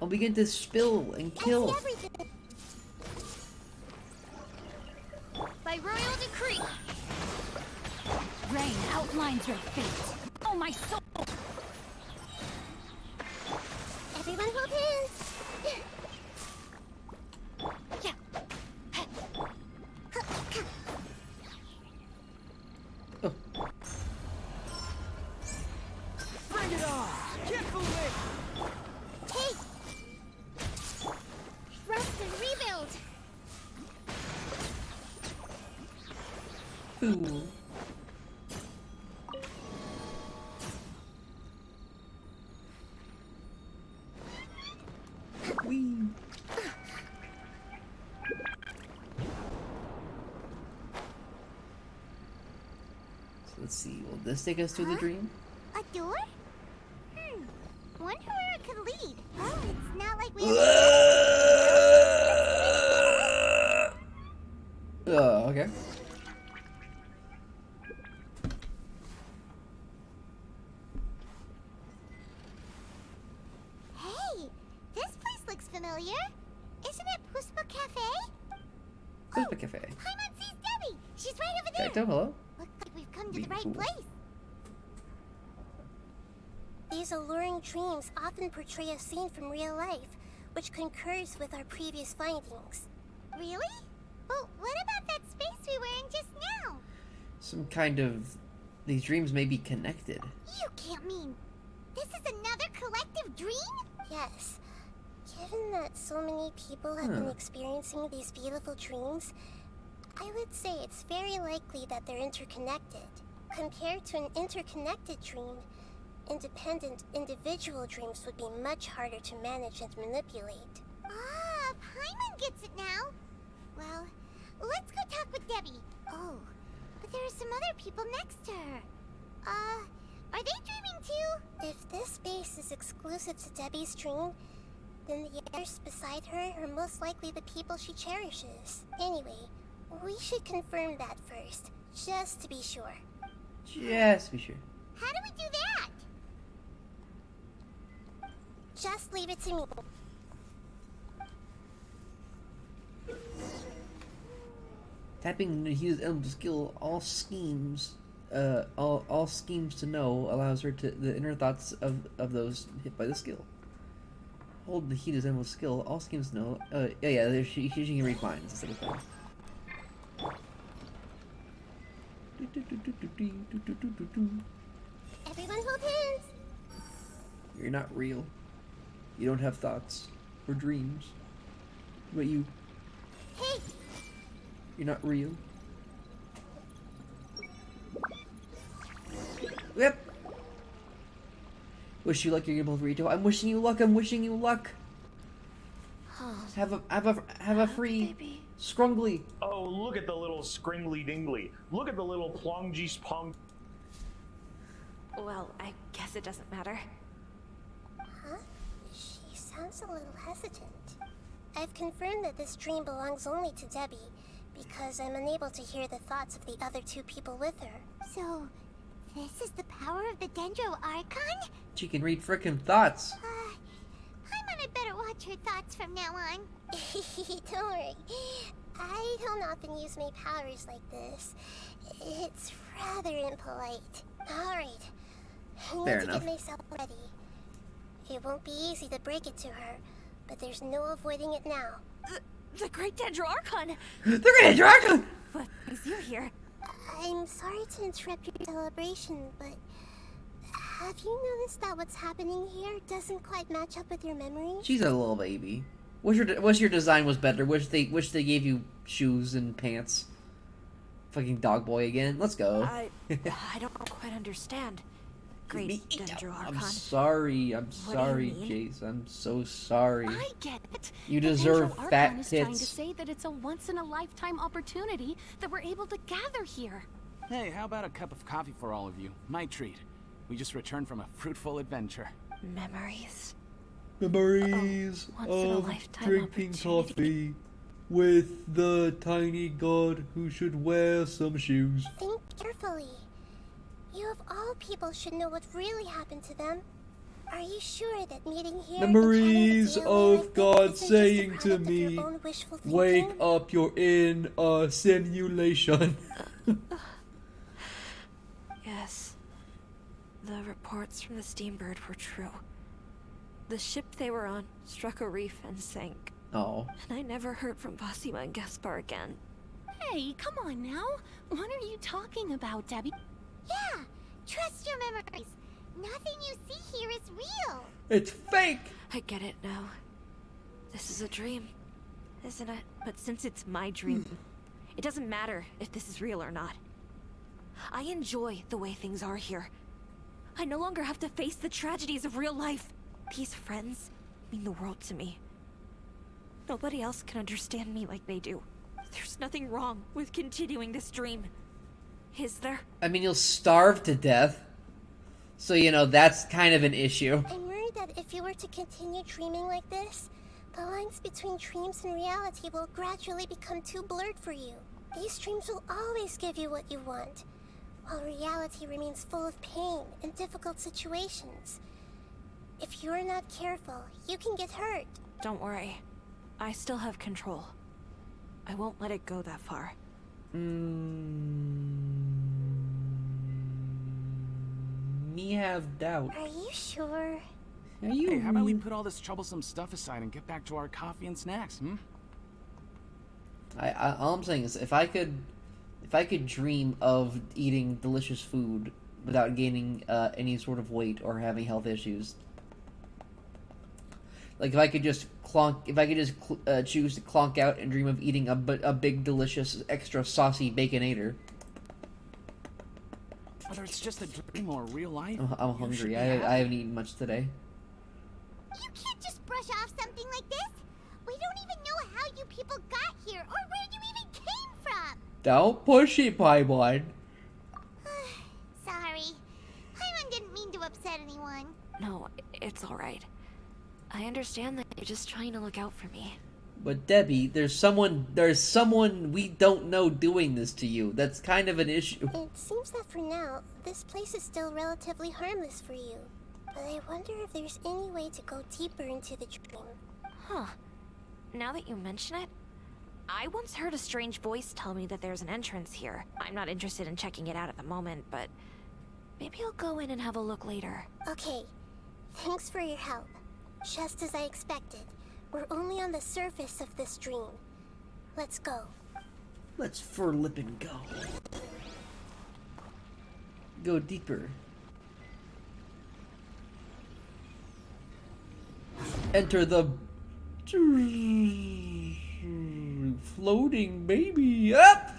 I'll begin to spill and kill.
By royal decree, rain outlines your fate. Oh, my soul!
Everyone hold hands!
Bring it on! Get moving!
Hey! Rest and rebuild!
Ooh. Whee. So let's see, will this take us to the dream?
A door? Wonder where it could lead. Well, it's not like we
Okay.
Hey, this place looks familiar. Isn't it Puspa Cafe?
Puspa Cafe.
Paimon sees Debbie. She's right over there.
Kaito, hello?
Looks like we've come to the right
Cool.
place.
These alluring dreams often portray a scene from real life, which concurs with our previous findings.
Really? Well, what about that space we were in just now?
Some kind of... These dreams may be connected.
You can't mean this is another collective dream?
Yes. Given that so many people have been
Huh.
experiencing these beautiful dreams, I would say it's very likely that they're interconnected. Compared to an interconnected dream, independent individual dreams would be much harder to manage and manipulate.
Ah, Paimon gets it now. Well, let's go talk with Debbie. Oh, but there are some other people next to her. Are they dreaming too?
If this space is exclusive to Debbie's dream, then the others beside her are most likely the people she cherishes. Anyway, we should confirm that first, just to be sure.
Just be sure.
How do we do that?
Just leave it to me.
Tapping Nahida's elm skill, all schemes to know allows her to the inner thoughts of those hit by the skill. Hold Nahida's elm skill, all schemes to know. Yeah, she can read minds instead of things.
Everyone hold hands!
You're not real. You don't have thoughts or dreams. But you.
Hey!
You're not real. Yep. Wish you luck, you're gonna Rito. I'm wishing you luck, I'm wishing you luck. Have a free scrungly.
Oh, look at the little scringly dingly. Look at the little plongy spong.
Well, I guess it doesn't matter.
Huh? She sounds a little hesitant. I've confirmed that this dream belongs only to Debbie, because I'm unable to hear the thoughts of the other two people with her.
So, this is the power of the Dendro Archon?
She can read frickin' thoughts.
I better watch her thoughts from now on.
Don't worry. I don't often use my powers like this. It's rather impolite. Alright. I
Fair
need to
enough.
get myself ready. It won't be easy to break it to her, but there's no avoiding it now.
The Great Dendroarchon!
The Great Dendroarchon!
What brings you here?
I'm sorry to interrupt your celebration, but have you noticed that what's happening here doesn't quite match up with your memories?
She's a little baby. Wish your design was better. Wish they gave you shoes and pants. Fucking dog boy again. Let's go.
I don't quite understand. Great Dendroarchon.
I'm sorry. I'm
What do you
sorry,
mean?
Jace. I'm so sorry.
I get it.
You
The
deserve
Dendroarchon
fat
is trying to
tits.
say that it's a once-in-a-lifetime opportunity that we're able to gather here.
Hey, how about a cup of coffee for all of you? My treat. We just returned from a fruitful adventure.
Memories.
Memories
once in a lifetime
drinking coffee with the tiny god who should wear some shoes.
Think carefully. You of all people should know what really happened to them. Are you sure that meeting here
Memories
and chatting with
of God
isn't just a
saying to
product of
me,
your own wishful
"Wake
thinking?"
up, you're in a simulation."
Yes. The reports from the Steambird were true. The ship they were on struck a reef and sank.
Oh.
And I never heard from Basima and Gaspar again.
Hey, come on now. What are you talking about, Debbie?
Yeah, trust your memories. Nothing you see here is real.
It's fake!
I get it now. This is a dream, isn't it? But since it's my dream, it doesn't matter if this is real or not. I enjoy the way things are here. I no longer have to face the tragedies of real life. These friends mean the world to me. Nobody else can understand me like they do. There's nothing wrong with continuing this dream. Is there?
I mean, you'll starve to death. So, you know, that's kind of an issue.
I'm worried that if you were to continue dreaming like this, the lines between dreams and reality will gradually become too blurred for you. These dreams will always give you what you want, while reality remains full of pain and difficult situations. If you're not careful, you can get hurt.
Don't worry. I still have control. I won't let it go that far.
Me have doubt.
Are you sure?
Are you?
Hey, how about we put all this troublesome stuff aside and get back to our coffee and snacks,
All I'm saying is, if I could dream of eating delicious food without gaining any sort of weight or having health issues, like if I could just choose to clonk out and dream of eating a big, delicious, extra saucy baconator.
Whether it's just a dream or real life.
I'm hungry. I haven't eaten much today.
You can't just brush off something like this. We don't even know how you people got here or where you even came from.
Don't push it, Paimon.
Sorry. Paimon didn't mean to upset anyone.
No, it's alright. I understand that you're just trying to look out for me.
But Debbie, there's someone we don't know doing this to you. That's kind of an issue.
It seems that for now, this place is still relatively harmless for you. But I wonder if there's any way to go deeper into the dream.
Huh. Now that you mention it, I once heard a strange voice tell me that there's an entrance here. I'm not interested in checking it out at the moment, but maybe I'll go in and have a look later.
Okay, thanks for your help. Just as I expected, we're only on the surface of this dream. Let's go.
Let's fur lip and go. Go deeper. Enter the floating baby up.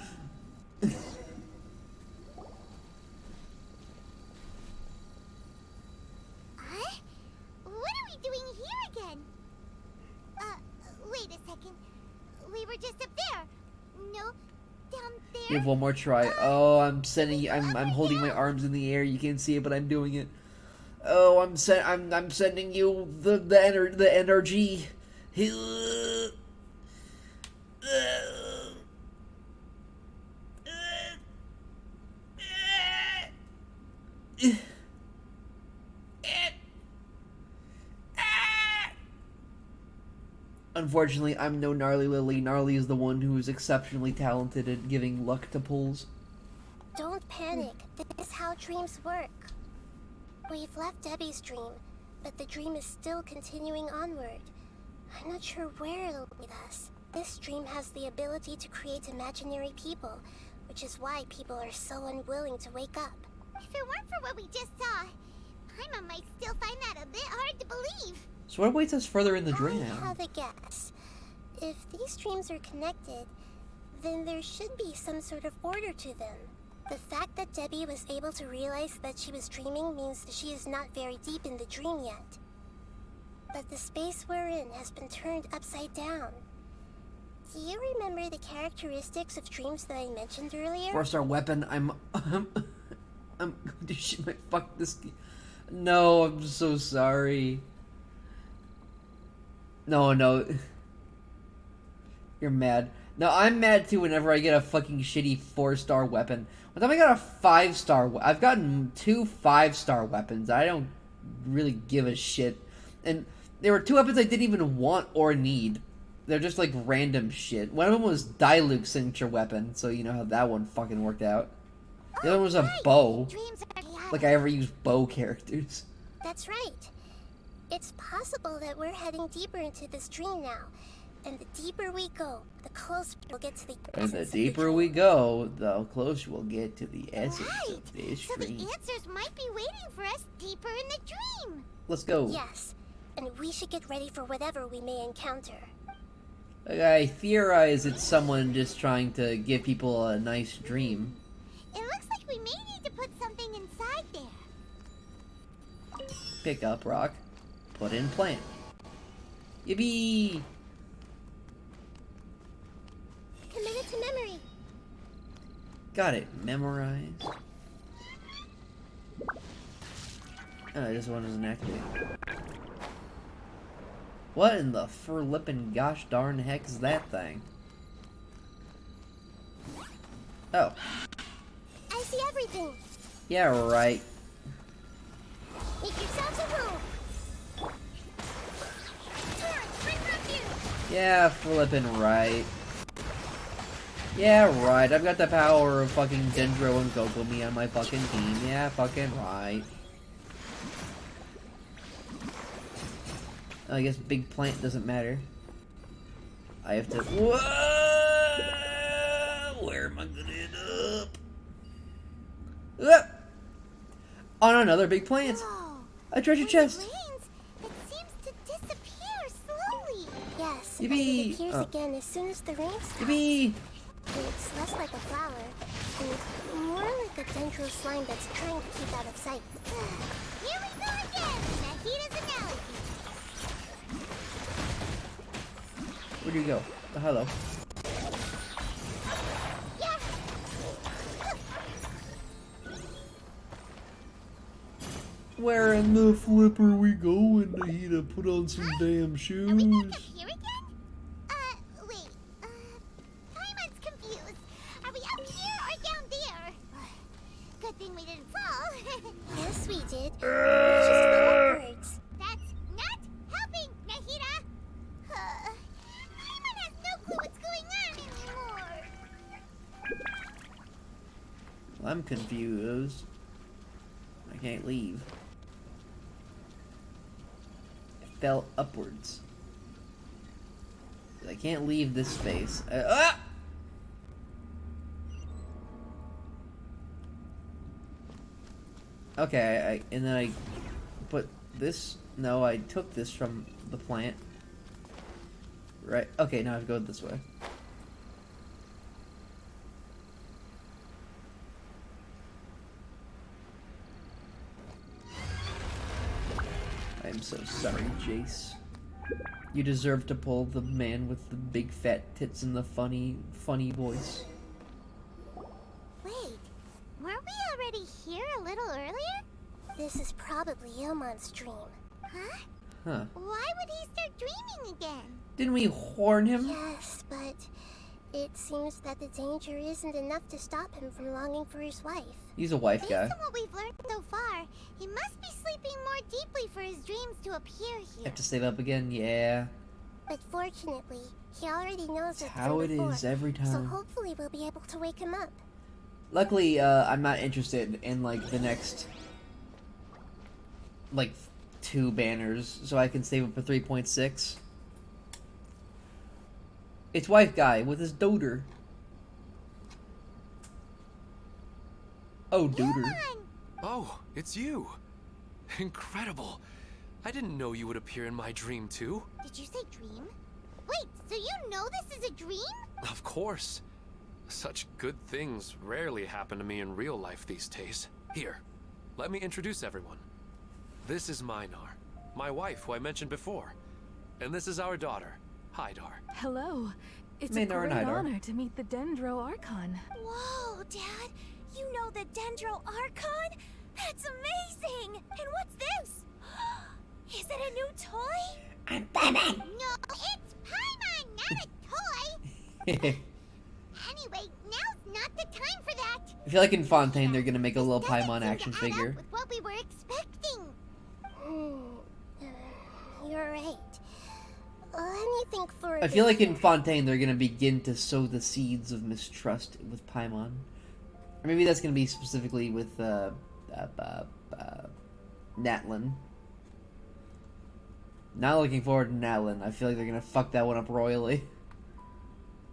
Huh? What are we doing here again? Wait a second. We were just up there. No, down there.
Give one more try. Oh, I'm holding my arms in the air. You can't see it, but I'm doing it. Oh, I'm sending you the energy. Unfortunately, I'm no Gnarly Lily. Gnarly is the one who is exceptionally talented at giving luck to pulls.
Don't panic. This is how dreams work. We've left Debbie's dream, but the dream is still continuing onward. I'm not sure where it'll lead us. This dream has the ability to create imaginary people, which is why people are so unwilling to wake up.
If it weren't for what we just saw, Paimon might still find that a bit hard to believe.
So what awaits us further in the dream?
I have a guess. If these dreams are connected, then there should be some sort of order to them. The fact that Debbie was able to realize that she was dreaming means that she is not very deep in the dream yet. But the space we're in has been turned upside down. Do you remember the characteristics of dreams that I mentioned earlier?
4-star weapon. I'm going to shit my fuck this. No, I'm so sorry. No. You're mad. No, I'm mad too whenever I get a fucking shitty 4-star weapon. One time I got a 5-star. I've gotten 2 5-star weapons. I don't really give a shit. And there were 2 weapons I didn't even want or need. They're just like random shit. One of them was Diluc's signature weapon, so you know how that one fucking worked out. The other one was a bow. Like I ever use bow characters.
That's right. It's possible that we're heading deeper into this dream now. And the deeper we go, the closer we'll get to the
And the deeper we go, the closer we'll get to the essence of this
So
dream.
the answers might be waiting for us deeper in the dream.
Let's go.
Yes, and we should get ready for whatever we may encounter.
I theorize it's someone just trying to give people a nice dream.
It looks like we may need to put something inside there.
Pick up rock, put in plant. Yippee!
Commit it to memory.
Got it memorized. Oh, this one isn't activated. What in the flippin' gosh darn heck is that thing? Oh.
I see everything.
Yeah, right.
Make yourselves a room.
Yeah, flippin' right. Yeah, right. I've got the power of fucking Dendro and Gogomi on my fucking team. Yeah, fucking right. I guess big plant doesn't matter. I have to. Whoa! Where am I gonna end up? On another big plant.
Whoa.
A treasure chest.
It seems to disappear slowly.
Yes,
Yippee!
and it appears again as soon as the rain stops.
Yippee!
It's less like a flower, and more like a dendro slime that's trying to keep out of sight.
Here we go again, Nahida's analogy.
Where'd you go? Oh, hello.
Yeah.
Where in the flipper we going, Nahida? Put on some damn shoes.
Are we back up here again? Wait. Paimon's confused. Are we up here or down there? Good thing we didn't fall.
Yes, we did. We just fell upwards.
That's not helping, Nahida. Paimon has no clue what's going on anymore.
Well, I'm confused. I can't leave. It fell upwards. I can't leave this space. Okay, and then I put this. No, I took this from the plant. Right. Okay, now I have to go this way. I'm so sorry, Jace. You deserve to pull the man with the big fat tits and the funny voice.
Wait, weren't we already here a little earlier?
This is probably Ilmon's dream.
Huh?
Huh.
Why would he start dreaming again?
Didn't we warn him?
Yes, but it seems that the danger isn't enough to stop him from longing for his wife.
He's a wife guy.
Based on what we've learned so far, he must be sleeping more deeply for his dreams to appear here.
Have to save up again? Yeah.
But fortunately, he already knows it
how it is every
So
time.
hopefully we'll be able to wake him up.
Luckily, I'm not interested in, like, the next, like, 2 banners, so I can save up for 3.6. It's Wife Guy with his doter. Oh, doter.
Oh, it's you. Incredible. I didn't know you would appear in my dream, too.
Did you say dream? Wait, so you know this is a dream?
Of course. Such good things rarely happen to me in real life these days. Here, let me introduce everyone. This is Minar, my wife who I mentioned before. And this is our daughter, Hydar.
Hello. It's
Minar
a
and
great
Hydar.
honor to meet the Dendro Archon.
Whoa, Dad! You know the Dendro Archon? That's amazing! And what's this? Is it a new toy?
I'm Batman!
No, it's Paimon, not a toy! Anyway, now's not the time for that!
I feel like in Fontaine they're gonna make a little Paimon action figure.
With what we were expecting.
You're right. Let me think for a
I feel
bit
like in
here.
Fontaine they're gonna begin to sow the seeds of mistrust with Paimon. Or maybe that's gonna be specifically with Natlin. Not looking forward to Natlin. I feel like they're gonna fuck that one up royally.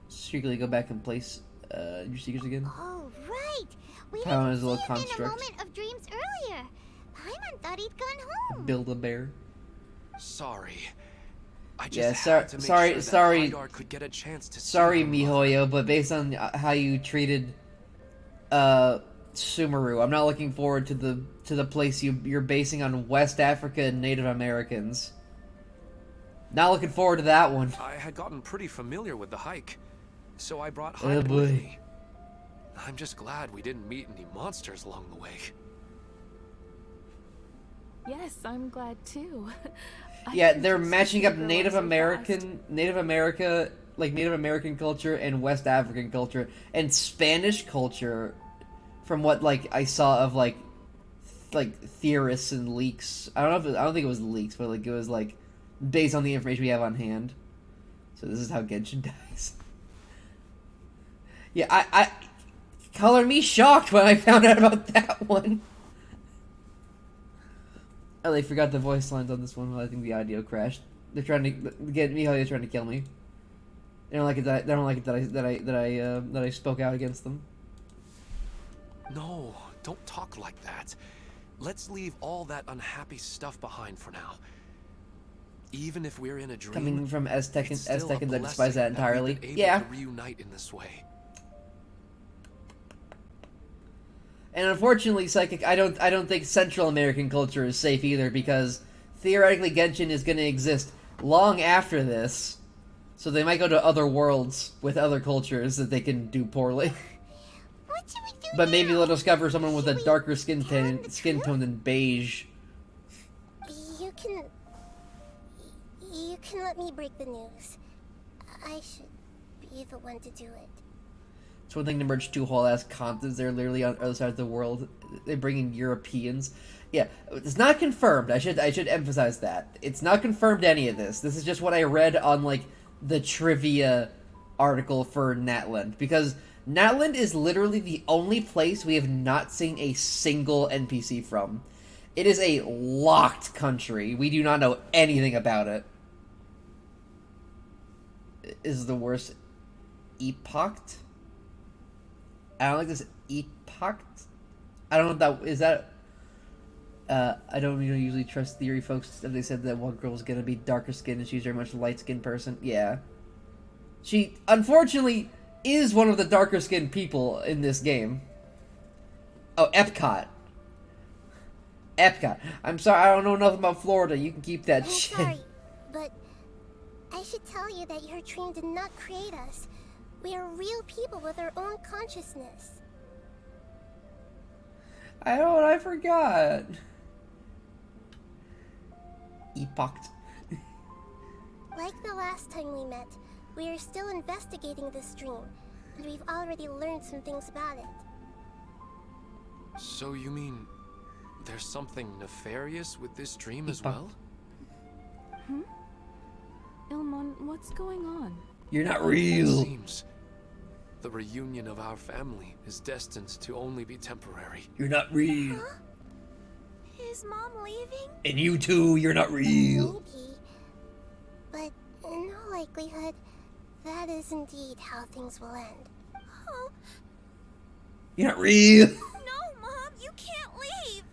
Secretly go back and place your secrets again.
Oh, right! We
Paimon is a
didn't
little
see him in a
construct.
moment of dreams earlier. Paimon thought he'd gone home.
Build a bear.
Sorry. I just
Yeah,
had to make sure that
sorry.
Hydar could get a chance to see
Sorry,
her mother.
Mihoyo, but based on how you treated Sumeru, I'm not looking forward to the place you're basing on West Africa and Native Americans. Not looking forward to that one.
I had gotten pretty familiar with the hike, so I brought
Oh,
Hydar
boy.
with me. I'm just glad we didn't meet any monsters along the way.
Yes, I'm glad too. I
Yeah,
couldn't
they're
just
matching up
figure
Native
out so
Native American culture and West African culture and Spanish culture, from what like I saw of like theorists and leaks. I don't think it was leaks, but like it was like based on the information we have on hand. So this is how Genshin dies. Yeah, I color me shocked when I found out about that one. Oh, they forgot the voice lines on this one. Well, I think the audio crashed. They're trying to get me. They're trying to kill me. They don't like it that that I spoke out against them.
No, don't talk like that. Let's leave all that unhappy stuff behind for now. Even if we're in a dream,
Coming from Aztecans,
it's still a
I despise
blessing
that entirely.
we've been able
Yeah.
to reunite in this way.
And unfortunately, Psychic, I don't think Central American culture is safe either, because theoretically Genshin is going to exist long after this. So they might go to other worlds with other cultures that they can do poorly.
What should we do
But maybe
now?
they'll discover someone with a darker skin tone than beige.
You can let me break the news. I should be the one to do it.
It's one thing to merge two whole ass continents. They're literally on the other side of the world. They bring in Europeans. Yeah, it's not confirmed. I should emphasize that it's not confirmed any of this. This is just what I read on like the trivia article for Natland, because Natland is literally the only place we have not seen a single NPC from. It is a locked country. We do not know anything about it. Is the worst epoch? I don't like this epoch. I don't know if that is that. I don't usually trust theory folks if they said that one girl's gonna be darker skinned and she's very much a light skinned person. Yeah, she unfortunately is one of the darker skinned people in this game. Oh, Epcot. I'm sorry, I don't know enough about Florida. You can keep that
I'm
shit.
sorry, but I should tell you that your dream did not create us. We are real people with our own consciousness.
I forgot. Epoch.
Like the last time we met, we are still investigating this dream, and we've already learned some things about it.
So you mean there's something nefarious with this dream as well?
Ilmon, what's going on?
You're not real.
Seems the reunion of our family is destined to only be temporary.
You're not real.
Huh? Is Mom leaving?
And you too, you're not real.
Maybe. But in all likelihood, that is indeed how things will end. Oh.
You're not real.
No, Mom, you can't leave.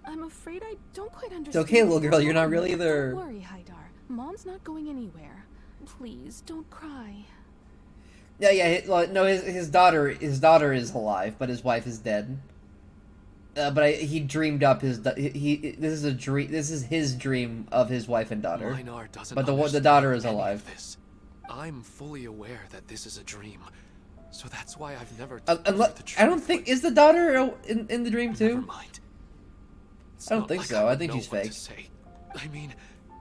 I'm afraid I don't quite understand.
It's okay, little girl, you're not real either.
Don't worry, Haidar. Mom's not going anywhere. Please, don't cry.
Yeah. No, his daughter is alive, but his wife is dead. But he dreamed up his. This is a dream. This is his dream of his wife and daughter.
Minar doesn't
But the
understand
daughter is
any of
alive.
this. I'm fully aware that this is a dream, so that's why I've never. told her the truth.
I don't think is the daughter in the dream too.
Never mind. It's
I don't
not
think
like
so. I
would
think
know
she's
what
fake.
to say. I mean,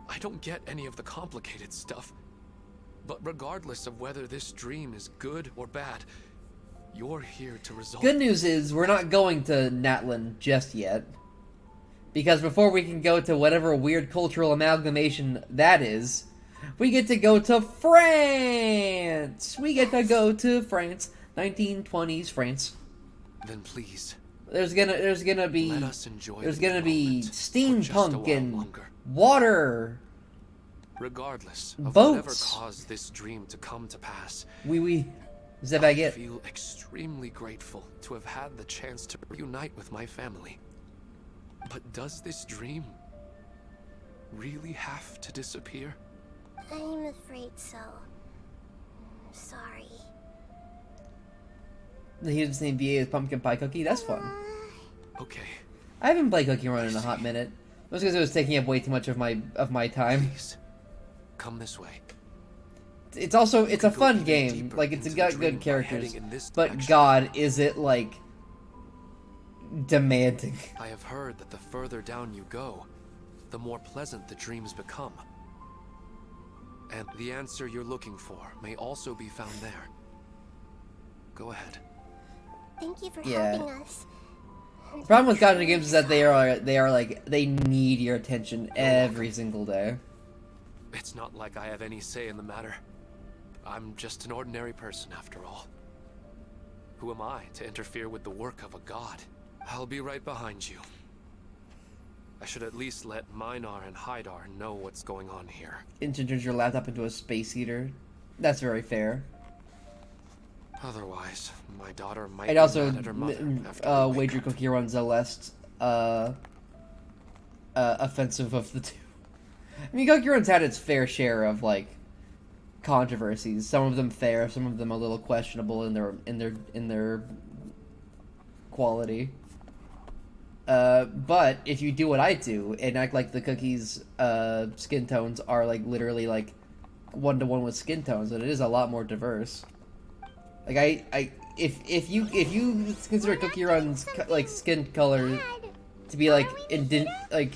I don't get any of the complicated stuff. But regardless of whether this dream is good or bad, you're here to resolve.
Good news is we're not going to Natlan just yet, because before we can go to whatever weird cultural amalgamation that is, we get to go to France. We get to go to France, 1920s France.
Then please.
There's gonna be
Let us enjoy
there's
the
gonna be
moment for just a
steampunk
while
and
longer.
water.
Regardless of whatever
Boats.
caused this dream to come to pass,
C'est
I
baguette.
feel extremely grateful to have had the chance to reunite with my family. But does this dream really have to disappear?
I'm afraid so. Sorry.
He doesn't name VA as Pumpkin Pie Cookie. That's fun.
Okay.
I haven't played Cookie Run in a hot minute. That's because it was taking up way too much of my time.
Please, come this way.
It's a fun game. Like it's got good characters, but God, is it like demanding?
I have heard that the further down you go, the more pleasant the dreams become. And the answer you're looking for may also be found there. Go ahead.
Thank you for
Yeah.
helping us.
The problem with gacha games is that they are like they need your attention every single day.
It's not like I have any say in the matter. I'm just an ordinary person after all. Who am I to interfere with the work of a god? I'll be right behind you. I should at least let Minar and Haidar know what's going on here.
Turns your laptop into a space heater. That's very fair.
Otherwise, my daughter might
It
be
also
mad at her mother after we wake
wager Cookie Run's the less offensive of the two. I mean, Cookie Run's had its fair share of like controversies. Some of them fair, some of them a little questionable in their quality. But if you do what I do and act like the cookies' skin tones are like literally like 1-to-1 with skin tones, then it is a lot more diverse. Like if you consider Cookie Run's like skin color to be like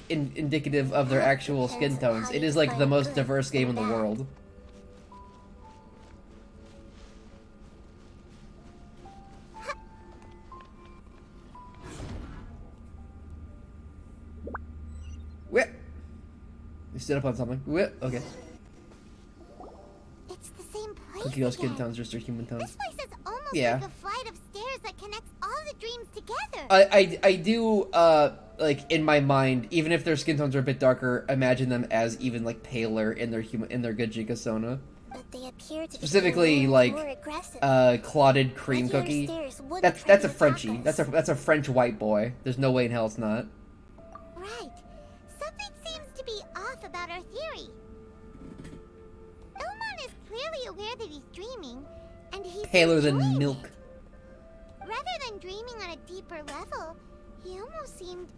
indicative of their actual skin tones, it is like the most diverse game in the world. Whip. You stood up on something. Whip. Okay.
It's the same place
Cookie Girl skin
again.
tones, just their human tones.
This place is almost
Yeah.
like a flight of stairs that connects all the dreams together.
I do like in my mind, even if their skin tones are a bit darker, imagine them as even like paler in their Gajika Sona.
But they appear to
Specifically
be
like
more aggressive.
clotted cream
Regular
cookie.
stairs wouldn't
That's
try
a
to attack
Frenchie.
us.
That's a French white boy. There's no way in hell it's not.
Right. Something seems to be off about our theory. Ilmon is clearly aware that he's dreaming, and he's
Paler than
enjoying
milk.
it. Rather than dreaming on a deeper level, he almost seemed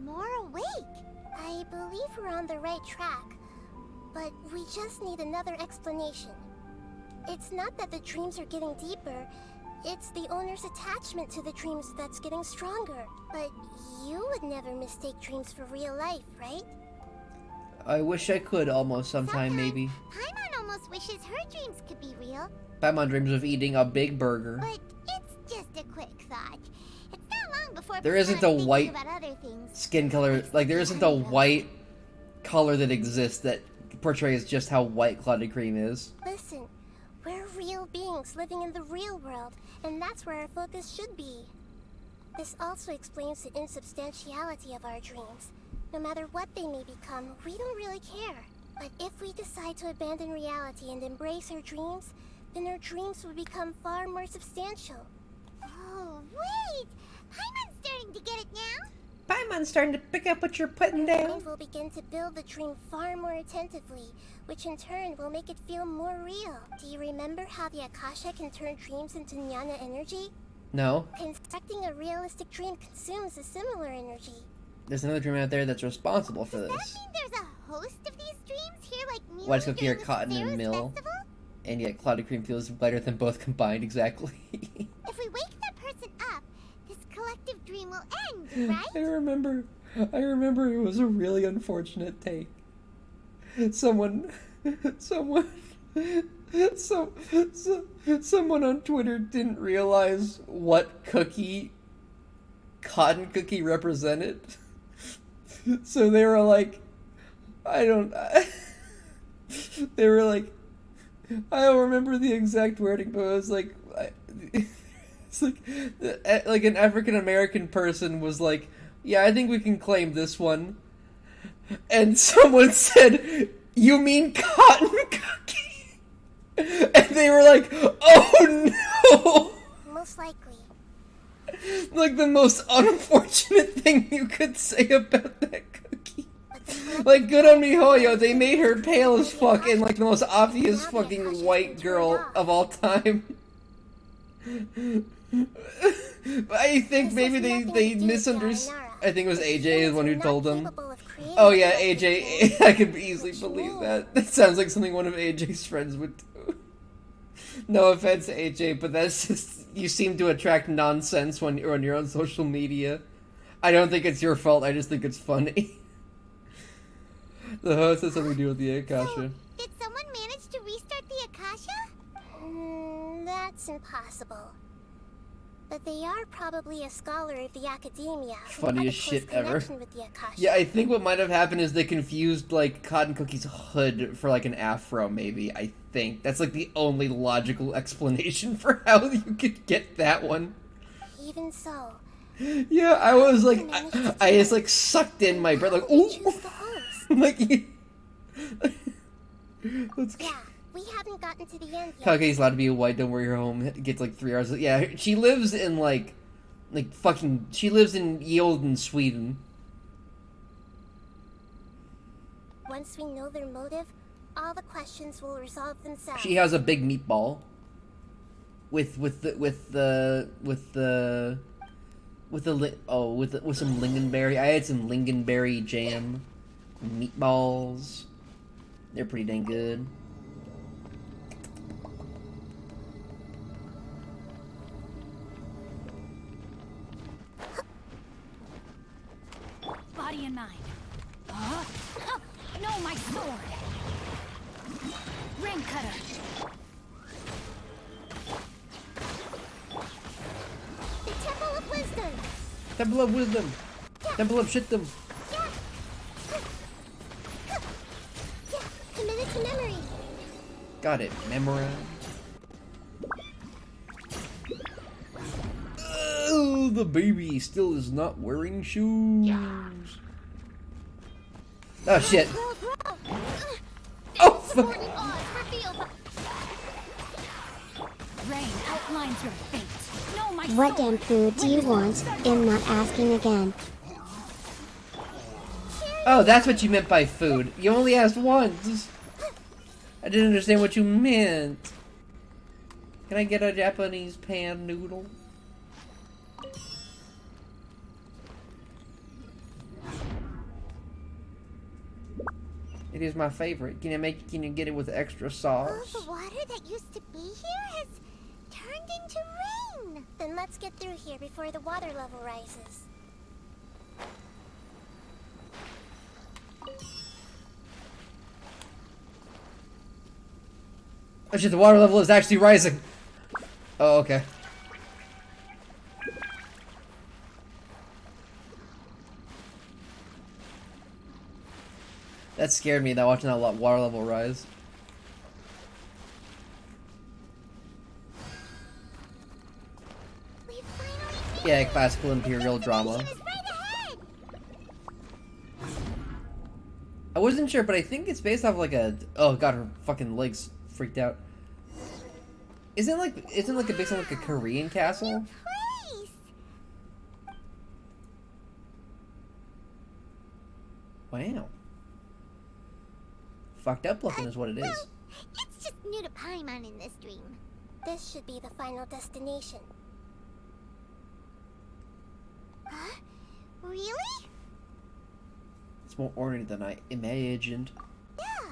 more awake.
I believe we're on the right track, but we just need another explanation. It's not that the dreams are getting deeper, it's the owner's attachment to the dreams that's getting stronger. But you would never mistake dreams for real life, right?
I wish I could almost sometime maybe.
Paimon almost wishes her dreams could be real,
Paimon dreams of eating a big burger.
but it's just a quick thought. It's not long before
There
Paimon
isn't a
thinks
white
about other things.
skin color, like there isn't a white color that exists that portrays just how white clotted cream is.
Listen, we're real real beings living in the real world, and that's where our focus should be. This also explains the insubstantiality of our dreams. No matter what they may become, we don't really care. But if we decide to abandon reality and embrace our dreams, then our dreams will become far more substantial.
Oh, wait! Paimon's starting to get it now!
Paimon's starting to pick up what you're putting
Our
down.
mind will begin to build the dream far more attentively, which in turn will make it feel more real. Do you remember how the Akasha can turn dreams into jnana energy?
No.
Constructing a realistic dream consumes a similar energy.
There's another dream out there that's responsible for
Does
this.
that mean there's a host of these dreams here, like Nilou
Why does go here
during the
cotton and
Zeros
mill?
Festival?
And yet cloudy cream feels lighter than both combined, exactly.
If we wake that person up, this collective dream will end, right?
I remember it was a really unfortunate take. Someone on Twitter didn't realize what cotton cookie represented. So they were like, I don't remember the exact wording, but it was like, it's like an African American person was like, yeah, I think we can claim this one. And someone said, you mean cotton cookie? And they were like, oh no!
Most likely.
Like the most unfortunate thing you could say about that cookie. Like, good on MiHoYo, they made her pale as fuck and like the most obvious fucking white girl of all time. I think maybe they misunderstood. I think it was AJ is the one who told them. Oh yeah, AJ, I could easily believe that. That sounds like something one of AJ's friends would do. No offense, AJ, but that's just, you seem to attract nonsense when you're on social media. I don't think it's your fault, I just think it's funny. The host has something to do with the Akasha.
Did someone manage to restart the Akasha?
That's impossible. But they are probably a scholar of the academia.
Funniest shit ever.
With the Akasha.
Yeah, I think what might have happened is they confused, like, Cotton Cookie's hood for, like, an afro, maybe. I think. That's, like, the only logical explanation for how you could get that one.
Even so.
Yeah, I was, like, I just, like, sucked in my breath, like, ooh! Like, let's go.
Yeah, we haven't gotten to the end yet.
Kage's allowed to be white, don't worry, her home gets, like, 3 hours. Yeah, she lives in, like fucking, she lives in Yolden, Sweden.
Once we know their motive, all the questions will resolve themselves.
She has a big meatball with some lingonberry. I had some lingonberry jam meatballs. They're pretty dang good.
Body and mind. No, my sword. Ring cutter.
The Temple of Wisdom.
Temple of Wisdom. Temple of Shitdom.
Committed to memory.
Got it. Memorized. Oh, the baby still is not wearing shoes. Oh shit. Oh fuck.
Rain outlines your fate. No, my
What
sword.
damn food do you want? I'm not asking again.
Oh, that's what you meant by food. You only asked once. I didn't understand what you meant. Can I get a Japanese pan noodle? It is my favorite. Can you get it with extra sauce?
All the water that used to be here has turned into rain.
Then let's get through here before the water level rises.
Oh shit, the water level is actually rising. Oh, okay. That scared me, though, watching that water level rise. Yeah, classical imperial drama. I wasn't sure, but I think it's based off like a. Oh god, her fucking legs freaked out. Isn't it based on like a Korean castle? Wow. Fucked up looking is what it is.
It's just new to Paimon in this dream.
This should be the final destination.
Huh? Really?
It's more orderly than I imagined.
Yeah,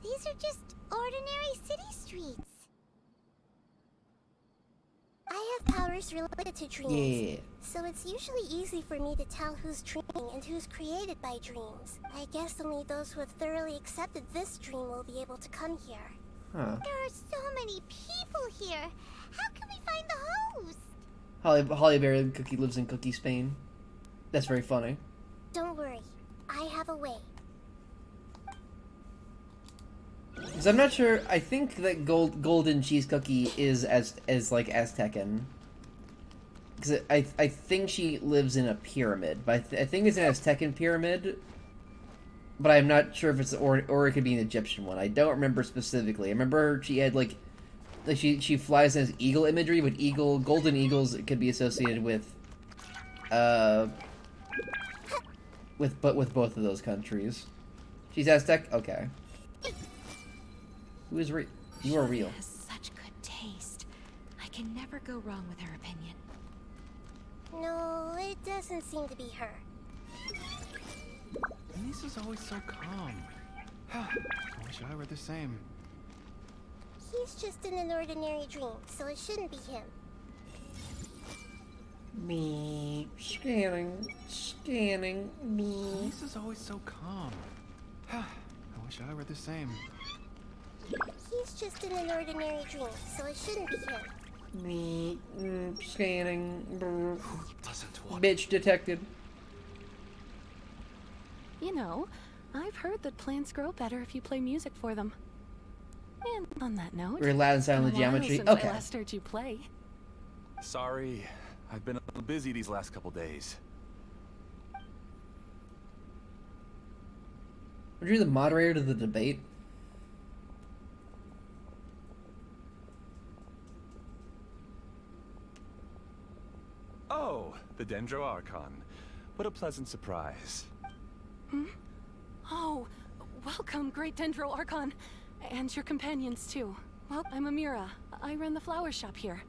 these are just ordinary city streets.
I have powers related to dreams.
Yeah.
So it's usually easy for me to tell who's dreaming and who's created by dreams. I guess only those who have thoroughly accepted this dream will be able to come here.
Huh.
There are so many people here. How can we find the host?
Hollyberry Cookie lives in Cookie, Spain. That's very funny.
Don't worry, I have a way.
Because I'm not sure. I think that golden cheese cookie is as like Aztecan. Because I think she lives in a pyramid, but I think it's an Aztecan pyramid. But I'm not sure if it's or it could be an Egyptian one. I don't remember specifically. I remember she had like she flies as eagle imagery, but golden eagles could be associated with with both of those countries. She's Aztec. Okay. Who is real? You are real.
She has such good taste. I can never go wrong with her opinion.
No, it doesn't seem to be her.
Lisa's always so calm. I wish I were the same.
He's just in an ordinary dream, so it shouldn't be him.
Me scanning. Me.
Lisa's always so calm. I wish I were the same.
He's just in an ordinary dream, so it shouldn't be him.
Me scanning.
Doesn't want.
Bitch detected.
You know, I've heard that plants grow better if you play music for them. And on that note,
Very loud and silent
been a while
geometry.
since
Okay.
I last heard you play.
Sorry, I've been a little busy these last couple days.
Were you the moderator to the debate?
Oh, the Dendro Archon. What a pleasant surprise.
Hmm? Oh, welcome, Great Dendro Archon. And your companions, too. Well, I'm Amira. I run the flower shop here.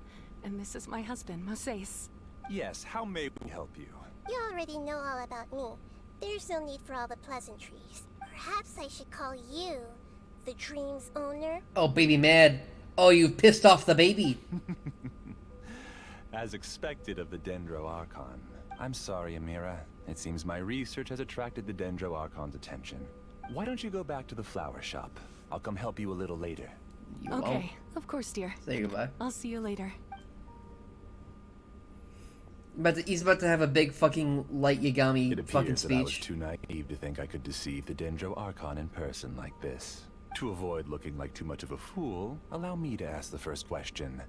And this is my husband, Moses.
Yes, how may we help you?
You already know all about me. There's no need for all the pleasantries. Perhaps I should call you the dream's owner?
Oh, baby mad. Oh, you've pissed off the baby.
As expected of the Dendro Archon. I'm sorry, Amira. It seems my research has attracted the Dendro Archon's attention. Why don't you go back to the flower shop? I'll come help you a little later.
Okay, of course, dear.
Say goodbye.
I'll see you later.
He's about to have a big fucking light Yagami
It
fucking
appears that I was
speech.
too naive to think I could deceive the Dendro Archon in person like this. To avoid looking like too much of a fool, allow me to ask the first question.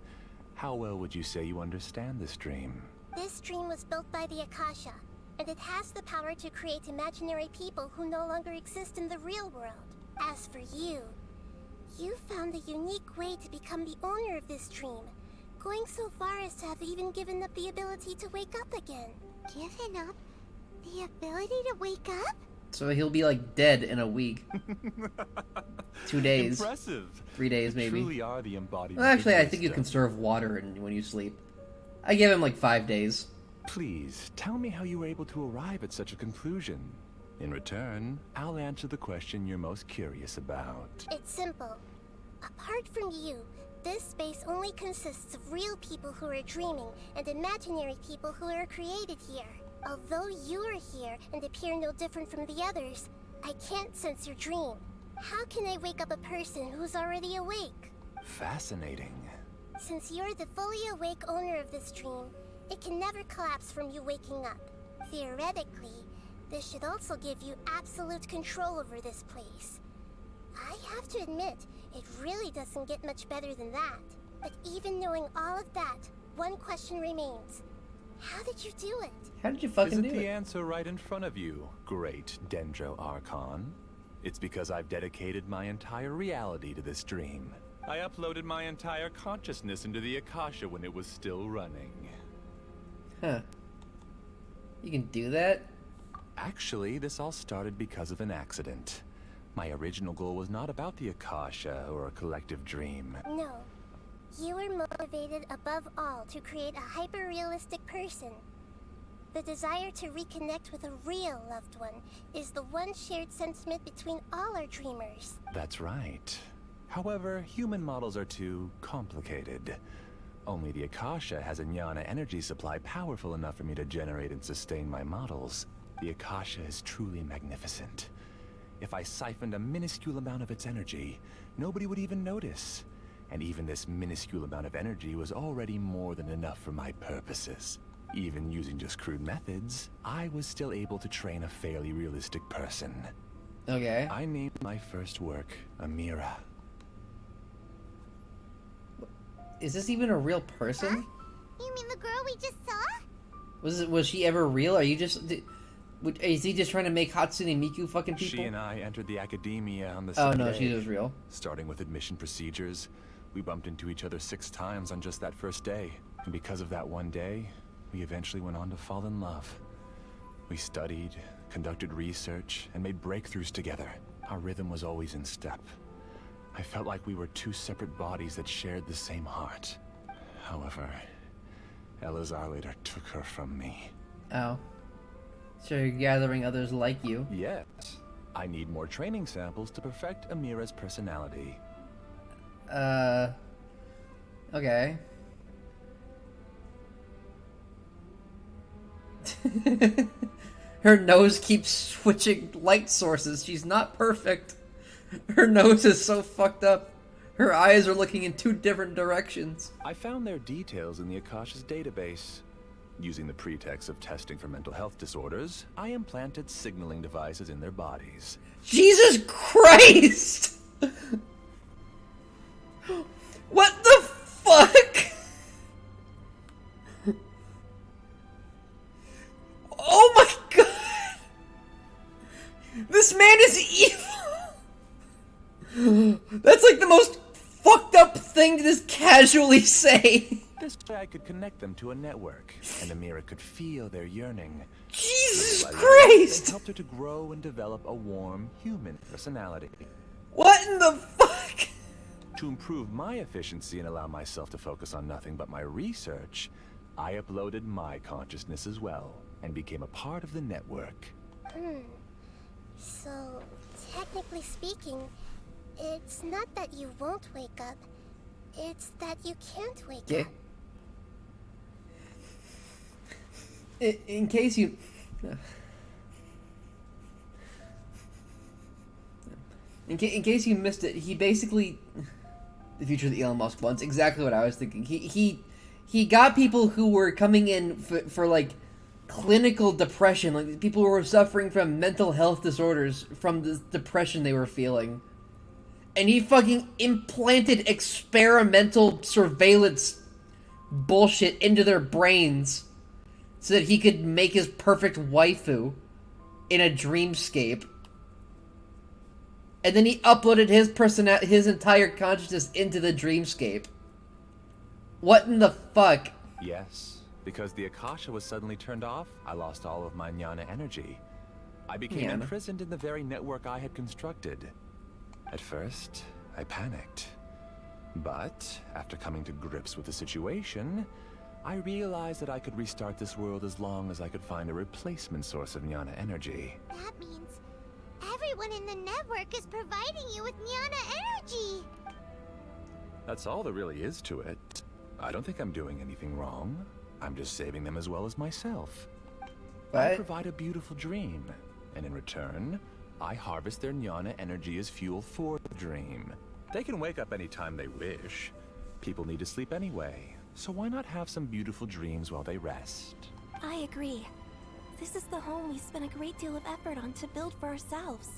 How well would you say you understand this dream?
This dream was built by the Akasha, and it has the power to create imaginary people who no longer exist in the real world. As for you, you found a unique way to become the owner of this dream, going so far as to have even given up the ability to wake up again.
Given up the ability to wake up?
So he'll be like dead in a week. 2 days.
Impressive.
3 days maybe.
You truly are the embodiment
Well, actually,
of
I think you
wisdom.
conserve water when you sleep. I give him like 5 days.
Please, tell me how you were able to arrive at such a conclusion. In return, I'll answer the question you're most curious about.
It's simple. Apart from you, this space only consists of real people who are dreaming and imaginary people who are created here. Although you are here and appear no different from the others, I can't sense your dream. How can I wake up a person who's already awake?
Fascinating.
Since you're the fully awake owner of this dream, it can never collapse from you waking up. Theoretically, this should also give you absolute control over this place. I have to admit, it really doesn't get much better than that. But even knowing all of that, one question remains. How did you do it?
How did you fucking
Isn't
do
the
it?
answer right in front of you, great Dendro Archon? It's because I've dedicated my entire reality to this dream. I uploaded my entire consciousness into the Akasha when it was still running.
Huh. You can do that?
Actually, this all started because of an accident. My original goal was not about the Akasha or a collective dream.
No. You were motivated above all to create a hyper-realistic person. The desire to reconnect with a real loved one is the one shared sentiment between all our dreamers.
That's right. However, human models are too complicated. Only the Akasha has a jnana energy supply powerful enough for me to generate and sustain my models. The Akasha is truly magnificent. If I siphoned a minuscule amount of its energy, nobody would even notice. And even this minuscule amount of energy was already more than enough for my purposes. Even using just crude methods, I was still able to train a fairly realistic person.
Okay.
I named my first work Amira.
Is this even a real person?
You mean the girl we just saw?
Was she ever real? Are you just... Is he just trying to make Hatsune Miku fucking people?
She and I entered the academia on the
Oh
same
no,
day.
she was real.
Starting with admission procedures, we bumped into each other 6 times on just that first day. And because of that one day, we eventually went on to fall in love. We studied, conducted research, and made breakthroughs together. Our rhythm was always in step. I felt like we were 2 separate bodies that shared the same heart. However, Elazar later took her from me.
Oh. So you're gathering others like you?
Yes. I need more training samples to perfect Amira's personality.
Okay. Her nose keeps switching light sources. She's not perfect. Her nose is so fucked up. Her eyes are looking in 2 different directions.
I found their details in the Akasha's database. Using the pretext of testing for mental health disorders, I implanted signaling devices in their bodies.
Jesus Christ! What the fuck? Oh my god! This man is evil! That's like the most fucked up thing to just casually say.
This way I could connect them to a network, and Amira could feel their yearning.
Jesus
Little by little,
Christ!
They helped her to grow and develop a warm, human personality.
What in the fuck?
To improve my efficiency and allow myself to focus on nothing but my research, I uploaded my consciousness as well, and became a part of the network.
So, technically speaking, it's not that you won't wake up, it's that you can't wake up.
In case you... In case you missed it, he basically... The future that Elon Musk wants, exactly what I was thinking. He got people who were coming in for like, clinical depression, like people who were suffering from mental health disorders from the depression they were feeling. And he fucking implanted experimental surveillance bullshit into their brains so that he could make his perfect waifu in a dreamscape. And then he uploaded his entire consciousness into the dreamscape. What in the fuck?
Yes, because the Akasha was suddenly turned off, I lost all of my jnana energy. I became
Jnana.
imprisoned in the very network I had constructed. At first, I panicked. But, after coming to grips with the situation, I realized that I could restart this world as long as I could find a replacement source of jnana energy.
That means everyone in the network is providing you with jnana energy.
That's all there really is to it. I don't think I'm doing anything wrong. I'm just saving them as well as myself. I
What?
provide a beautiful dream, and in return, I harvest their jnana energy as fuel for the dream. They can wake up anytime they wish. People need to sleep anyway, so why not have some beautiful dreams while they rest?
I agree. This is the home we spent a great deal of effort on to build for ourselves.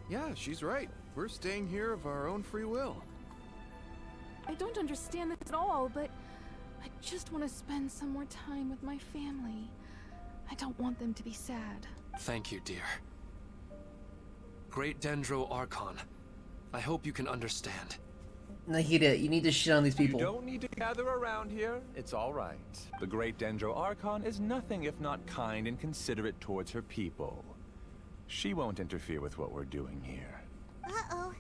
Yeah, she's right. We're staying here of our own free will.
I don't understand this at all, but I just want to spend some more time with my family. I don't want them to be sad.
Thank you, dear. Great Dendro Archon, I hope you can understand.
Nahida, you need to shit on these people.
You don't need to gather around here. It's all right. The Great Dendro Archon is nothing if not kind and considerate towards her people. She won't interfere with what we're doing here.
Uh-oh.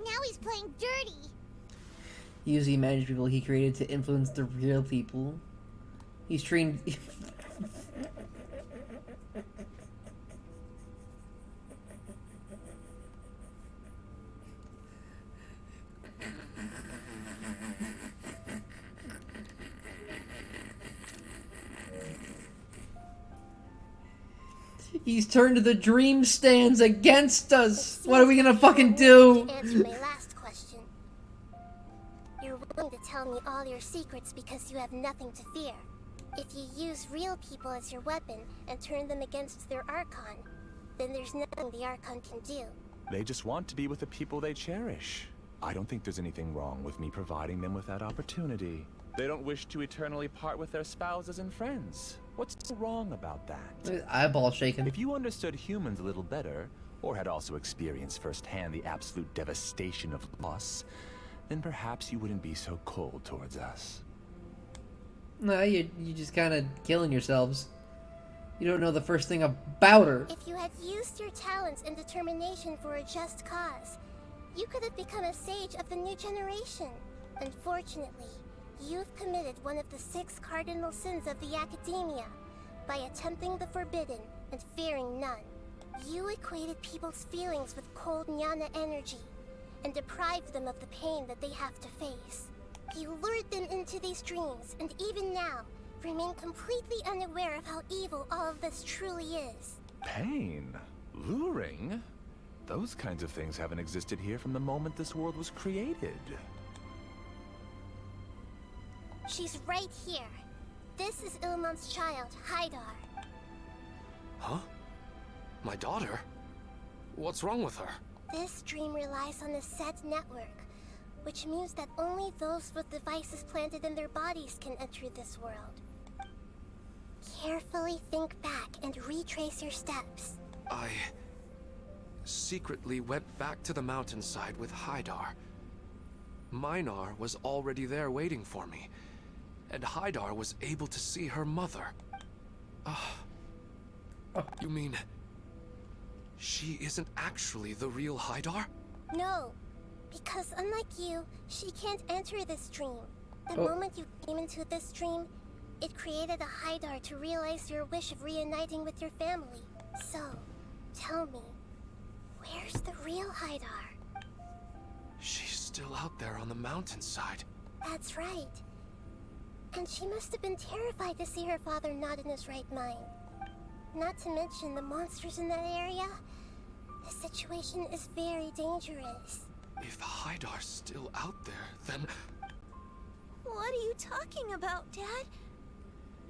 Now he's playing dirty.
He uses the imaginary people he created to influence the real people. He's trained... He's turned the dream stands against us! What are we gonna fucking do?
To answer my last question. You're willing to tell me all your secrets because you have nothing to fear. If you use real people as your weapon and turn them against their Archon, then there's nothing the Archon can do.
They just want to be with the people they cherish. I don't think there's anything wrong with me providing them with that opportunity. They don't wish to eternally part with their spouses and friends. What's so wrong about that?
Eyeball shaking.
If you understood humans a little better, or had also experienced firsthand the absolute devastation of loss, then perhaps you wouldn't be so cold towards us.
No, you're just kind of killing yourselves. You don't know the first thing about her.
If you had used your talents and determination for a just cause, you could have become a sage of the new generation. Unfortunately, you've committed one of the 6 cardinal sins of the Academia by attempting the forbidden and fearing none. You equated people's feelings with cold Nyana energy and deprived them of the pain that they have to face. You lured them into these dreams, and even now, remain completely unaware of how evil all of this truly is.
Pain? Luring? Those kinds of things haven't existed here from the moment this world was created.
She's right here. This is Ilmon's child, Haidar.
Huh? My daughter? What's wrong with her?
This dream relies on a set network, which means that only those with devices planted in their bodies can enter this world. Carefully think back and retrace your steps.
I secretly went back to the mountainside with Haidar. Minar was already there waiting for me, and Haidar was able to see her mother. You mean she isn't actually the real Haidar?
No, because unlike you, she can't enter this dream. The moment you came into this dream, it created a Haidar to realize your wish of reuniting with your family. So, tell me, where's the real Haidar?
She's still out there on the mountainside.
That's right. And she must have been terrified to see her father not in his right mind. Not to mention the monsters in that area. The situation is very dangerous.
If Haidar's still out there, then...
What are you talking about, Dad?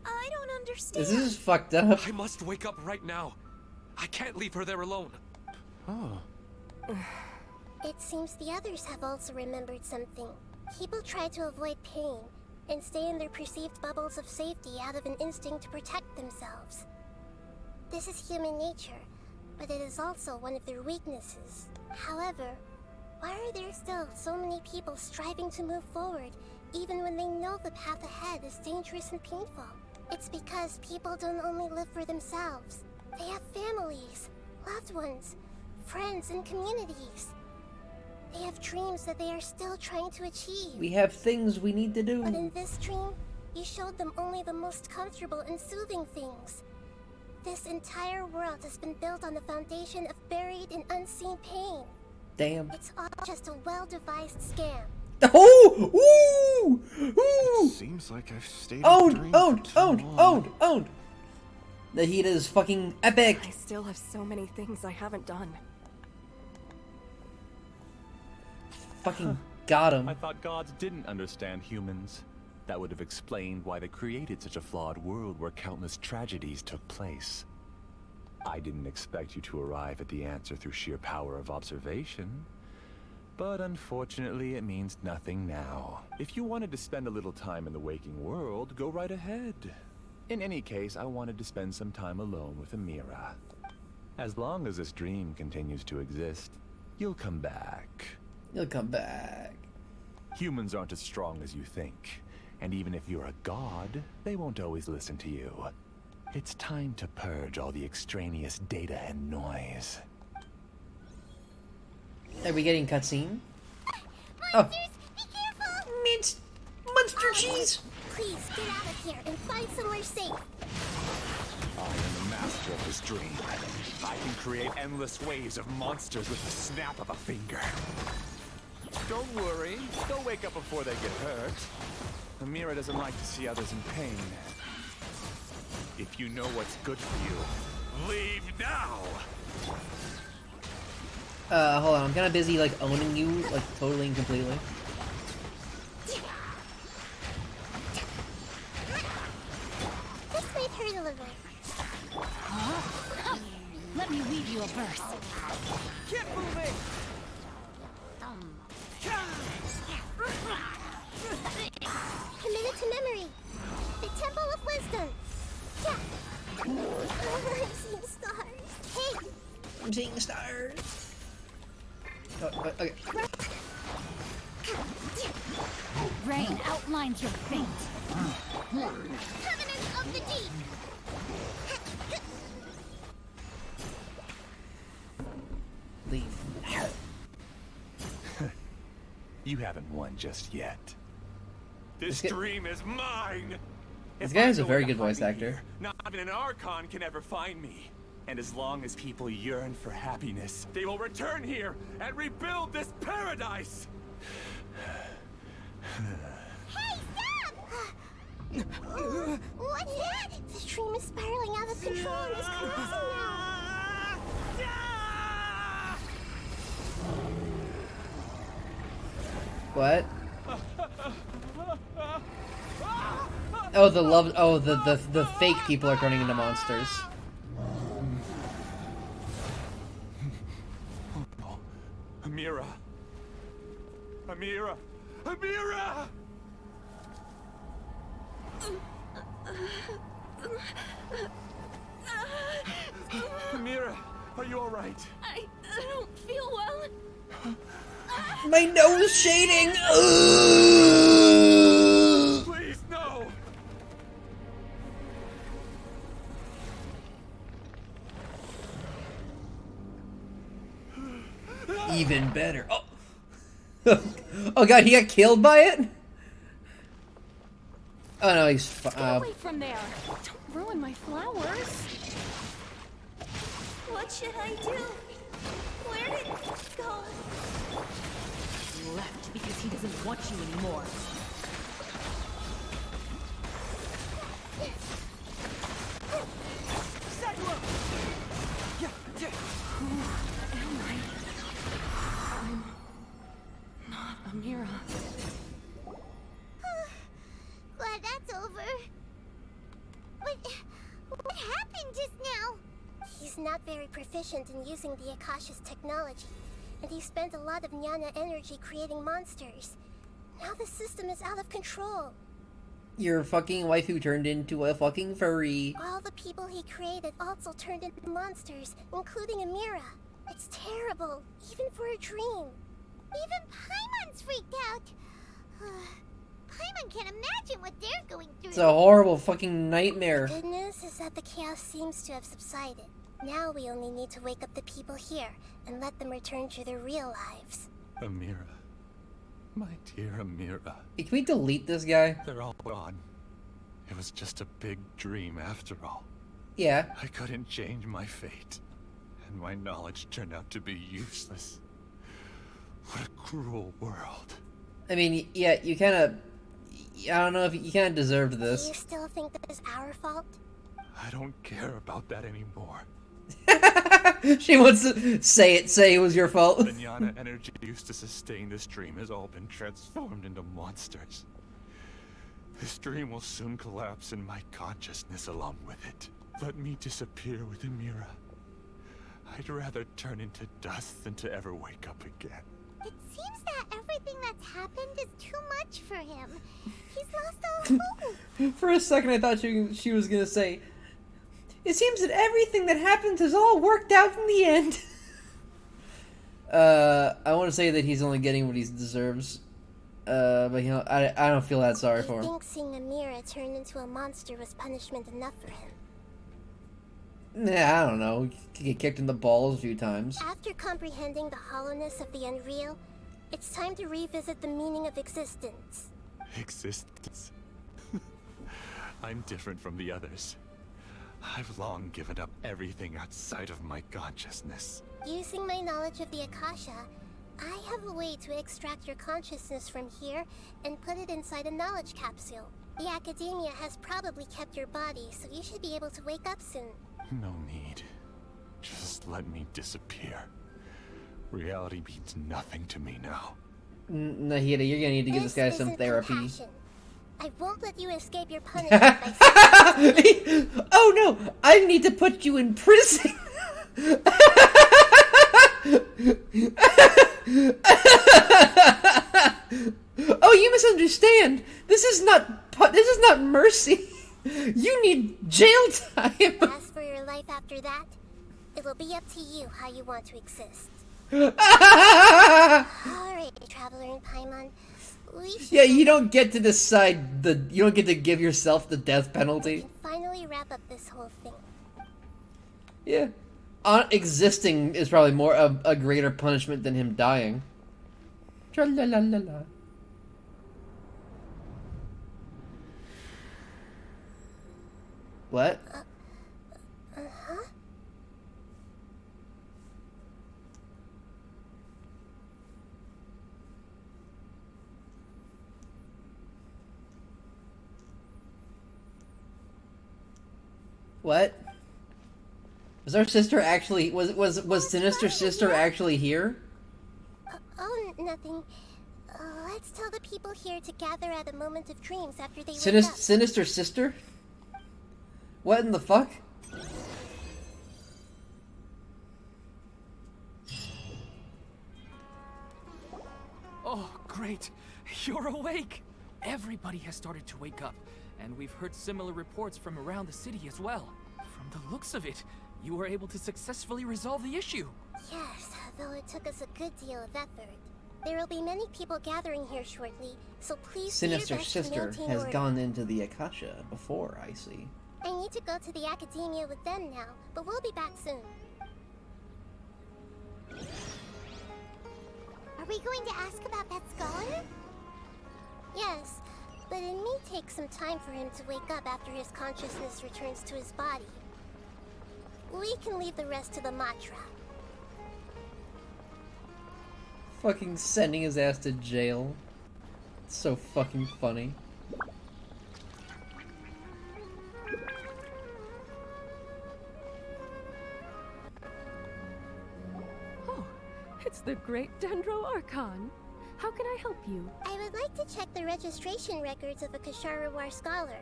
I don't understand.
This is fucked up.
I must wake up right now. I can't leave her there alone.
Oh.
It seems the others have also remembered something. People try to avoid pain and stay in their perceived bubbles of safety out of an instinct to protect themselves. This is human nature, but it is also one of their weaknesses. However, why are there still so many people striving to move forward, even when they know the path ahead is dangerous and painful? It's because people don't only live for themselves. They have families, loved ones, friends, and communities. They have dreams that they are still trying to achieve.
We have things we need to do.
But in this dream, you showed them only the most comfortable and soothing things. This entire world has been built on the foundation of buried and unseen pain.
Damn.
It's all just a well-devised scam.
Oh! Ooh! Ooh!
Seems like I've stayed
Owned! Nahida is fucking epic!
I still have so many things I haven't done.
Fucking got him.
I thought gods didn't understand humans. That would have explained why they created such a flawed world where countless tragedies took place. I didn't expect you to arrive at the answer through sheer power of observation. But unfortunately, it means nothing now. If you wanted to spend a little time in the waking world, go right ahead. In any case, I wanted to spend some time alone with Amira. As long as this dream continues to exist, you'll come back.
You'll come back.
Humans aren't as strong as you think. And even if you're a god, they won't always listen to you. It's time to purge all the extraneous data and noise.
Are we getting cutscene?
Monsters, be careful!
Mint! Monster cheese!
Please get out of here and find somewhere safe.
I am the master of this dream. I can create endless waves of monsters with the snap of a finger. Don't worry, they'll wake up before they get hurt. Amira doesn't like to see others in pain. If you know what's good for you, leave now!
Hold on, I'm kinda busy, like, owning you, like, totally and completely.
This made her deliver.
Huh? Let me weave you a verse.
Keep moving!
Committed to memory. The Temple of Wisdom. I'm seeing stars. Hey!
I'm seeing stars. Okay.
Rain outlines your fate.
Covenant of the Deep!
Leave.
You haven't won just yet. This dream is mine!
This
If
guy
I
is a
know
very
where to
good voice
find
actor.
here, not even an Archon can ever find me. And as long as people yearn for happiness, they will return here and rebuild this paradise!
Hey, stop! What's that? The dream is spiraling out of control and is collapsing now.
What? Oh, the love. Oh, the fake people are turning into monsters.
Amira! Amira! Amira! Amira, are you alright?
I don't feel well.
My nose shading!
Please, no!
Even better. Oh. Oh god, he got killed by it? Oh no, he's
Get away from there! Don't ruin my flowers.
What should I do? Where did it go?
He left because he doesn't want you anymore.
Amira.
Glad that's over. What happened just now?
He's not very proficient in using the Akasha's technology, and he spent a lot of Jnana energy creating monsters. Now the system is out of control.
Your fucking waifu turned into a fucking furry.
All the people he created also turned into monsters, including Amira. It's terrible, even for a dream.
Even Paimon's freaked out. Paimon can't imagine what they're going through.
It's a horrible fucking nightmare.
The good news is that the chaos seems to have subsided. Now we only need to wake up the people here and let them return to their real lives.
Amira. My dear Amira.
Hey, can we delete this guy?
They're all gone. It was just a big dream after all.
Yeah.
I couldn't change my fate. And my knowledge turned out to be useless. What a cruel world.
I mean, yeah, you kind of... I don't know if you kind of deserved
Do
this.
you still think that is our fault?
I don't care about that anymore.
She wants to say it was your fault.
The Jnana energy used to sustain this dream has all been transformed into monsters. This dream will soon collapse and my consciousness along with it. Let me disappear with Amira. I'd rather turn into dust than to ever wake up again.
It seems that everything that's happened is too much for him. He's lost all hope.
For a second, I thought she was gonna say, "It seems that everything that happened has all worked out in the end." I want to say that he's only getting what he deserves. But you know, I don't feel that sorry for
I
him.
think seeing Amira turn into a monster was punishment enough for him.
Nah, I don't know. He get kicked in the balls a few times.
After comprehending the hollowness of the unreal, it's time to revisit the meaning of existence.
Existence. I'm different from the others. I've long given up everything outside of my consciousness.
Using my knowledge of the Akasha, I have a way to extract your consciousness from here and put it inside a knowledge capsule. The Academia has probably kept your body, so you should be able to wake up soon.
No need. Just let me disappear. Reality means nothing to me now.
Nahida, you're gonna need to give this guy some therapy.
Compassion. I won't let you escape your punishment by
Oh no! I need to put you in prison! Oh, you misunderstand! This is not mercy! You need jail time!
As for your life after that, it will be up to you how you want to exist. Alright, Traveler in Paimon.
Yeah, you don't get to decide you don't get to give yourself the death penalty.
Finally wrap up this whole thing.
Yeah. Existing is probably more a greater punishment than him dying. Tra-la-la-la-la. What?
Uh-huh.
What? Was our sister actually was Sinister Sister actually here?
Oh, nothing. Let's tell the people here to gather at a moment of dreams after they wake up.
Sinister Sister? What in the fuck?
Oh, great. You're awake. Everybody has started to wake up, and we've heard similar reports from around the city as well. From the looks of it, you were able to successfully resolve the issue.
Yes, though it took us a good deal of effort. There will be many people gathering here shortly, so please do your
Sinister
best to
Sister
maintain
has
order.
gone into the Akasha before, I see.
I need to go to the Academia with them now, but we'll be back soon.
Are we going to ask about that scholar?
Yes, but it may take some time for him to wake up after his consciousness returns to his body. We can leave the rest to the Matra.
Fucking sending his ass to jail. It's so fucking funny.
Oh, it's the great Dendro Archon. How can I help you?
I would like to check the registration records of a Kasharawar scholar.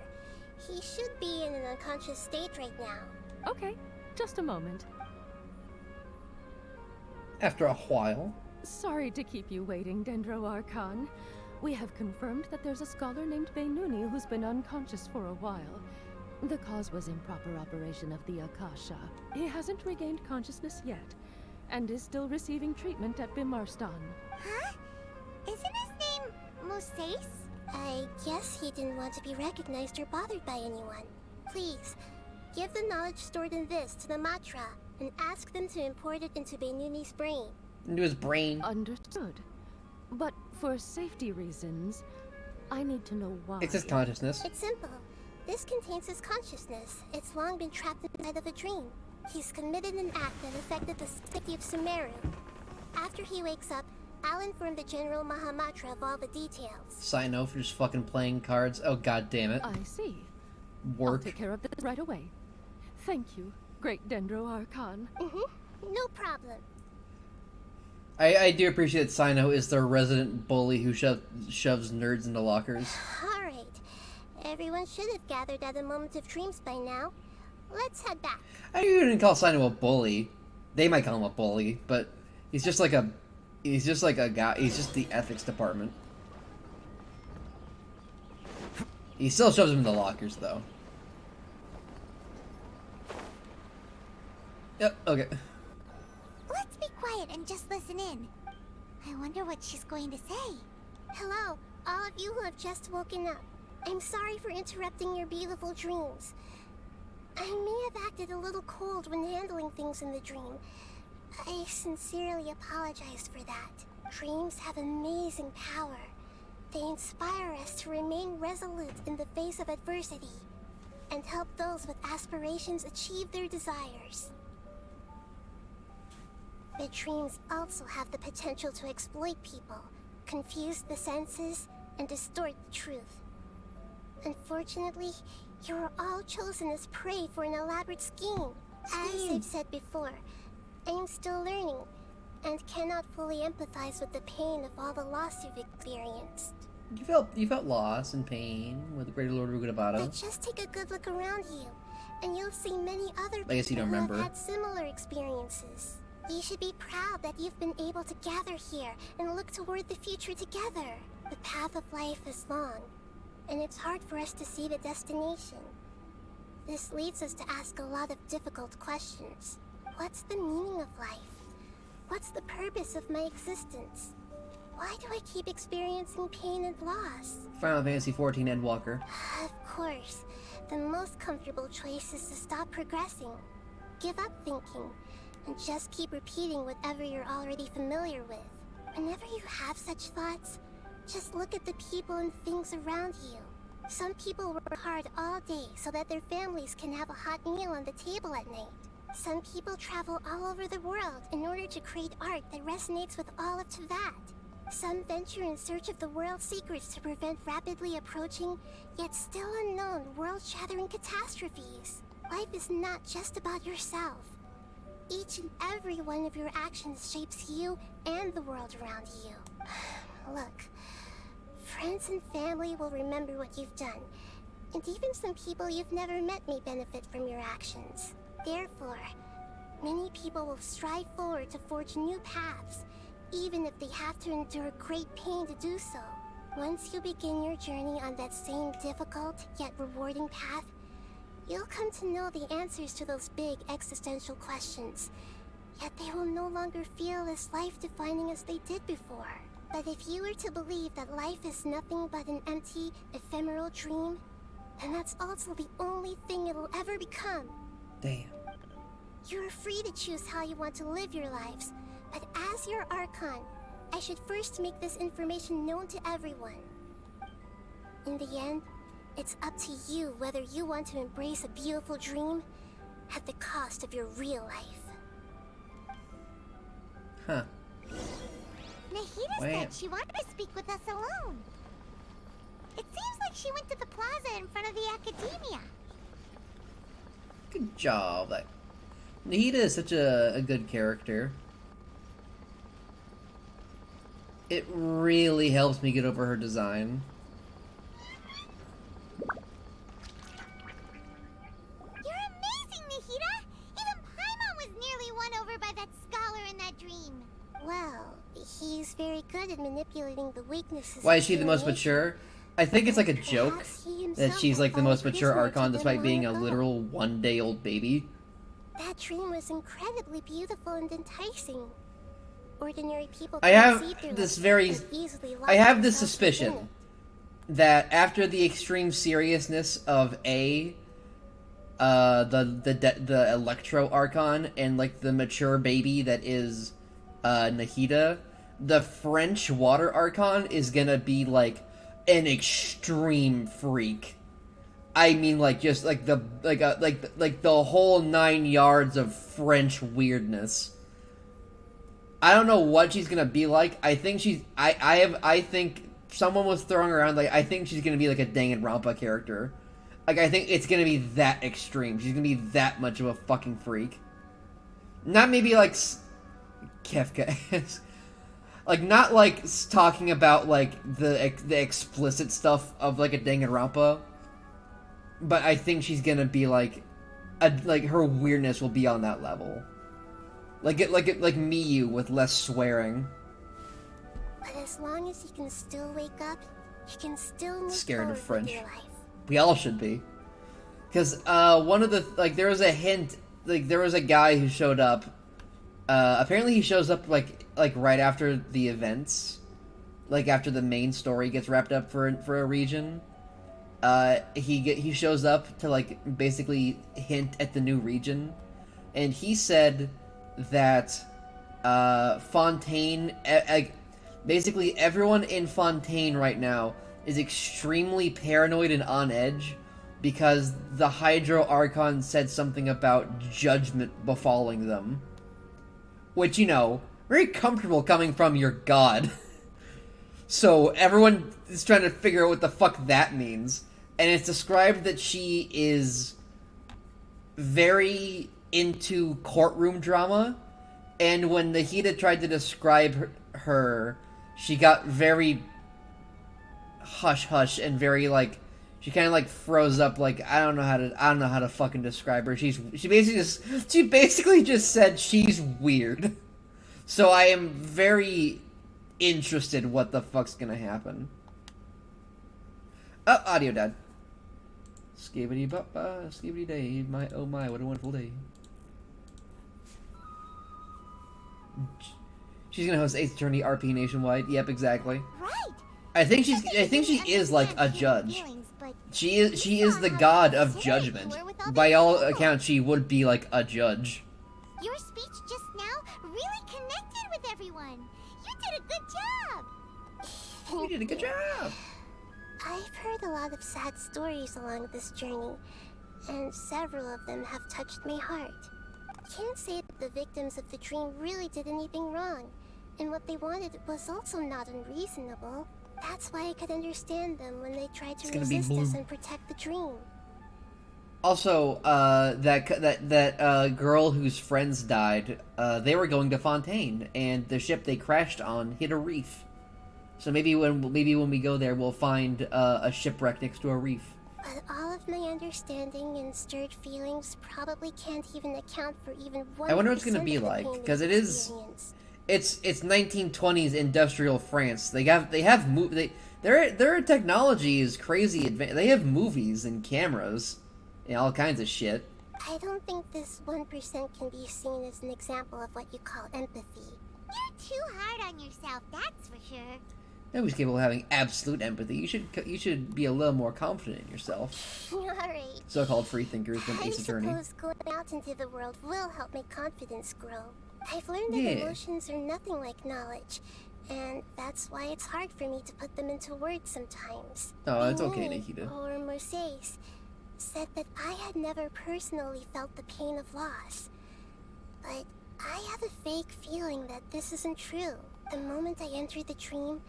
He should be in an unconscious state right now.
Okay, just a moment.
After a while.
Sorry to keep you waiting, Dendro Archon. We have confirmed that there's a scholar named Beinuni who's been unconscious for a while. The cause was improper operation of the Akasha. He hasn't regained consciousness yet, and is still receiving treatment at Bimarstan.
Huh? Isn't his name Moses?
I guess he didn't want to be recognized or bothered by anyone. Please, give the knowledge stored in this to the Matra, and ask them to import it into Beinuni's brain.
Into his brain.
Understood. But for safety reasons, I need to know why.
It's his consciousness.
It's simple. This contains his consciousness. It's long been trapped inside of a dream. He's committed an act that affected the city of Sumeru. After he wakes up, I'll inform the General Mahamatra of all the details.
Sign off for just fucking playing cards. Oh, god damn it.
I see.
Work.
I'll take care of this right away. Thank you, great Dendro Archon.
No problem.
I do appreciate that Sino is the resident bully who shoves nerds into lockers.
Alright. Everyone should have gathered at a moment of dreams by now. Let's head back.
I wouldn't call Sino a bully. They might call him a bully, but he's just like He's just like a guy. He's just the ethics department. He still shoves him in the lockers, though. Yep, okay.
Let's be quiet and just listen in. I wonder what she's going to say.
Hello, all of you who have just woken up. I'm sorry for interrupting your beautiful dreams. I may have acted a little cold when handling things in the dream. I sincerely apologize for that. Dreams have amazing power. They inspire us to remain resolute in the face of adversity and help those with aspirations achieve their desires. But dreams also have the potential to exploit people, confuse the senses, and distort the truth. Unfortunately, you are all chosen as prey for an elaborate scheme. As I've said before, I am still learning, and cannot fully empathize with the pain of all the loss you've experienced.
You felt loss and pain with the Great Lord Rugurabado.
But just take a good look around you, and you'll see many other
I guess you
people
don't
who
remember.
have had similar experiences. You should be proud that you've been able to gather here and look toward the future together. The path of life is long, and it's hard for us to see the destination. This leads us to ask a lot of difficult questions. What's the meaning of life? What's the purpose of my existence? Why do I keep experiencing pain and loss?
Final Fantasy XIV Endwalker.
Of course, the most comfortable choice is to stop progressing. Give up thinking, and just keep repeating whatever you're already familiar with. Whenever you have such thoughts, just look at the people and things around you. Some people work hard all day so that their families can have a hot meal on the table at night. Some people travel all over the world in order to create art that resonates with all of Teyvat. Some venture in search of the world's secrets to prevent rapidly approaching, yet still unknown, world-shattering catastrophes. Life is not just about yourself. Each and every one of your actions shapes you and the world around you. Look, friends and family will remember what you've done, and even some people you've never met may benefit from your actions. Therefore, many people will strive forward to forge new paths, even if they have to endure great pain to do so. Once you begin your journey on that same difficult yet rewarding path, you'll come to know the answers to those big existential questions, yet they will no longer feel as life-defining as they did before. But if you were to believe that life is nothing but an empty, ephemeral dream, then that's also the only thing it'll ever become.
Damn.
You're free to choose how you want to live your lives, but as your Archon, I should first make this information known to everyone. In the end, it's up to you whether you want to embrace a beautiful dream at the cost of your real life.
Huh.
Nahida said she wanted to speak with us alone. It seems like she went to the plaza in front of the academia.
Good job. Nahida is such a good character. It really helps me get over her design.
You're amazing, Nahida! Even Paimon was nearly won over by that scholar in that dream.
Well, he's very good at manipulating the weaknesses.
Why is she the most mature? I think it's like a joke that she's like the most mature Archon despite being a literal one-day-old baby.
That dream was incredibly beautiful and enticing. Ordinary people
I
can't see
have
through
this
it,
very...
but easily lock
I have this
themselves within
suspicion
it.
that after the extreme seriousness of the Electro Archon and like the mature baby that is Nahida, the French Water Archon is gonna be like an extreme freak. I mean, like just like the whole 9 yards of French weirdness. I don't know what she's gonna be like. I think she's. I think someone was throwing around like I think she's gonna be like a Danganronpa character. Like I think it's gonna be that extreme. She's gonna be that much of a fucking freak. Not maybe like Kefka. Like not like talking about like the explicit stuff of like a Danganronpa. But I think she's gonna be like her weirdness will be on that level. Like Miyu with less swearing.
as long as he can still wake up, he can still move
Scared of
forward with
French.
your life.
We all should be. Because, one of the, like, there was a hint, like, there was a guy who showed up. Apparently he shows up, like right after the events. Like, after the main story gets wrapped up for a region. He shows up to, like, basically hint at the new region. And he said that, Fontaine, basically everyone in Fontaine right now is extremely paranoid and on edge because the Hydro Archon said something about judgment befalling them. Which, you know, very comfortable coming from your god. So everyone is trying to figure out what the fuck that means. And it's described that she is very into courtroom drama. And when Nahida tried to describe her, she got very hush-hush and very, like, she kind of, like, froze up, like, I don't know how to fucking describe her. She basically just said she's weird. So I am very interested what the fuck's gonna happen. Oh, audio died. Skibbity bop skibbity day, my oh my, what a wonderful day. She's gonna host 8th Attorney RP nationwide. Yep, exactly.
Right.
I think she is like a judge. She is the god of judgment. By all accounts, she would be like a judge.
Your speech just now really connected with everyone. You did a good job.
You did a good job.
I've heard a lot of sad stories along this journey, and several of them have touched my heart. Can't say that the victims of the dream really did anything wrong, and what they wanted was also not unreasonable. That's why I could understand them when they tried to resist us and protect the dream.
Also, that girl whose friends died, they were going to Fontaine, and the ship they crashed on hit a reef. So maybe when we go there, we'll find a shipwreck next to a reef.
But all of my understanding and stirred feelings probably can't even account for even 1%
I wonder what it's gonna be like, because it is. It's 1920s industrial France. Their technology is crazy advanced. They have movies and cameras and all kinds of shit.
I don't think this 1% can be seen as an example of what you call empathy.
You're too hard on yourself, that's for sure.
Nobody's capable of having absolute empathy. You should be a little more confident in yourself.
Alright.
So-called freethinkers from Ace Attorney.
I suppose going out into the world will help my confidence grow. I've learned that emotions are nothing like knowledge, and that's why it's hard for me to put them into words sometimes.
Oh, it's okay, Nahida.
Or Mercedes said that I had never personally felt the pain of loss. But I have a vague feeling that this isn't true. The moment I entered the dream,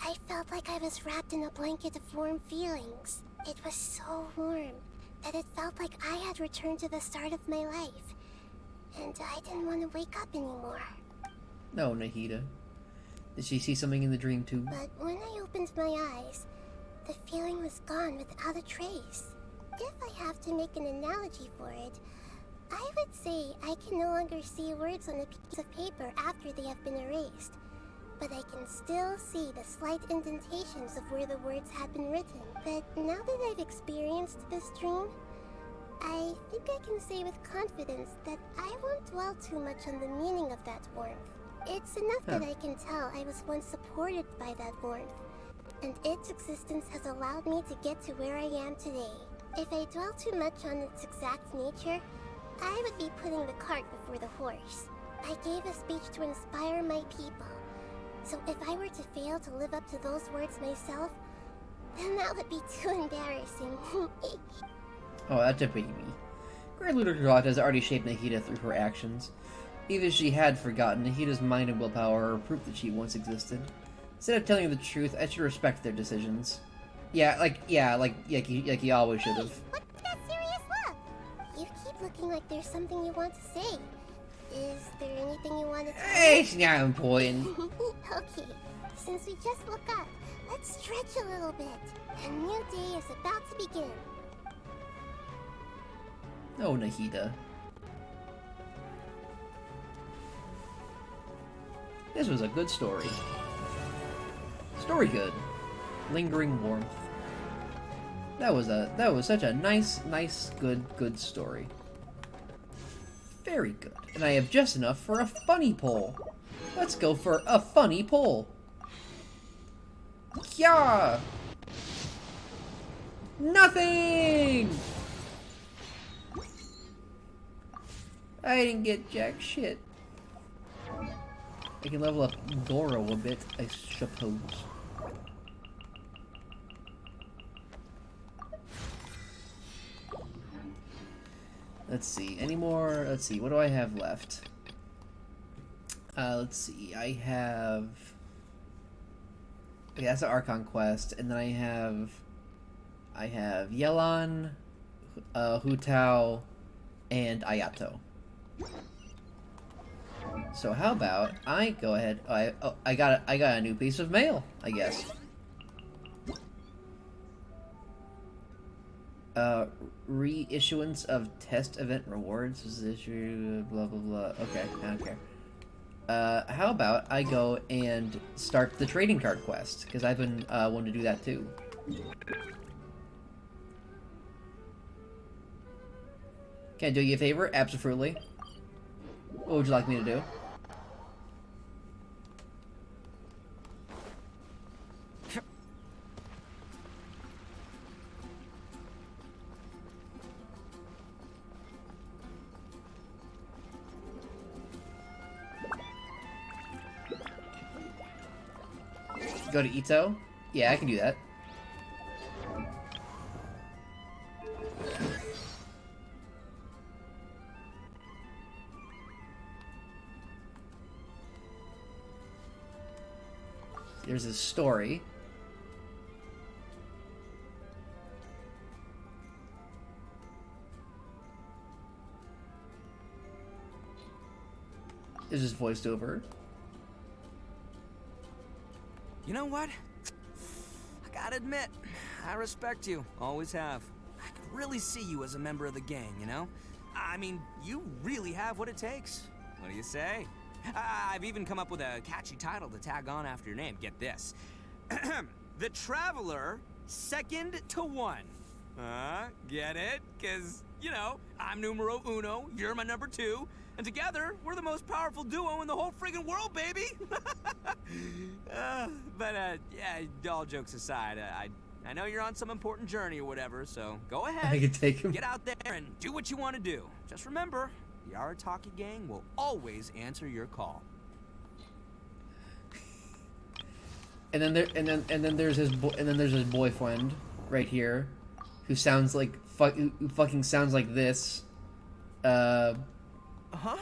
I felt like I was wrapped in a blanket of warm feelings. It was so warm that it felt like I had returned to the start of my life. And I didn't want to wake up anymore.
No, Nahida. Did she see something in the dream too?
But when I opened my eyes, the feeling was gone without a trace. If I have to make an analogy for it, I would say I can no longer see words on a piece of paper after they have been erased. But I can still see the slight indentations of where the words had been written. But now that I've experienced this dream, I think I can say with confidence that I won't dwell too much on the meaning of that warmth. It's enough that I can tell I was once supported by that warmth, and its existence has allowed me to get to where I am today. If I dwell too much on its exact nature, I would be putting the cart before the horse. I gave a speech to inspire my people, so if I were to fail to live up to those words myself, then that would be too embarrassing.
Oh, that's a baby. Great Ludicrous has already shaped Nahida through her actions. Even if she had forgotten, Nahida's mind and willpower are proof that she once existed. Instead of telling you the truth, I should respect their decisions. Like you always should have.
What's that serious look? You keep looking like there's something you want to say. Is there anything you want to tell me?
It's not important.
Okay, since we just woke up, let's stretch a little bit. A new day is about to begin.
Oh, Nahida. This was a good story. Story good. Lingering warmth. That was such a nice, good story. Very good. And I have just enough for a funny poll. Let's go for a funny poll. Yeah. Nothing. I didn't get jack shit. I can level up Goro a bit, I suppose. Let's see, any more? Let's see, what do I have left? Let's see, I have... Okay, that's the Archon quest, and then I have Yelan, Hu Tao, and Ayato. So how about I go ahead? I got a new piece of mail, I guess. Reissuance of test event rewards is issue. Blah blah blah. Okay, I don't care. How about I go and start the trading card quest, because I've been wanting to do that too. Can I do you a favor? Absolutely. What would you like me to do? Go to Ito? Yeah, I can do that. There's a story. This is voiced over.
You know what? I gotta admit, I respect you. Always have. I could really see you as a member of the gang, you know? I mean, you really have what it takes. What do you say? I've even come up with a catchy title to tag on after your name. Get this. The Traveler, second to one. Get it? 'Cause, you know, I'm numero uno, you're my number two, and together, we're the most powerful duo in the whole friggin' world, baby! Yeah, all jokes aside, I know you're on some important journey or whatever, so go ahead.
I can take him.
Get out there and do what you want to do. Just remember, the Arataki gang will always answer your call.
And then there's his boyfriend right here, who sounds like who fucking sounds like this.
Huh?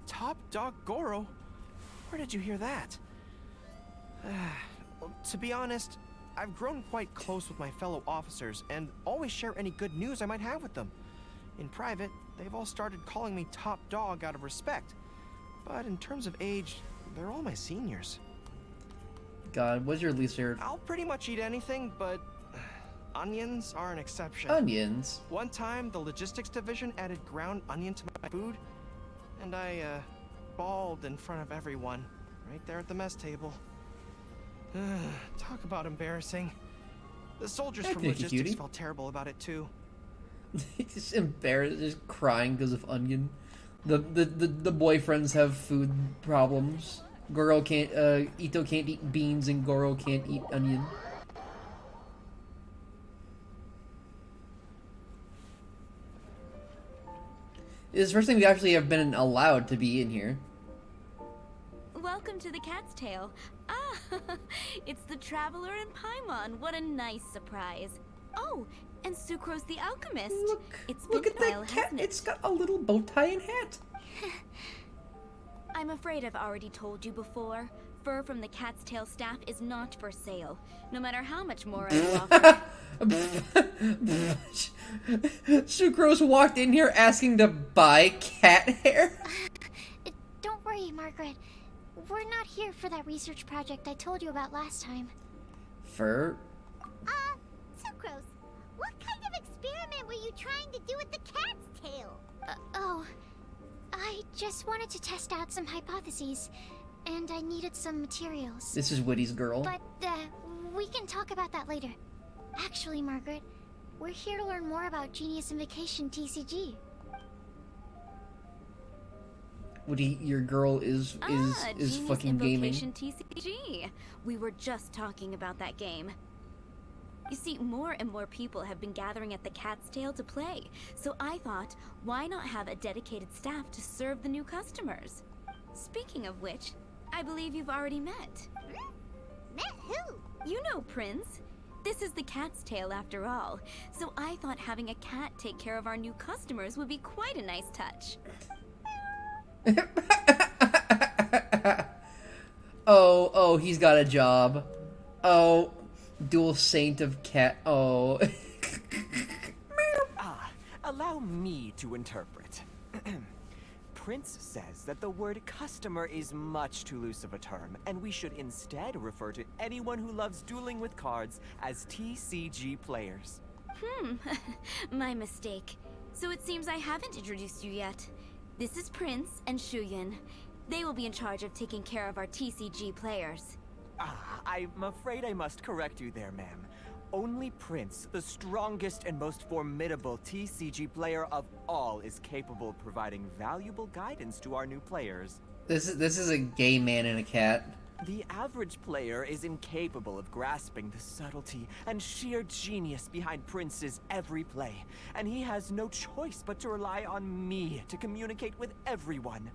Top Dog Goro? Where did you hear that? Well, to be honest, I've grown quite close with my fellow officers and always share any good news I might have with them. In private, they've all started calling me Top Dog out of respect. But in terms of age, they're all my seniors.
God, what's your least favorite?
I'll pretty much eat anything, but onions are an exception.
Onions?
One time, the logistics division added ground onion to my food, and I, bawled in front of everyone, right there at the mess table. Talk about embarrassing. The soldiers from logistics felt terrible about it too.
He's embarrassed, just crying because of onion. The boyfriends have food problems. Goro can't, Ito can't eat beans and Goro can't eat onion. This is the first thing we actually have been allowed to be in here.
Welcome to the Cat's Tail. Ah, it's the Traveler and Paimon. What a nice surprise. Oh, and Sucrose the Alchemist.
Look at that cat. It's got a little bow tie and hat.
I'm afraid I've already told you before. Fur from the Cat's Tail staff is not for sale, no matter how much more I offer.
Sucrose walked in here asking to buy cat hair.
Don't worry, Margaret. We're not here for that research project I told you about last time.
Fur?
Sucrose, what kind of experiment were you trying to do with the cat's tail? I just wanted to test out some hypotheses. and I needed some materials.
This is Witty's girl.
But, we can talk about that later. Actually, Margaret, we're here to learn more about Genius Invocation TCG.
Witty, your girl is
Genius
fucking gaming.
Invocation TCG. We were just talking about that game. You see, more and more people have been gathering at the Cat's Tail to play, so I thought, why not have a dedicated staff to serve the new customers? Speaking of which, I believe you've already met.
Met who?
You know Prince. This is the Cat's Tail after all, so I thought having a cat take care of our new customers would be quite a nice touch.
Oh, he's got a job. Oh, dual saint of cat. Oh.
Allow me to interpret. Prince says that the word customer is much too loose of a term, and we should instead refer to anyone who loves dueling with cards as TCG players.
My mistake. So it seems I haven't introduced you yet. This is Prince and Shuyan. They will be in charge of taking care of our TCG players.
I'm afraid I must correct you there, ma'am. Only Prince, the strongest and most formidable TCG player of all, is capable of providing valuable guidance to our new players.
This is a gay man and a cat.
The average player is incapable of grasping the subtlety and sheer genius behind Prince's every play, and he has no choice but to rely on me to communicate with everyone.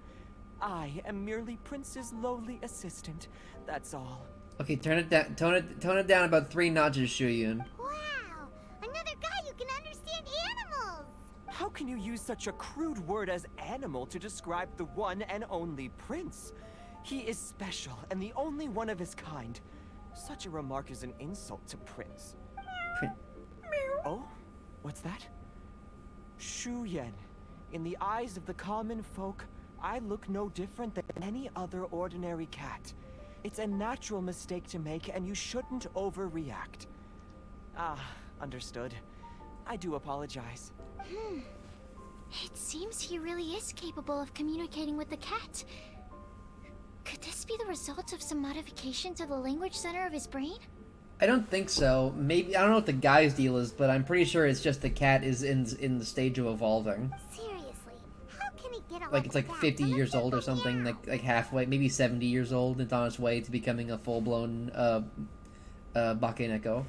I am merely Prince's lowly assistant, that's all.
Okay, turn it down. Tone it down about 3 notches, Shuyun.
Wow! Another guy who can understand animals!
How can you use such a crude word as animal to describe the one and only Prince? He is special and the only one of his kind. Such a remark is an insult to Prince. Oh? What's that? Shuyan. In the eyes of the common folk, I look no different than any other ordinary cat. It's a natural mistake to make, and you shouldn't overreact. Understood. I do apologize.
It seems he really is capable of communicating with the cat. Could this be the result of some modification to the language center of his brain?
I don't think so. Maybe, I don't know what the guy's deal is, but I'm pretty sure it's just the cat is in the stage of evolving.
Seriously, how can he get
Like it's like 50 years old or something, like halfway, maybe 70 years old. It's on its way to becoming a full-blown Bakeneko.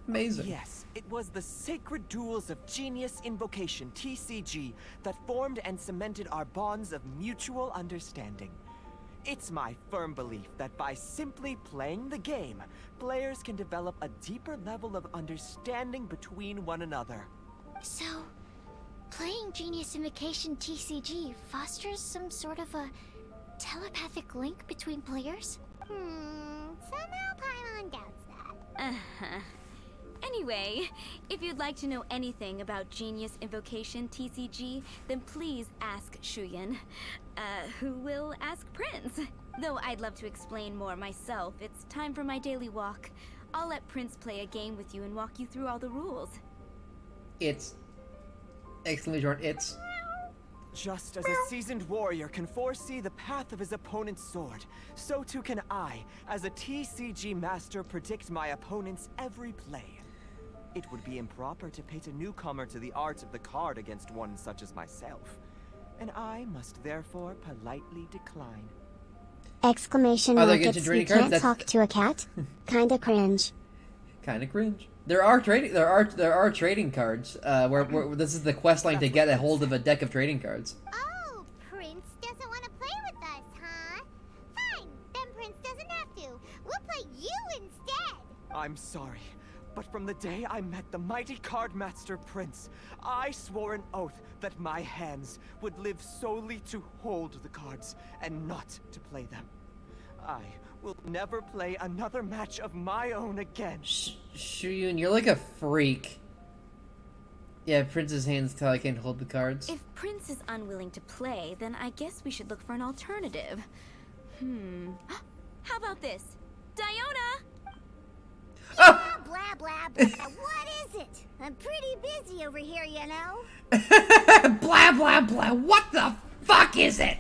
Amazing.
Yes, it was the sacred duels of Genius Invocation, TCG, that formed and cemented our bonds of mutual understanding. It's my firm belief that by simply playing the game, players can develop a deeper level of understanding between one another.
So, playing Genius Invocation TCG fosters some sort of a telepathic link between players?
Somehow Paimon doubts that. Anyway, if you'd like to know anything about Genius Invocation TCG, then please ask Shuyan, who will ask Prince. Though I'd love to explain more myself, it's time for my daily walk. I'll let Prince play a game with you and walk you through all the rules.
It's... It's...
Just as a seasoned warrior can foresee the path of his opponent's sword, so too can I, as a TCG master, predict my opponent's every play. It would be improper to pit a newcomer to the art of the card against one such as myself, and I must therefore politely decline.
Exclamation markets, you can't talk to a cat? Kinda cringe.
Kinda cringe. There are trading cards, where this is the quest line to get a hold of a deck of trading cards.
Oh, Prince doesn't want to play with us, huh? Fine, then Prince doesn't have to. We'll play you instead.
I'm sorry, but from the day I met the mighty card master Prince, I swore an oath that my hands would live solely to hold the cards and not to play them. I will never play another match of my own again.
Shuyun, you're like a freak. Yeah, Prince's hands tell I can't hold the cards.
If Prince is unwilling to play, then I guess we should look for an alternative. How about this? Diona!
Blah, blah, blah, blah. What is it? I'm pretty busy over here, you know?
Blah, blah, blah. What the fuck is it?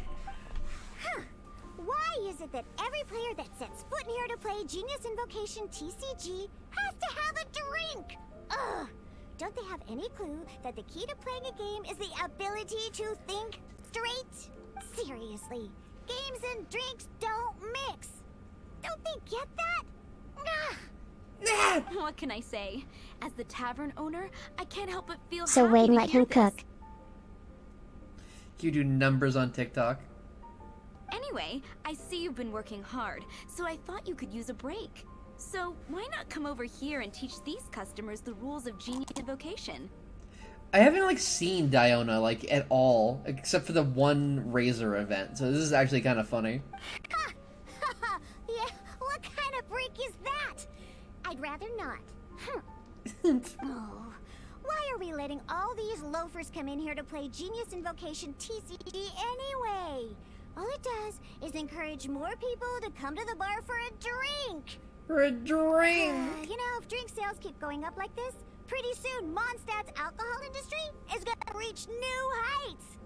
Why is is it that every player that sets foot in here to play Genius Invocation TCG has to have a drink? Ugh! Don't they have any clue that the key to playing a game is the ability to think straight? Seriously, games and drinks don't mix. Don't they get that?
What can I say? As the tavern owner, I can't help but feel
So
happy
Wayne
to
let
hear
him
this.
cook.
You do numbers on TikTok.
Anyway, I see you've been working hard, so I thought you could use a break. So why not come over here and teach these customers the rules of Genius Invocation?
I haven't like seen Diona like at all, except for the one Razor event. So this is actually kind of funny.
Yeah, what kind of break is that? I'd rather not. Oh, why are we letting all these loafers come in here to play Genius Invocation TCG anyway? All it does is encourage more people to come to the bar for a drink.
For a drink.
You know, if drink sales keep going up like this, pretty soon Mondstadt's alcohol industry is gonna reach new heights.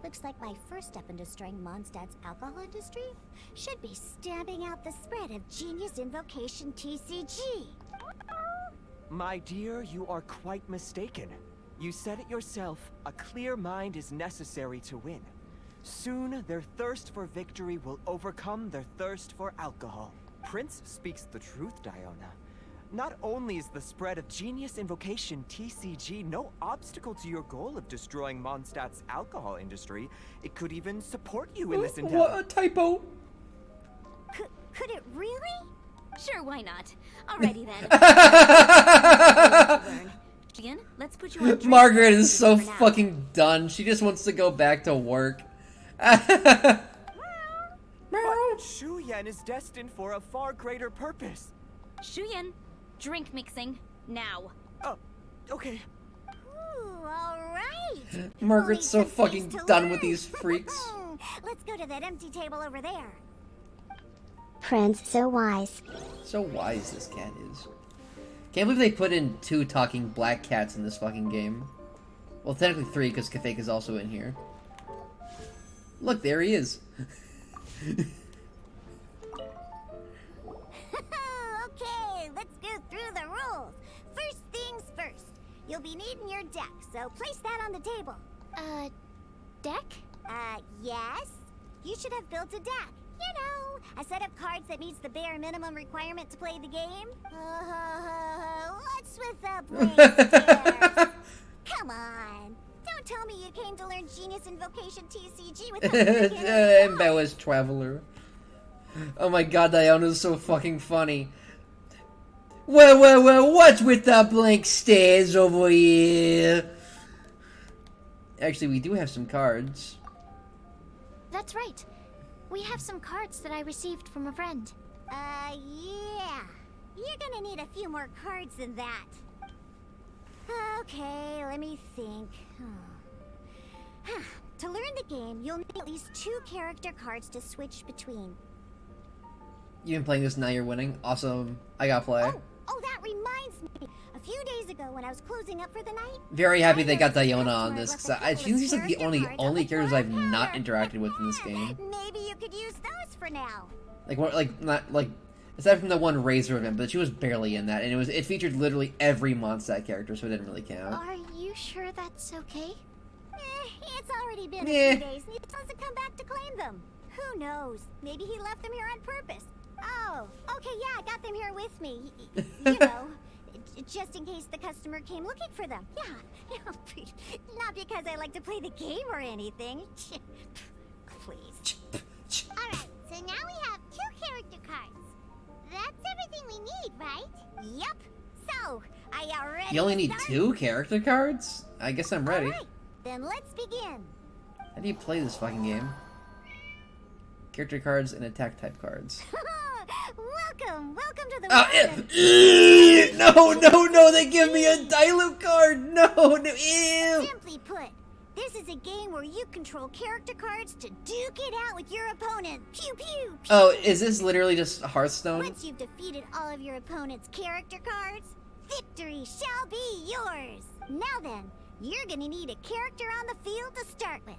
Looks like my first step in destroying Mondstadt's alcohol industry should be stamping out the spread of Genius Invocation TCG.
My dear, you are quite mistaken. You said it yourself, a clear mind is necessary to win. Soon, their thirst for victory will overcome their thirst for alcohol. Prince speaks the truth, Diona. Not only is the spread of Genius Invocation TCG no obstacle to your goal of destroying Mondstadt's alcohol industry, it could even support you in this endeavor.
What a typo!
Could it really?
Sure, why not? Alrighty then. Ian, let's put you on drink
Margaret is so
for now.
fucking done. She just wants to go back to work.
But Shuyan is destined for a far greater purpose.
Shuyan, drink mixing, now.
Oh, okay.
Ooh, alright.
Margaret's so fucking
to
done
learn.
with these freaks.
Let's go to that empty table over there.
Prince, so wise.
So wise this cat is. Can't believe they put in 2 talking black cats in this fucking game. Well, technically 3, because Kafek is also in here. Look, there he is.
Okay, let's go through the rules. First things first. You'll be needing your deck, so place that on the table.
Deck?
Yes. You should have built a deck. You know, a set of cards that meets the bare minimum requirement to play the game. What's with the blank stares? Come on. Don't tell me you came to learn Genius Invocation TCG without
Embellished Traveler. Oh my god, Diona's so fucking funny. Well, what's with the blank stares over here? Actually, we do have some cards.
That's right. We have some cards that I received from a friend.
Yeah. You're gonna need a few more cards than that. Okay, let me think. To learn the game, you'll need at least 2 character cards to switch between.
You've been playing this, now you're winning. Awesome. I gotta play.
Oh, that reminds me. A few days ago when I was closing up for the night,
Very happy they got Diona on this, because she's like the only characters I've not interacted with in this game.
maybe you could use those for now.
Aside from the one Razor event, but she was barely in that, and it featured literally every Mondstadt character, so it didn't really count.
Are you sure that's okay?
It's already been a few days, and he doesn't come back to claim them. Who knows? Maybe he left them here on purpose. Oh, okay, yeah, I got them here with me. You know, just in case the customer came looking for them. Yeah, not because I like to play the game or anything. Please. Alright, so now we have 2 character cards. That's everything we need, right? Yep. So, are you ready?
You only
to
need
start?
2 character cards? I guess I'm ready.
Alright, then let's begin.
How do you play this fucking game? Character cards and attack type cards.
Welcome to the
No, they give me a dilute card! No, ew!
Simply put, this is a game where you control character cards to duke it out with your opponent. Pew pew! Pew.
Oh, is this literally just Hearthstone?
Once you've defeated all of your opponent's character cards, victory shall be yours! Now then, you're gonna need a character on the field to start with.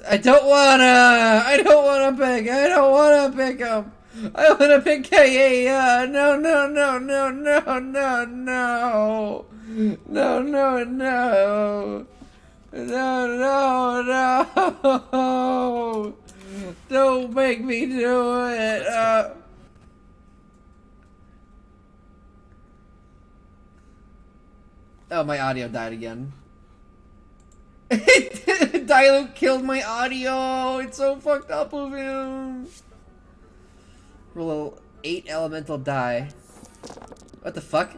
I don't wanna pick him. I wanna pick Kaya. No. No. Don't make me do it. Oh, my audio died again. Nilou killed my audio. It's so fucked up of him. Roll 8 elemental die. What the fuck?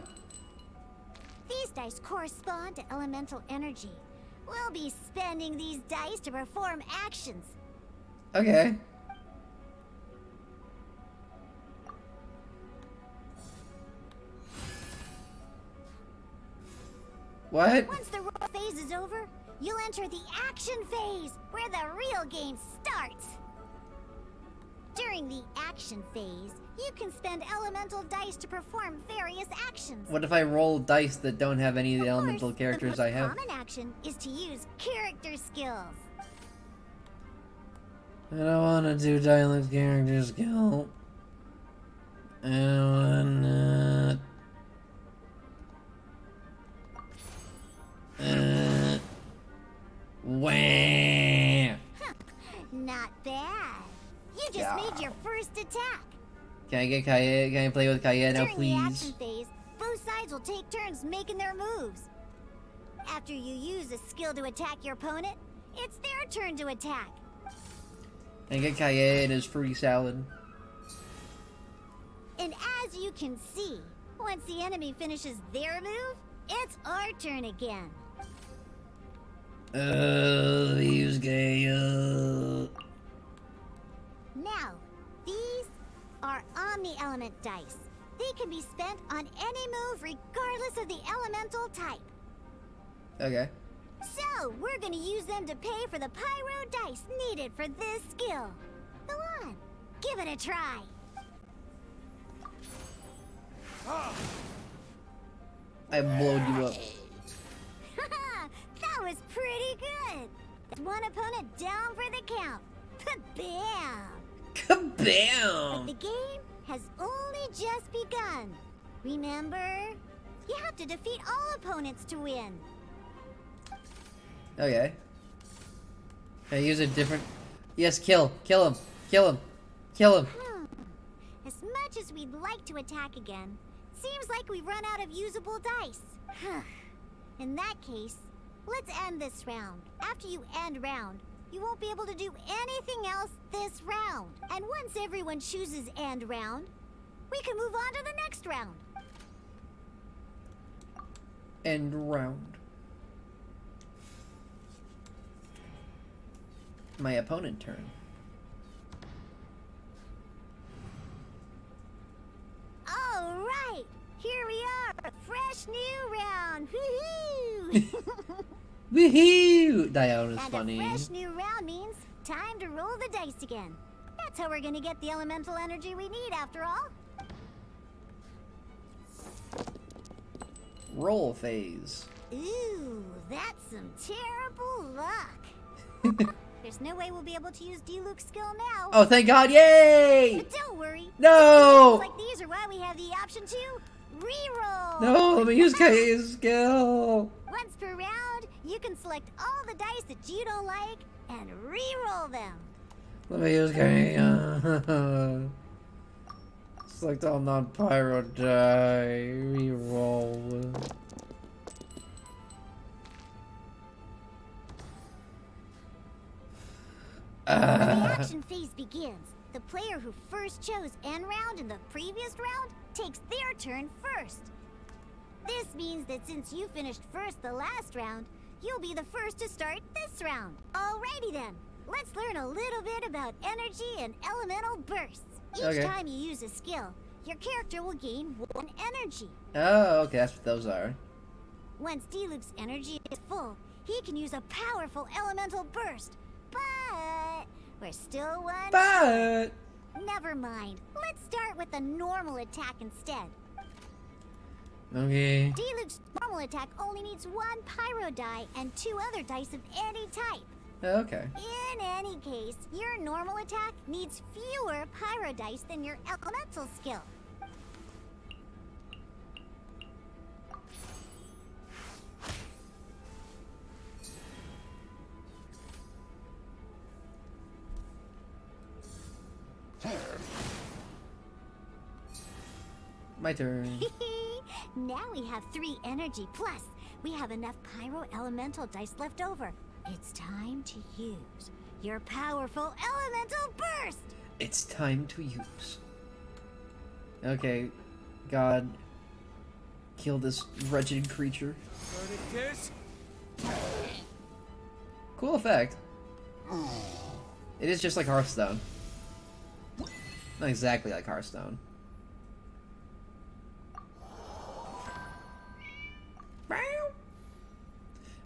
These dice correspond to elemental energy. We'll be spending these dice to perform actions.
Okay. What?
Once the roll phase is over, you'll enter the action phase, where the real game starts. During the action phase, you can spend elemental dice to perform various actions.
What if I roll dice that don't have any of the elemental characters I have?
The most common action is to use character skills.
I don't want to do Nilou character skill. I don't want Wah!
Not bad. You just made your first attack.
Can I get Kaya? Can I play with Kaya now,
During
please?
the action phase, both sides will take turns making their moves. After you use a skill to attack your opponent, it's their turn to attack.
Can I get Kaya and his fruity salad?
And as you can see, once the enemy finishes their move, it's our turn again.
Use Kaya.
Now, these are Omni-Element dice. They can be spent on any move regardless of the elemental type.
Okay.
So, we're gonna use them to pay for the pyro dice needed for this skill. Go on, give it a try.
I blowed you up.
That was pretty good. One opponent down for the count. Bam!
Kabam!
But the game has only just begun. Remember, you have to defeat all opponents to win.
Okay. Can I use a different... Yes, kill him.
As much as we'd like to attack again, seems like we've run out of usable dice. In that case, let's end this round. After you end round, you won't be able to do anything else this round. And once everyone chooses end round, we can move on to the next round.
End round. My opponent turn.
All right, here we are, a fresh new round. Woohoo!
Woohoo! Diona's
And
funny.
a fresh new round means time to roll the dice again. That's how we're gonna get the elemental energy we need, after all.
Roll phase.
Ooh, that's some terrible luck. There's no way we'll be able to use Diluc's skill now.
Oh, thank God! Yay!
But don't worry.
No!
Like these are why we have the option to reroll.
No, let me use Kaya's skill.
Once per round, you can select all the dice that you don't like and re-roll them.
Let me use Kaya. Select all non-pyro die. Reroll.
When the action phase begins, the player who first chose end round in the previous round takes their turn first. This means that since you finished first the last round, you'll be the first to start this round. Alrighty then, let's learn a little bit about energy and elemental bursts. Each time you use a skill, your character will gain 1 energy.
Oh, okay, that's what those are.
Once Diluc's energy is full, he can use a powerful elemental burst. But we're still one.
But
never mind. Let's start with a normal attack instead.
Okay.
Diluc's normal attack only needs 1 pyro die and 2 other dice of any type.
Okay.
In any case, your normal attack needs fewer pyro dice than your elemental skill.
My turn.
Now we have 3 energy plus. We have enough pyro elemental dice left over. It's time to use your powerful elemental burst.
It's time to use. Okay, God, kill this wretched creature. Cool effect. It is just like Hearthstone. Not exactly like Hearthstone.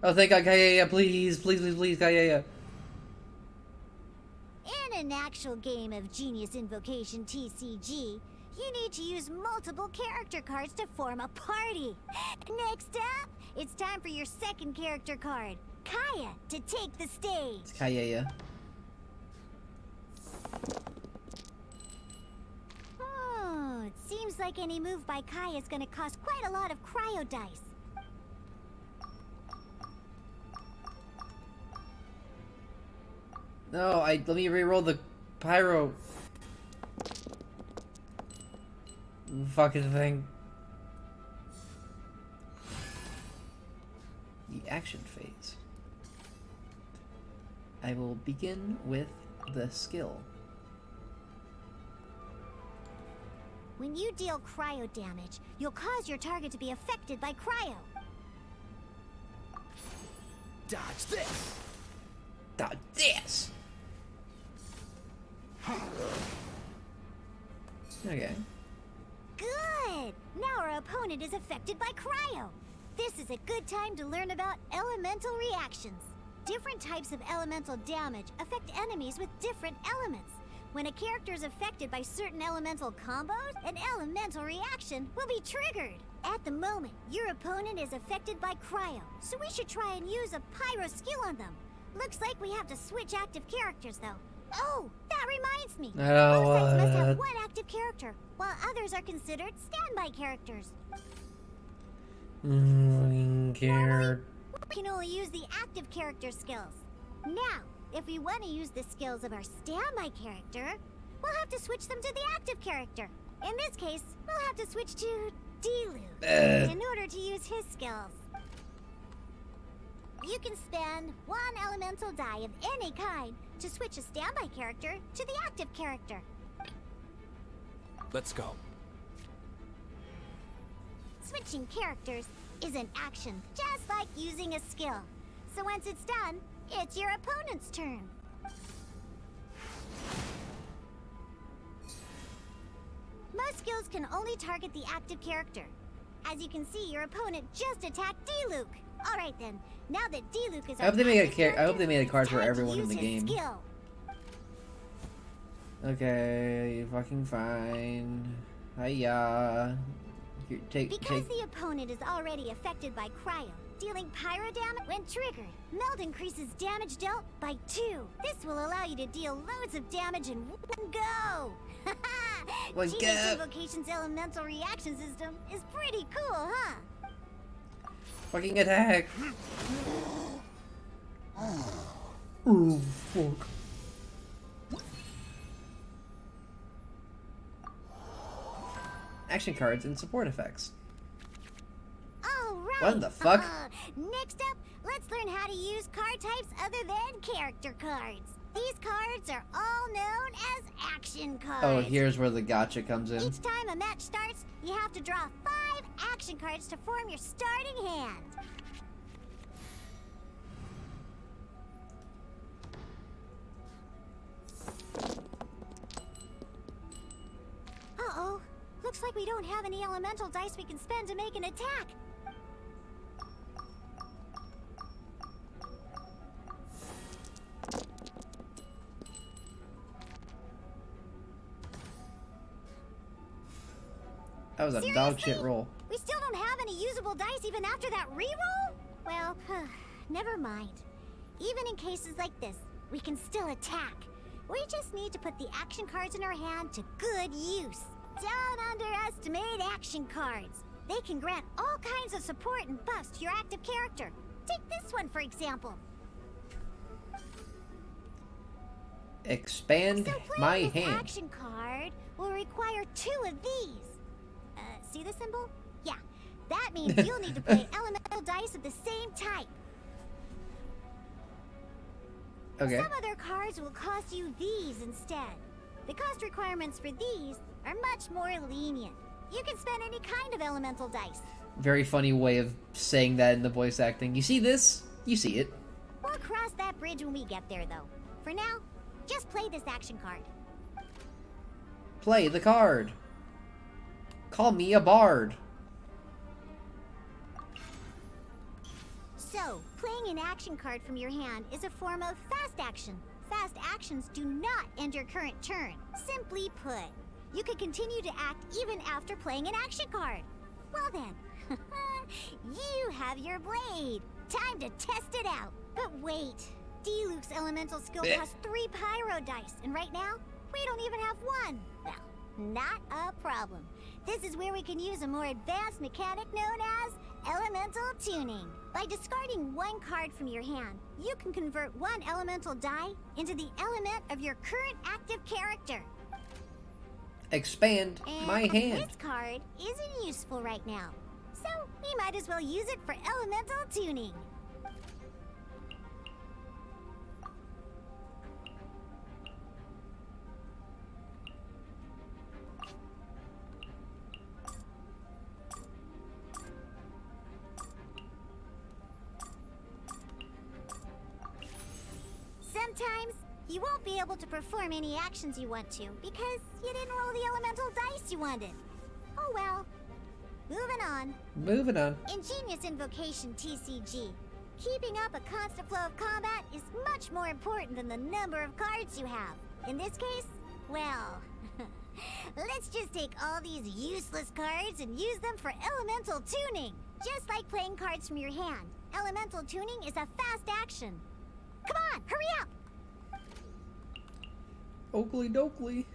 Oh, thank God, Kayaya, please, please, please, please, Kayaya.
In an actual game of Genius Invocation TCG, you need to use multiple character cards to form a party. Next up, it's time for your second character card, Kaya, to take the stage.
It's Kayaya.
Oh, it seems like any move by Kaya is gonna cost quite a lot of cryo dice.
No, let me re-roll the pyro fucking thing. The action phase. I will begin with the skill.
When you deal cryo damage, you'll cause your target to be affected by cryo.
Dodge this!
Dodge this! Okay.
Good! Now our opponent is affected by cryo. This is a good time to learn about elemental reactions. Different types of elemental damage affect enemies with different elements. When a character is affected by certain elemental combos, an elemental reaction will be triggered. At the moment, your opponent is affected by cryo, so we should try and use a pyro skill on them. Looks like we have to switch active characters, though. Oh, that reminds me. Both sides must have 1 active character, while others are considered standby characters.
Normally,
we can only use the active character skills. Now, if we want to use the skills of our standby character, we'll have to switch them to the active character. In this case, we'll have to switch to Nilou in order to use his skills. You can spend 1 elemental die of any kind to switch a standby character to the active character.
Let's go.
Switching characters is an action, just like using a skill. So once it's done, it's your opponent's turn. Most skills can only target the active character. As you can see, your opponent just attacked Nilou. All right then. Now that Nilou is
I hope they made a card for everyone in the game.
Skill.
Okay, fucking fine. Hiya.
Because the opponent is already affected by cryo, dealing pyro damage when triggered. Meld increases damage dealt by 2. This will allow you to deal loads of damage in one go. Genius Invocation's elemental reaction system is pretty cool, huh?
Fucking attack! Oh, fuck. Action cards and support effects.
Alright!
What the fuck?
Next up, let's learn how to use card types other than character cards. These cards are all known as action cards.
Oh, here's where the gotcha comes in.
Each time a match starts, you have to draw 5 action cards to form your starting hand. Uh-oh. Looks like we don't have any elemental dice we can spend to make an attack.
That was a dog shit roll.
We still don't have unusable dice even after that reroll? Well, never mind. Even in cases like this, we can still attack. We just need to put the action cards in our hand to good use. Don't underestimate action cards. They can grant all kinds of support and buffs to your active character. Take this one, for example.
Expand my
This
hand.
action card will require 2 of these. See the symbol? Yeah. That means you'll need to play elemental dice of the same type.
Okay.
Some other cards will cost you these instead. The cost requirements for these are much more lenient. You can spend any kind of elemental dice.
Very funny way of saying that in the voice acting. You see this? You see it.
We'll cross that bridge when we get there, though. For now, just play this action card.
Play the card. Call me a bard.
So, playing an action card from your hand is a form of fast action. Fast actions do not end your current turn. Simply put, you can continue to act even after playing an action card. Well then, you have your blade. Time to test it out. But wait, D-Luke's elemental skill costs 3 pyro dice, and right now, we don't even have 1. Well, not a problem. This is where we can use a more advanced mechanic known as elemental tuning. By discarding 1 card from your hand, you can convert 1 elemental die into the element of your current active character.
Expand my hand.
This card isn't useful right now, so we might as well use it for elemental tuning. Sometimes, you won't be able to perform any actions you want to because you didn't roll the elemental dice you wanted. Oh well. Moving on.
Moving on.
Ingenious Invocation TCG. Keeping up a constant flow of combat is much more important than the number of cards you have. In this case, well, let's just take all these useless cards and use them for elemental tuning. Just like playing cards from your hand, elemental tuning is a fast action. Come on, hurry up!
Oakley dokley.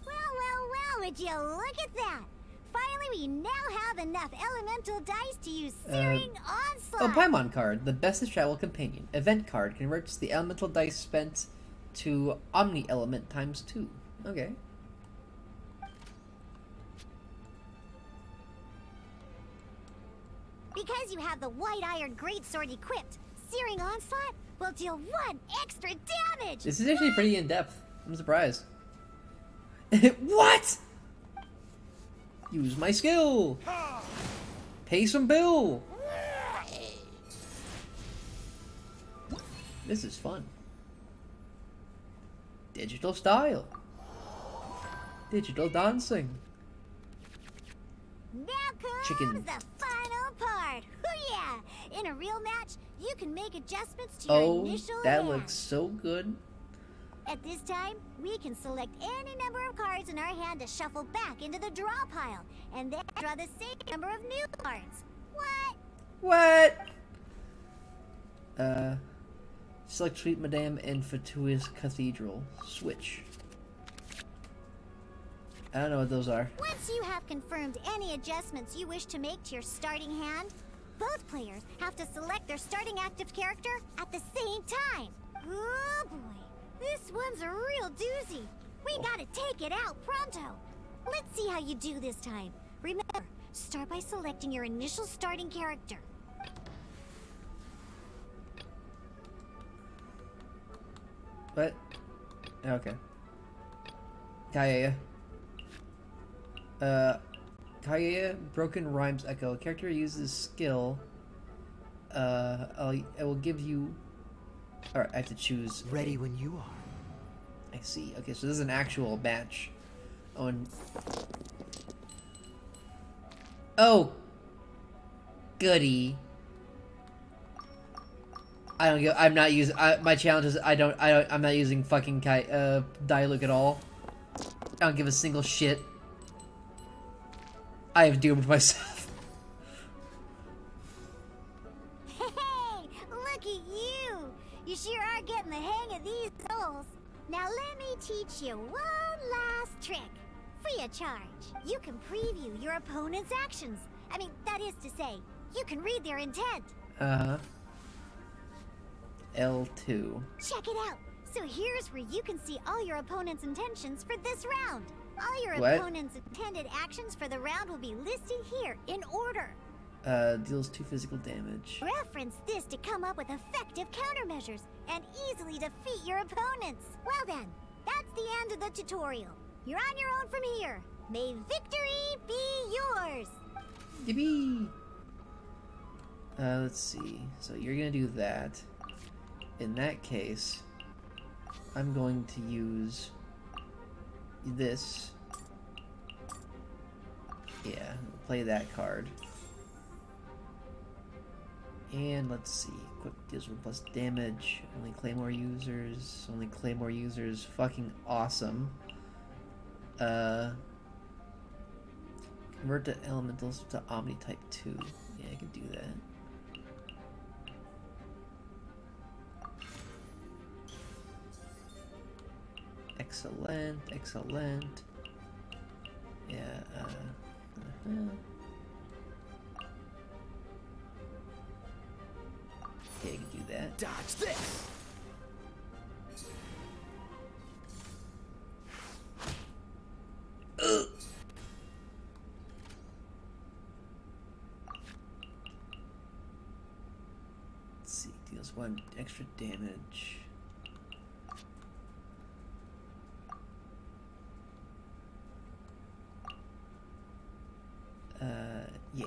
Well, would you look at that? Finally, we now have enough elemental dice to use Searing Onslaught!
Oh, Paimon card. The bestest travel companion. Event card converts the elemental dice spent to Omni Element times 2. Okay.
Because you have the White Iron Greatsword equipped, Searing Onslaught will deal 1 extra damage!
This is actually pretty in-depth. I'm surprised. What? Use my skill! Pay some bill! This is fun. Digital style. Digital dancing.
Now comes
Chicken.
the final part! Hoo yeah! In a real match, you can make adjustments to your
Oh,
initial
that
hand.
looks so good.
At this time, we can select any number of cards in our hand to shuffle back into the draw pile, and then draw the same number of new cards. What?
What? Select Sweet Madame and Fatuous Cathedral. Switch. I don't know what those are.
Once you have confirmed any adjustments you wish to make to your starting hand, both players have to select their starting active character at the same time. Oh boy, this one's a real doozy. We gotta take it out pronto. Let's see how you do this time. Remember, start by selecting your initial starting character.
What? Okay. Kaya. Kaya, Broken Rhymes Echo. Character uses skill. I will give you... Alright, I have to choose.
Ready when you are.
I see. Okay, so this is an actual match. Oh! Goody. I'm not using. My challenge is I'm not using fucking Diluc at all. I don't give a single shit. I have doomed myself.
Hey, look at you! You sure are getting the hang of these goals. Now let me teach you one last trick. Free of charge. You can preview your opponent's actions. I mean, that is to say, you can read their intent.
L2.
Check it out. So here's where you can see all your opponent's intentions for this round. All your
What?
opponent's intended actions for the round will be listed here in order.
Deals 2 physical damage.
Reference this to come up with effective countermeasures and easily defeat your opponents. Well then, that's the end of the tutorial. You're on your own from here. May victory be yours.
Yippee! Let's see. So you're gonna do that. In that case, I'm going to use this. Yeah, play that card. And let's see. Quick deals 1+ damage. Only Claymore users. Only Claymore users. Fucking awesome. Convert the elementals to Omni type 2. Yeah, I can do that. Excellent, excellent. Yeah, Okay, I can do that.
Dodge this!
Let's see, deals 1 extra damage. Yeah.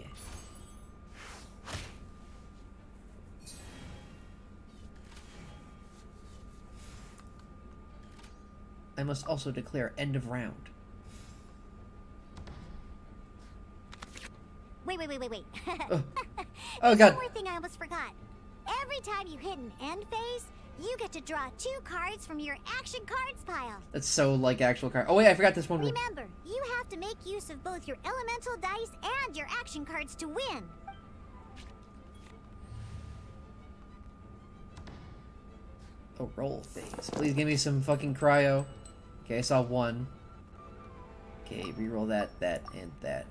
I must also declare end of round.
Wait.
Oh,
There's
God.
one more thing I almost forgot. Every time you hit an end phase, you get to draw 2 cards from your action cards pile.
That's so like actual card. Oh wait, I forgot this one.
Remember, you have to make use of both your elemental dice and your action cards to win.
Oh, roll phase. Please give me some fucking cryo. Okay, I saw 1. Okay, reroll that, and that.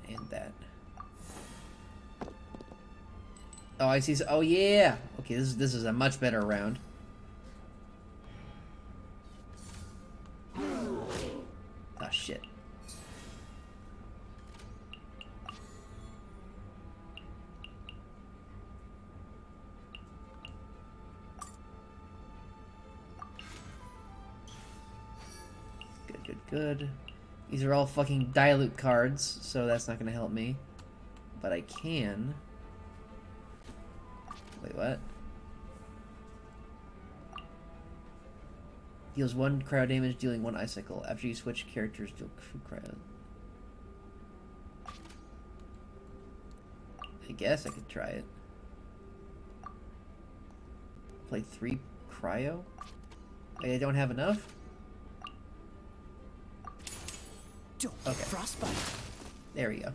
Oh, I see. Oh yeah. Okay, this is a much better round. Oh shit. Good. These are all fucking dilute cards, so that's not gonna help me. But I can. Wait, what? Deals 1 cryo damage, dealing 1 icicle. After you switch characters, deal 2 cryo. I guess I could try it. Play 3 cryo? Wait, I don't have enough? Okay.
Frostbite.
There we go.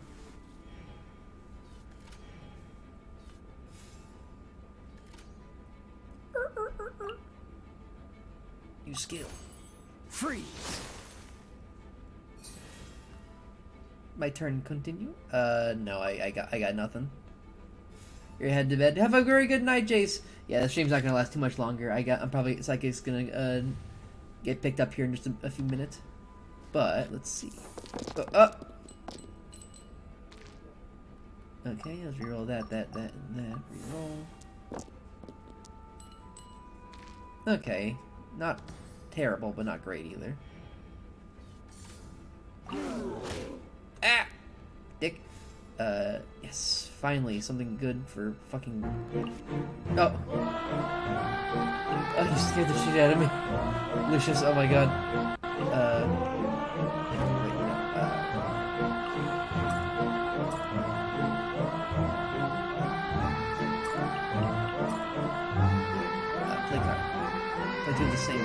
New skill.
Freeze.
My turn continue? No, I got nothing. You're head to bed. Have a very good night, Jace. Yeah, the stream's not gonna last too much longer. I'm probably Psychic's gonna get picked up here in just a few minutes. But let's see. Okay, let's reroll that, and that. Reroll. Okay, not terrible, but not great either. Ah! Dick. Yes, finally, something good for fucking... Oh! Oh, you scared the shit out of me. Lucius, oh my god. do the same.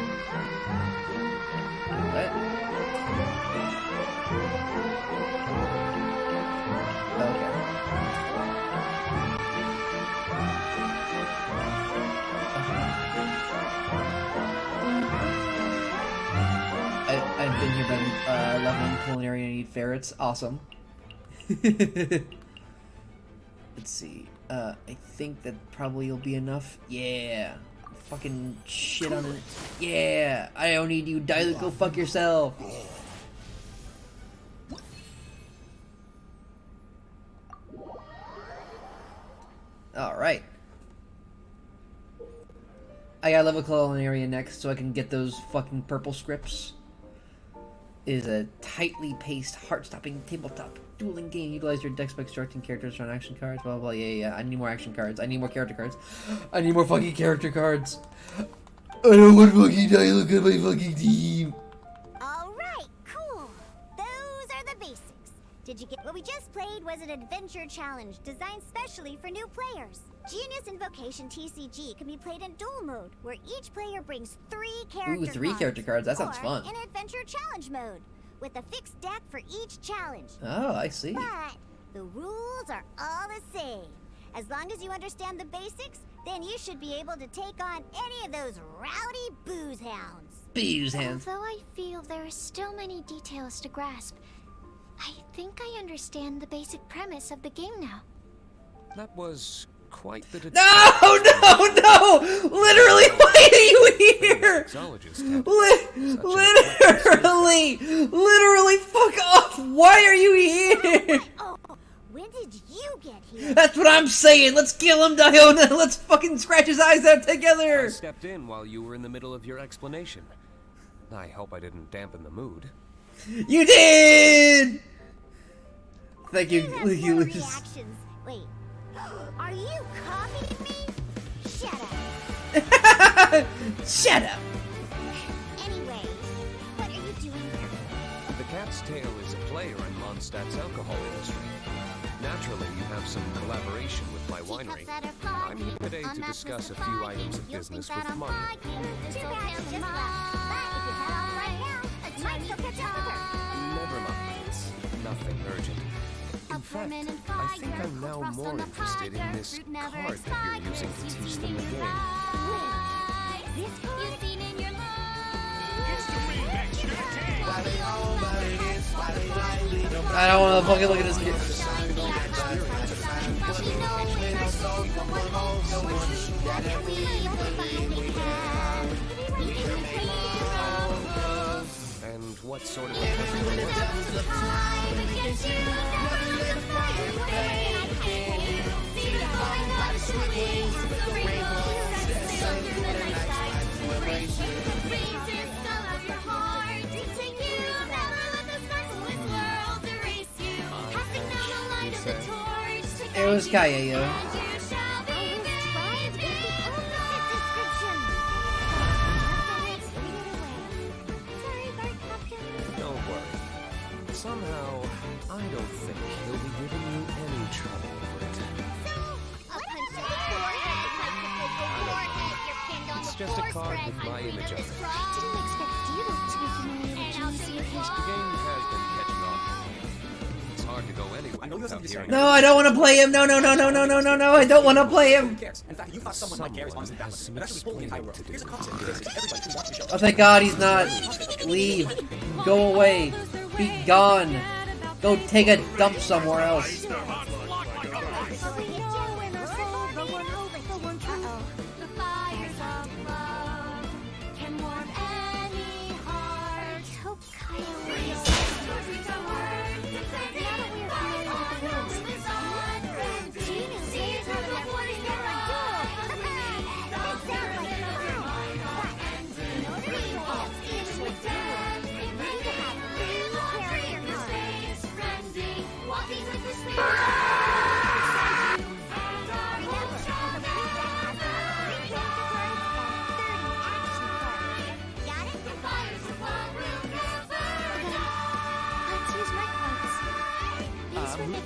What? Okay. I've been here by leveling culinary and eat ferrets. Awesome. Let's see. I think that probably will be enough. Yeah. Fucking shit on it. Yeah. I don't need you. Diluc, go fuck yourself. Alright. I gotta level culinary next so I can get those fucking purple scripts. It is a tightly paced, heart-stopping tabletop dueling game. Utilize your decks by constructing characters on action cards. Blah, blah, blah. Yeah. I need more action cards. I need more character cards. I need more fucking character cards. I don't want fucking Diluc on my fucking team.
Alright, cool. Those are the basics. Did you get what we just played was an adventure challenge designed specially for new players. Genius Invocation TCG can be played in duel mode, where each player brings 3 character cards.
Ooh, 3 character cards. That sounds fun.
In adventure challenge mode, with a fixed deck for each challenge.
Oh, I see.
But the rules are all the same. As long as you understand the basics, then you should be able to take on any of those rowdy booze hounds.
Booze hounds.
Although I feel there are still many details to grasp, I think I understand the basic premise of the game now.
That was quite the
No! Literally, why are you here? Literally, fuck off! Why are you here?
Oh, when did you get here?
That's what I'm saying. Let's kill him, Diona. Let's fucking scratch his eyes out together.
I stepped in while you were in the middle of your explanation. I hope I didn't dampen the mood.
You did. Thank you, Lucas.
Reactions. Wait, are you copying me? Shut up.
Shut up.
Anyway, what are you doing here?
The Cat's Tail is a player in Mondstadt's alcohol industry. Naturally, you have some collaboration with my winery. I'm here today to discuss a few items of business with Margaret. Never mind, it's nothing urgent. In fact, I think I'm now more interested in this card that you're using to teach them the game.
I don't want to fucking look at this kid.
And what sort of a customer was it?
It was Kayayo.
Don't worry. Somehow, I don't think he'll be giving you any trouble over it. It's just a card with my image on it.
I didn't expect Nilou to be familiar with GC occasionally.
The game has been catching on. It's hard to go anywhere without hearing.
No, I don't want to play him. No, I don't want to play him.
In fact, you thought someone like Gary's honestly that much, but actually pulled the entire world. Here's a concept. Everybody who watches the show.
Oh, thank God he's not. Leave. Go away. Be gone. Go take a dump somewhere else.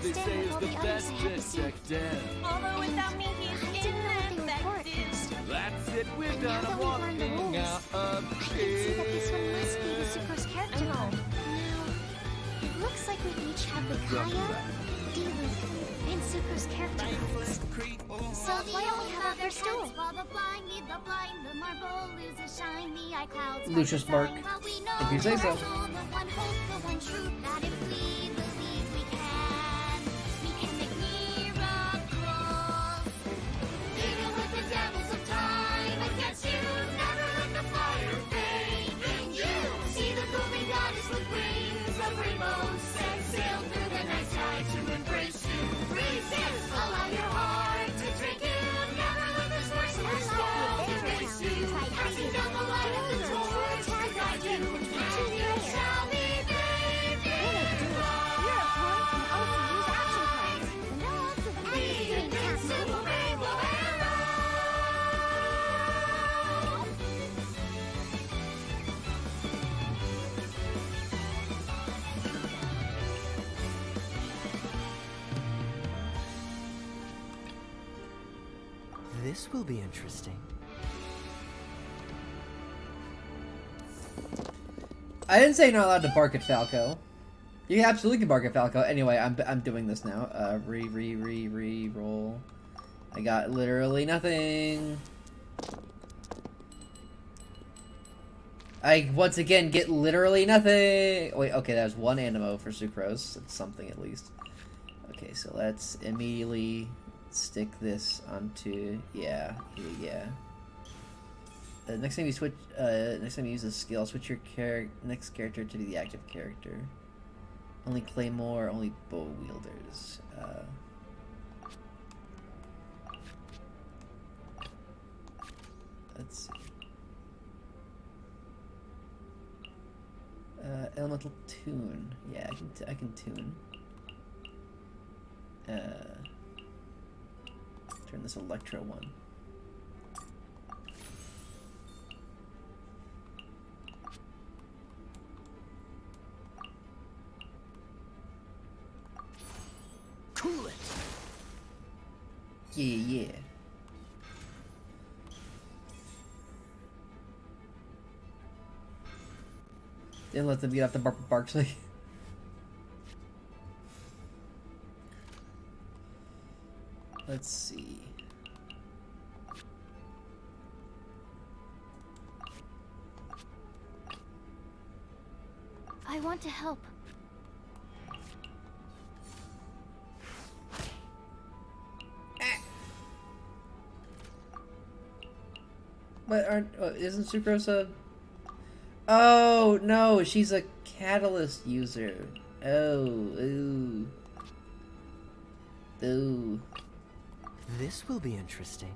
They say is the best detective.
Although without me, he's ineffective.
That's it, we're done walking out.
I can see that this one must be the Sucrose character card. Now, it looks like we each have the Kaya, Nilou, and Sucrose character cards. So why don't we have our first duel?
Lucius Mark, if you say so.
This will be interesting.
I didn't say you're not allowed to bark at Falco. You absolutely can bark at Falco. Anyway, I'm doing this now. Roll. I got literally nothing. I once again get literally nothing. Wait, okay, that was one animo for Sucrose. That's something at least. Okay, so let's immediately stick this onto yeah. Next time you switch, next time you use a skill, switch your next character to the active character. Only claymore, only bow wielders. Let's see. Elemental tune. Yeah, I can tune. Turn this Electro one.
Cool it.
Yeah. Didn't let them get off the Barksley. Let's see.
I want to help.
But isn't Sucrose a... Oh, no, she's a catalyst user. Oh, ooh. Ooh.
This will be interesting.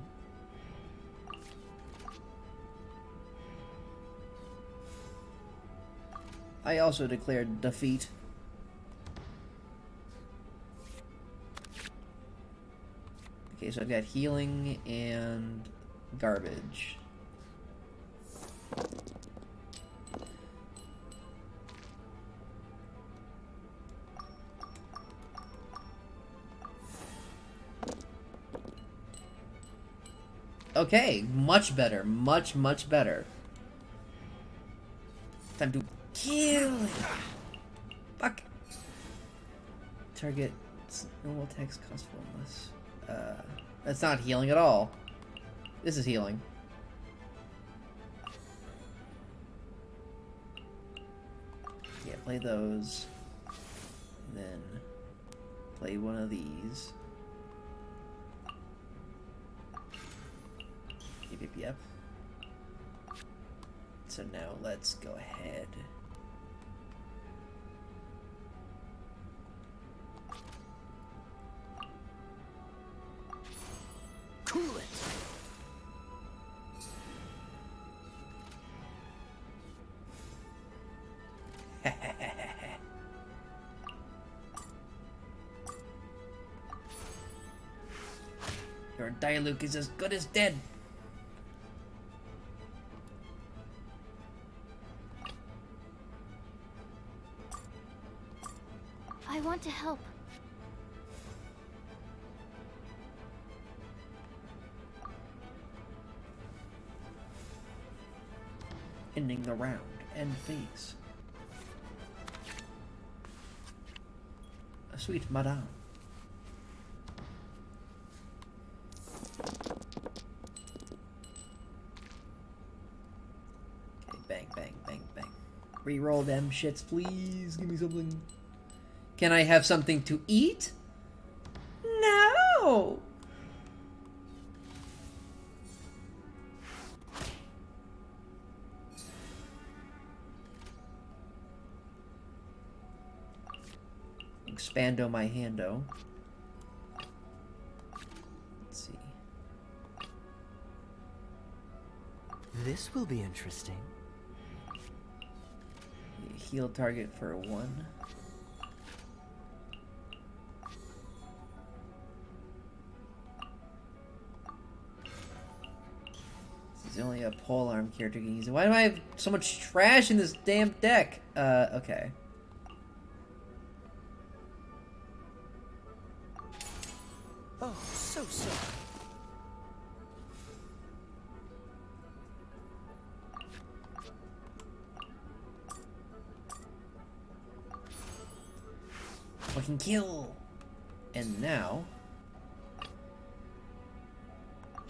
I also declared defeat. Okay, so I've got healing and garbage. Okay, much better. Much better. Time to kill it. Fuck. Target normal attacks cost one less. That's not healing at all. This is healing. Yeah, play those. And then play one of these. Yep. So now let's go ahead.
Cool it.
Your Diluc is as good as dead.
I want to help.
ending the round. End phase. Sweet madame. Okay, bang, bang, bang, bang. Reroll them shits, please. Give me something. Can I have something to eat? No! Expando my hando. Let's see.
This will be interesting.
Heal target for 1. This is only a polearm character can use it. Why do I have so much trash in this damn deck? Okay.
Oh, so sorry.
Fucking kill. And now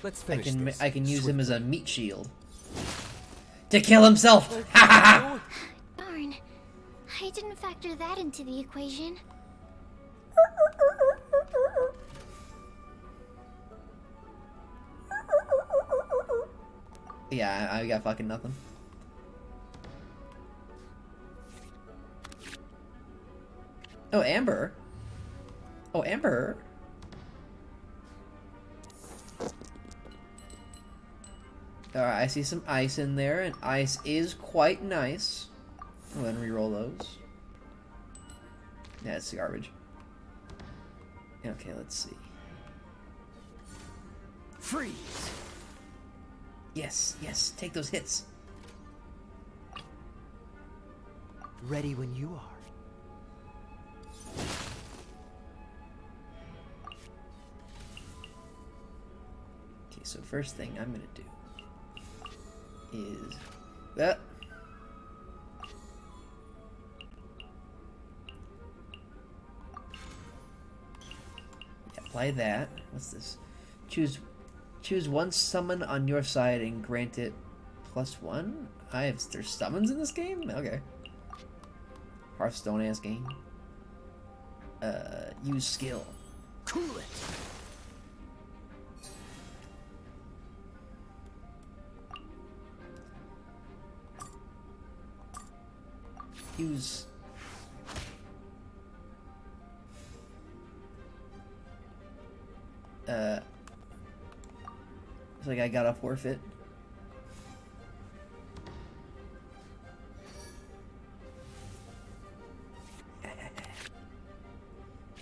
Let's finish this.
I can use him as a meat shield to kill himself. Ha ha ha!
Darn, I didn't factor that into the equation.
Yeah, I got fucking nothing. Oh, Amber. Oh, Amber. Alright, I see some ice in there, and ice is quite nice. Go ahead and reroll those. Yeah, it's garbage. Okay, let's see.
Freeze!
Yes, yes, take those hits.
Ready when you are.
Okay, so first thing I'm gonna do is that. Yeah, apply that. What's this? Choose one summon on your side and grant it +1. There's summons in this game? Okay. Hearthstone ass game. Use skill.
Cool it.
Use. It's like I gotta forfeit.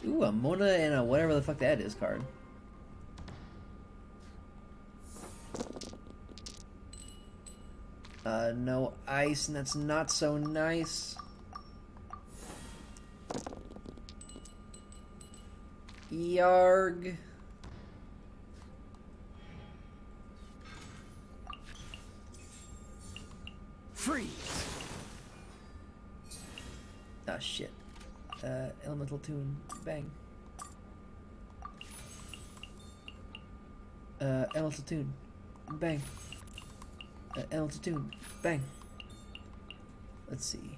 Ooh, a Mona and a whatever the fuck that is card. No ice, and that's not so nice. Yarg.
Freeze!
Ah, shit. Elemental Tune. Bang. Elemental Tune. Bang. Elemental Tune. Bang. Let's see.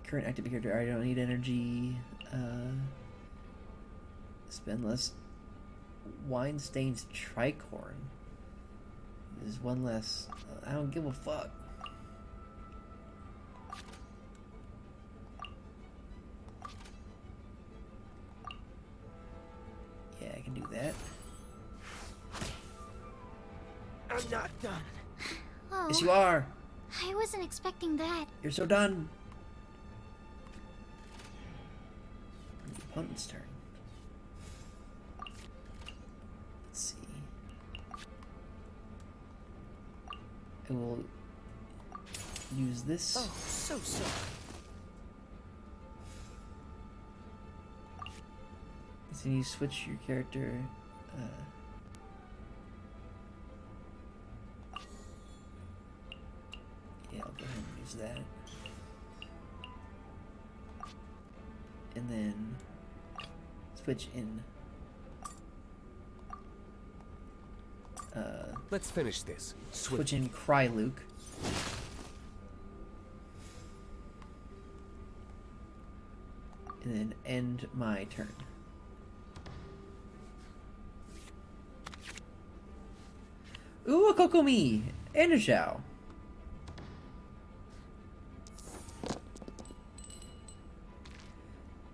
Current active character. I don't need energy. Spend less. Wine Stains Tricorn. There's one less. I don't give a fuck. Yeah, I can do that.
I'm not done.
Oh,
Yes, you are.
I wasn't expecting that.
You're so done. The opponent's turn. Let's see. I will use this.
Oh, so sorry.
So you switch your character. I'll go ahead and use that. And then switch in.
Let's finish this.
Switch in Cry Luke. And then end my turn. Ooh, a Kokomi! And a Xiao.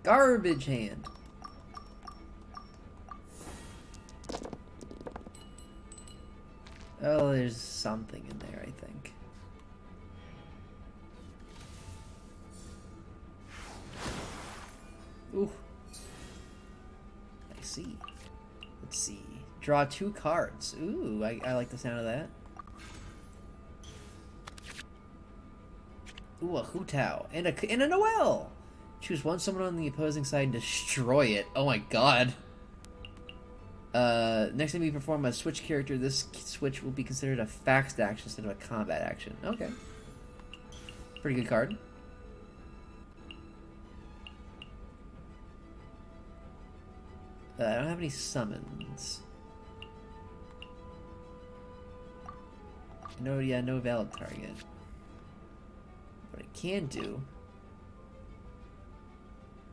Garbage hand. Oh, there's something in there, I think. Ooh. I see. Let's see. Draw 2 cards. Ooh, I like the sound of that. Ooh, a Hu Tao. And a Noel! Choose one summon on the opposing side and destroy it. Oh my god. Next time you perform a switch character, this switch will be considered a faxed action instead of a combat action. Okay. Pretty good card. I don't have any summons. No, yeah, no valid target. What I can do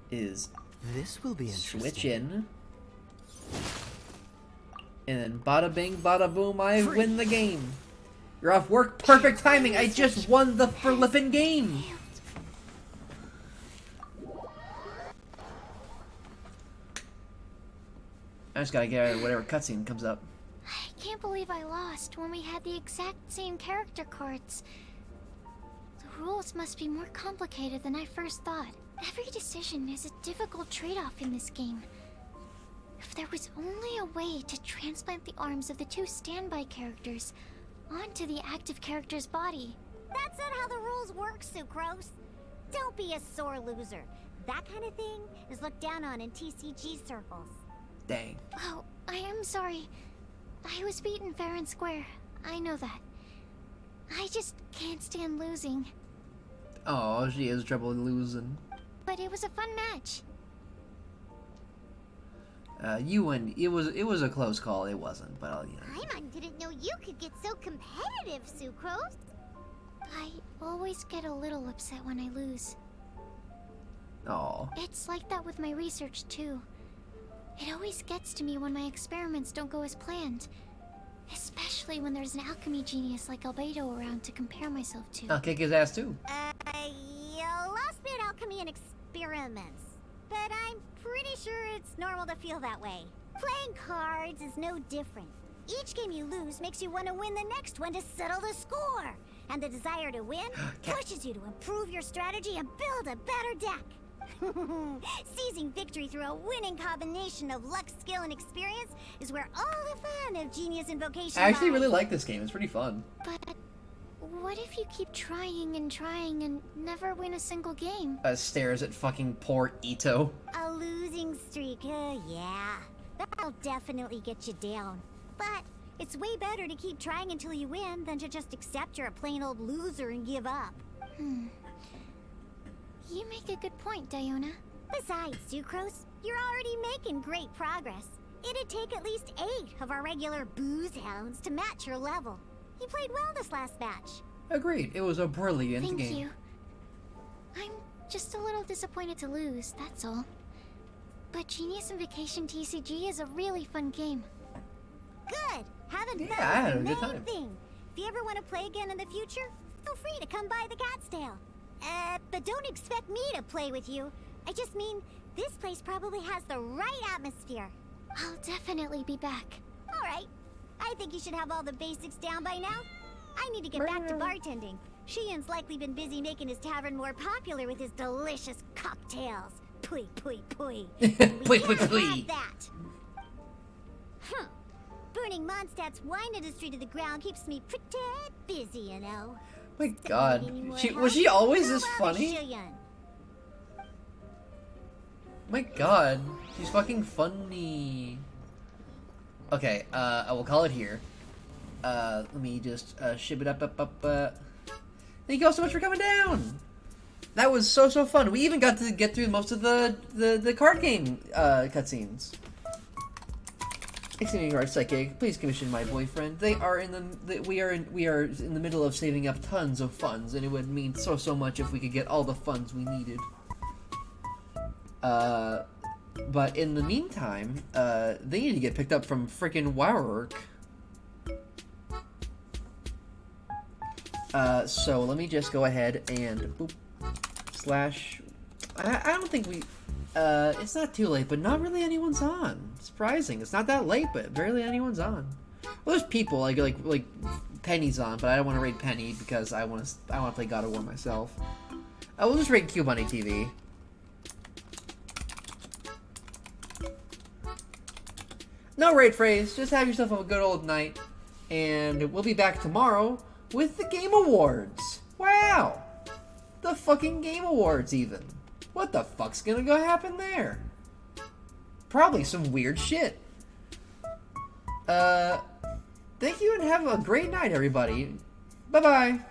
is
this will be interesting.
Switch in, and then bada bing, bada boom, I win the game. You're off work. Perfect timing. I just won the flippin' game. I just gotta get out of whatever cutscene comes up.
I can't believe I lost when we had the exact same character cards. The rules must be more complicated than I first thought. Every decision is a difficult trade-off in this game. If there was only a way to transplant the arms of the 2 standby characters onto the active character's body.
That's not how the rules work, Sucrose. Don't be a sore loser. That kind of thing is looked down on in TCG circles.
Dang.
Oh, I am sorry. I was beaten fair and square. I know that. I just can't stand losing.
Oh, she has trouble losing.
But it was a fun match.
You win. It was a close call. It wasn't, but I'll, you know.
Paimon didn't know you could get so competitive, Sucrose. I always get a little upset when I lose.
Oh.
It's like that with my research too. It always gets to me when my experiments don't go as planned. Especially when there's an alchemy genius like Albedo around to compare myself to.
I'll kick his ass too.
You lost me at alchemy and experiments. But I'm pretty sure it's normal to feel that way. Playing cards is no different. Each game you lose makes you want to win the next one to settle the score. And the desire to win pushes you to improve your strategy and build a better deck. Seizing victory through a winning combination of luck, skill, and experience is where all the fun of Genius Invocation
I actually
lies.
really like this game. It's pretty fun.
But what if you keep trying and never win a single game?
Stares at fucking poor Ito.
A losing streak, yeah. That'll definitely get you down. But it's way better to keep trying until you win than to just accept you're a plain old loser and give up.
You make a good point, Diona.
Besides, Sucrose, you're already making great progress. It'd take at least 8 of our regular booze hounds to match your level. You played well this last match.
Agreed. It was a brilliant game.
Thank you. I'm just a little disappointed to lose, that's all. But Genius Invocation TCG is a really fun game.
Good! Having
Yeah,
fun
I had
is
a
the
good
main
time.
thing. If you ever want to play again in the future, feel free to come by the Cat's Tail. But don't expect me to play with you. I just mean, this place probably has the right atmosphere.
I'll definitely be back.
Alright. I think you should have all the basics down by now. I need to get back to bartending. Shiyan's likely been busy making his tavern more popular with his delicious cocktails. Pui, pui, pui.
Pui, pui,
Have
pui.
that. Burning Mondstadt's wine industry to the ground keeps me pretty busy, you know.
My god. Was she always this funny? My god. She's fucking funny. Okay, I will call it here. Let me just ship it up. Thank you all so much for coming down. That was so fun. We even got to get through most of the card game cutscenes. Excuse me, Guard Psychic. Please commission my boyfriend. They are we are in the middle of saving up tons of funds, and it would mean so much if we could get all the funds we needed. But in the meantime, they need to get picked up from frickin' WoWwork. So let me just go ahead and boop, slash. I don't think we. It's not too late, but not really anyone's on. Surprising. It's not that late, but barely anyone's on. Well, there's people like Penny's on, but I don't want to raid Penny because I want to play God of War myself. We'll just raid Q Bunny TV. No raid phrase. Just have yourself a good old night, and we'll be back tomorrow with the Game Awards. Wow, the fucking Game Awards even. What the fuck's gonna go happen there? Probably some weird shit. Thank you and have a great night, everybody. Bye-bye.